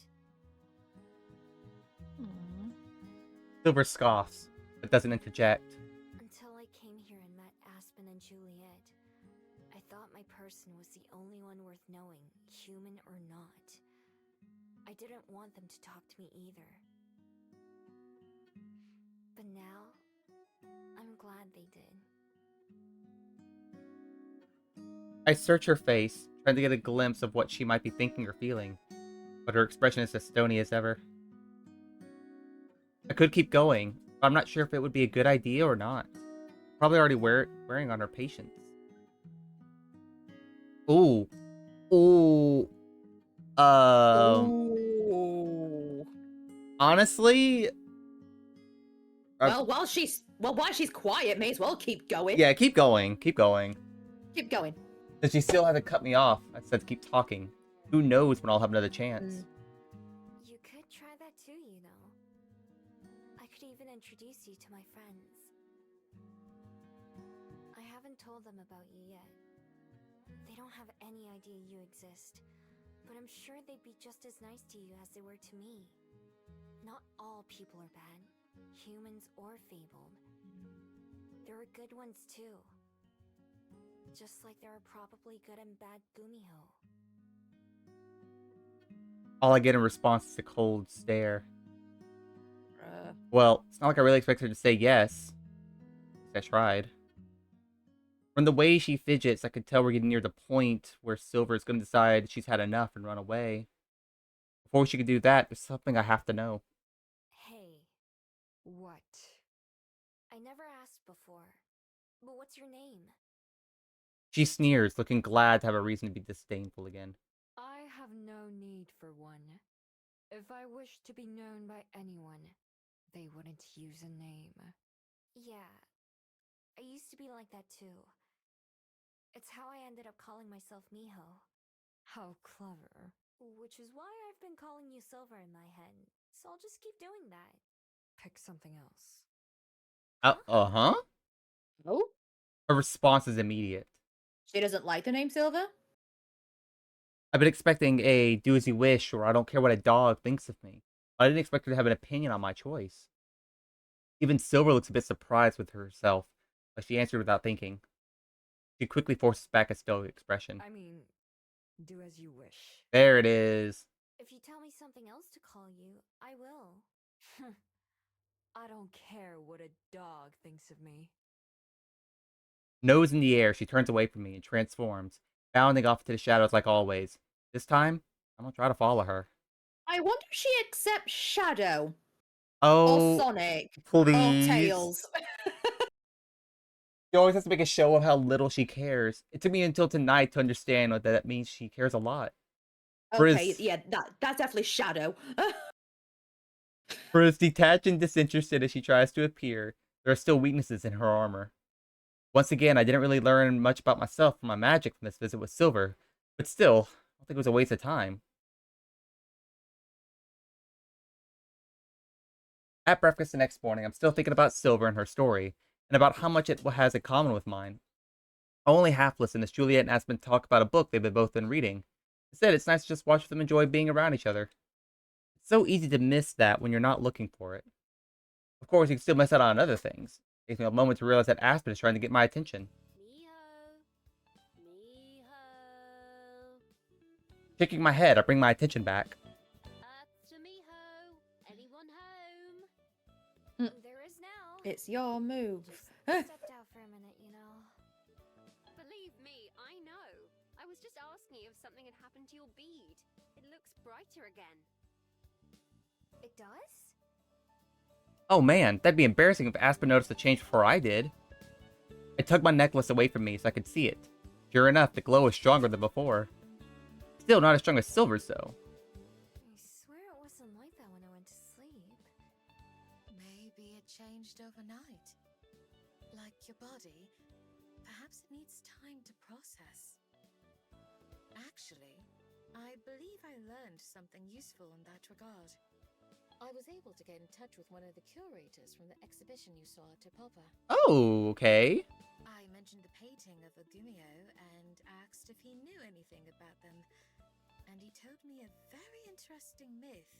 Silver scoffs, but doesn't interject. Until I came here and met Aspen and Juliet, I thought my person was the only one worth knowing, human or not. I didn't want them to talk to me either. But now, I'm glad they did. I search her face, trying to get a glimpse of what she might be thinking or feeling. But her expression is as stony as ever. I could keep going, but I'm not sure if it would be a good idea or not. Probably already wearing on her patience. Ooh. Ooh. Ooh. Honestly... Well, while she's quiet, may as well keep going. Yeah, keep going. Keep going. Keep going. Since she still hasn't cut me off, I said to keep talking. Who knows when I'll have another chance. You could try that too, you know. I could even introduce you to my friends. I haven't told them about you yet. They don't have any idea you exist, but I'm sure they'd be just as nice to you as they were to me. Not all people are bad, humans or fabled. There are good ones too. Just like there are probably good and bad Gumiho. All I get in response is a cold stare. Well, it's not like I really expected her to say yes. I tried. From the way she fidgets, I could tell we're getting near the point where Silver is going to decide she's had enough and run away. Before she could do that, there's something I have to know. Hey. What? I never asked before, but what's your name? She sneers, looking glad to have a reason to be disdainful again. I have no no need for one. If I wished to be known by anyone, they wouldn't use a name. Yeah, I used to be like that too. It's how I ended up calling myself Miho. How clever. Which is why I've been calling you Silver in my head, so I'll just keep doing that. Pick something else. Uh-huh. Oh? Her response is immediate. She doesn't like the name Silver? I've been expecting a do as you wish or I don't care what a dog thinks of me. I didn't expect her to have an opinion on my choice. Even Silver looks a bit surprised with herself, but she answered without thinking. She quickly forces back a stoic expression. I mean, do as you wish. There it is. If you tell me something else to call you, I will. I don't care what a dog thinks of me. Nose in the air, she turns away from me and transforms, bounding off into the shadows like always. This time, I'm gonna try to follow her. I wonder if she accepts Shadow. Oh, Or Sonic. please. Or Tails. She always has to make a show of how little she cares. It took me until tonight to understand that that means she cares a lot. Okay, yeah, that's definitely Shadow. For as detached and disinterested as she tries to appear, there are still weaknesses in her armor. Once again, I didn't really learn much about myself from my magic from this visit with Silver, but still, I don't think it was a waste of time. At breakfast the next morning, I'm still thinking about Silver and her story, and about how much it has in common with mine. I only half listen as Juliet and Aspen talk about a book they've both been reading. Instead, it's nice to just watch them enjoy being around each other. It's so easy to miss that when you're not looking for it. Of course, you can still miss out on other things. It takes me a moment to realize that Aspen is trying to get my attention. Miho. Shaking my head, I bring my attention back. To Miho. Anyone home? There is now. It's your move. Just stepped out for a minute, you know. Believe me, I know. I was just asking if something had happened to your bead. It looks brighter again. It does? Oh man, that'd be embarrassing if Aspen noticed the change before I did. I tugged my necklace away from me so I could see it. Sure enough, the glow is stronger than before. Still not as strong as Silver's though. I swear it wasn't like that when I went to sleep. Maybe it changed overnight. Like your body, perhaps it needs time to process. Actually, I believe I learned something useful in that regard. I was able to get in touch with one of the curators from the exhibition you saw at Topapa. Oh, okay. I mentioned the painting of a Gumio and asked if he knew anything about them. And he told me a very interesting myth.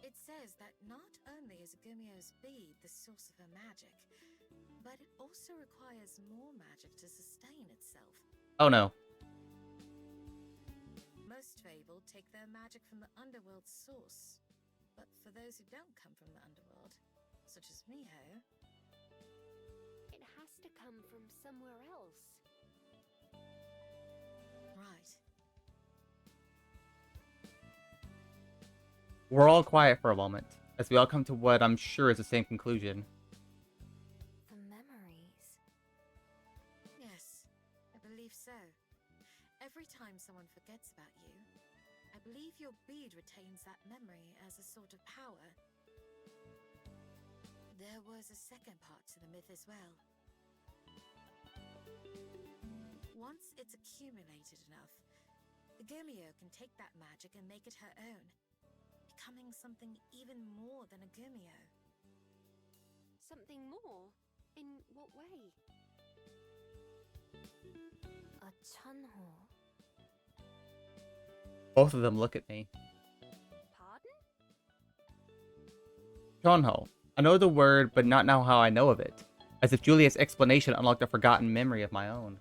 It says that not only is a Gumio's bead the source of her magic, but it also requires more magic to sustain itself. Oh no. Most Fable take their magic from the underworld's source. But for those who don't come from the underworld, such as Miho, it has to come from somewhere else. Right. We're all quiet for a moment, as we all come to what I'm sure is the same conclusion. The memories. Yes, I believe so. Every time someone forgets about you, I believe your bead retains that memory as a sort of power. There was a second part to the myth as well. Once it's accumulated enough, the Gumio can take that magic and make it her own, becoming something even more than a Gumio. Something more? In what way? A Chunho. Both of them look at me. Pardon? Chonho. I know the word, but not now how I know of it. As if Juliet's explanation unlocked a forgotten memory of my own.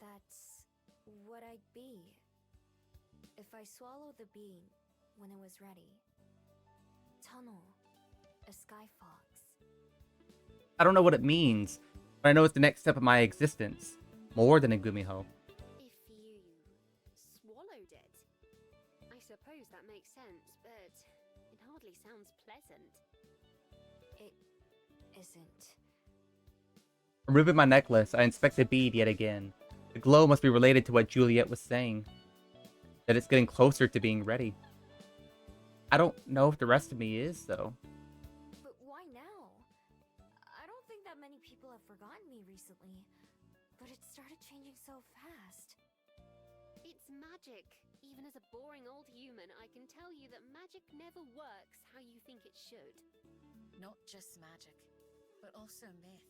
That's what I'd be. If I swallowed the bean when it was ready. Tunnel. A sky fox. I don't know what it means, but I know it's the next step of my existence. More than a Gumiho. If you swallowed it. I suppose that makes sense, but it hardly sounds pleasant. It isn't. Removing my necklace, I inspect the bead yet again. The glow must be related to what Juliet was saying. that it's getting closer to being ready. I don't know if the rest of me is, though. But why now? I don't think that many people have forgotten me recently, but it started changing so fast. It's magic. Even as a boring old human, I can tell you that magic never works how you think it should. Not just magic, but also myth.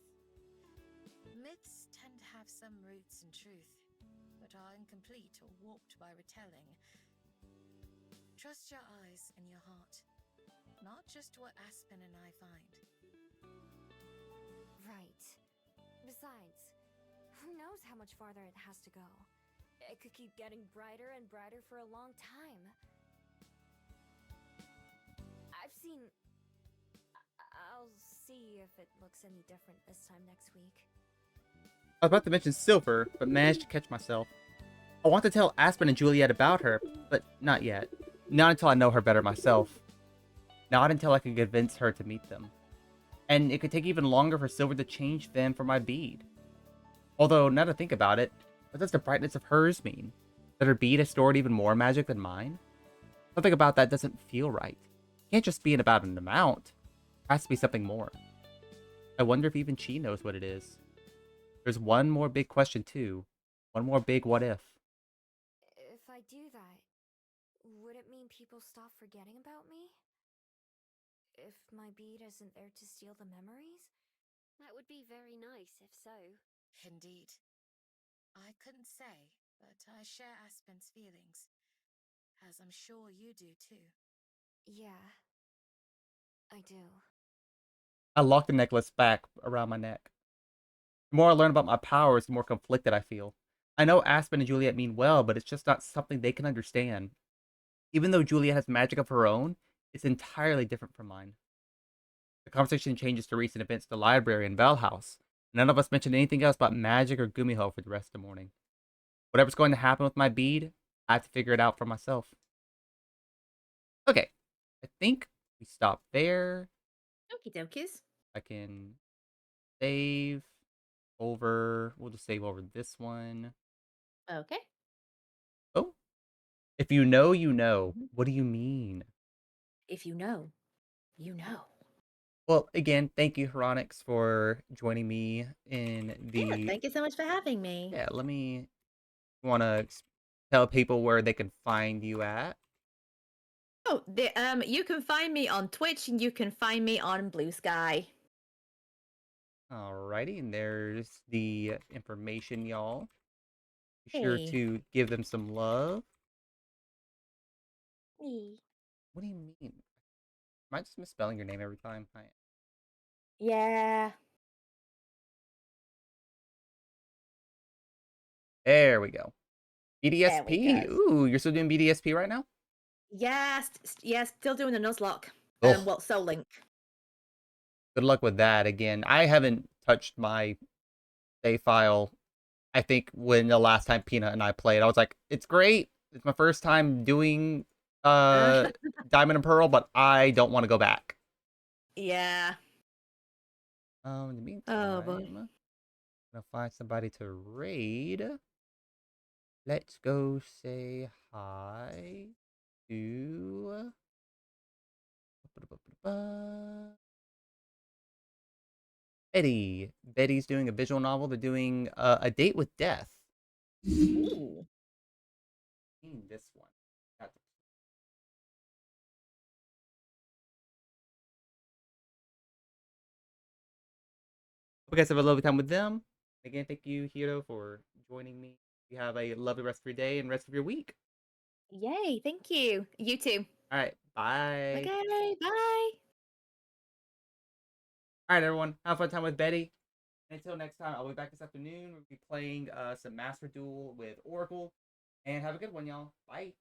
Myths tend to have some roots in truth, but are incomplete or warped by retelling. Trust your eyes and your heart, not just what Aspen and I find. Right. Besides, who knows how much farther it has to go? It could keep getting brighter and brighter for a long time. I've seen... I'll see if it looks any different this time next week. I was about to mention Silver, but managed to catch myself. I want to tell Aspen and Juliet about her, but not yet. Not until I know her better myself. Not until I can convince her to meet them. And it could take even longer for Silver to change them for my bead. Although, now to think about it, what does the brightness of hers mean? That her bead has stored even more magic than mine? Something about that doesn't feel right. It can't just be about an amount. It has to be something more. I wonder if even she knows what it is. There's one more big question, too. One more big what if. If I do that, would it mean people stop forgetting about me? If my bead isn't there to steal the memories? That would be very nice if so. Indeed. I couldn't say, but I share Aspen's feelings, as I'm sure you do too. Yeah, I do. I lock the necklace back around my neck. The more I learn about my powers, the more conflicted I feel. I know Aspen and Juliet mean well, but it's just not something they can understand. Even though Juliet has magic of her own, it's entirely different from mine. The conversation changes to recent events at the library and Bell House. None of us mentioned anything else about magic or Gumiho for the rest of the morning. Whatever's going to happen with my bead, I have to figure it out for myself. Okay, I think we stop there. Okie dokies. I can save over. We'll just save over this one. Okay. Oh, if you know, you know. What do you mean? If you know, you know. Well, again, thank you, Heroynex, for joining me in Yeah, the. thank you so much for having me. Yeah, let me. Want to tell people where they can find you at? Oh, you can find me on Twitch and you can find me on Blue Sky. Alrighty, and there's the information, y'all. Be sure Hey. to give them some love. Hey. What do you mean? Am I just misspelling your name every time? Yeah. There we go. There we BDSP. go. Ooh, you're still doing BDSP right now? Yes, yes, still doing the Nuzlocke. Ugh. Well, Soul Link. Good luck with that. Again, I haven't touched my save file. I think when the last time Peanut and I played, I was like, it's great. It's my first time doing Diamond and Pearl, but I don't want to go back. Yeah. In the meantime, Oh boy. I'm gonna find somebody to raid. Let's go say hi to Betty. Betty's doing a visual novel. They're doing A Date with Death. Ooh. This one. Hope you guys have a lovely time with them. Again, thank you, Hiro, for joining me. You have a lovely rest of your day and rest of your week. Yay, thank you. You too. All right, bye. Okay, bye. All right, everyone. Have a fun time with Betty. Until next time, I'll be back this afternoon. We'll be playing some Master Duel with Oracle. And have a good one, y'all. Bye.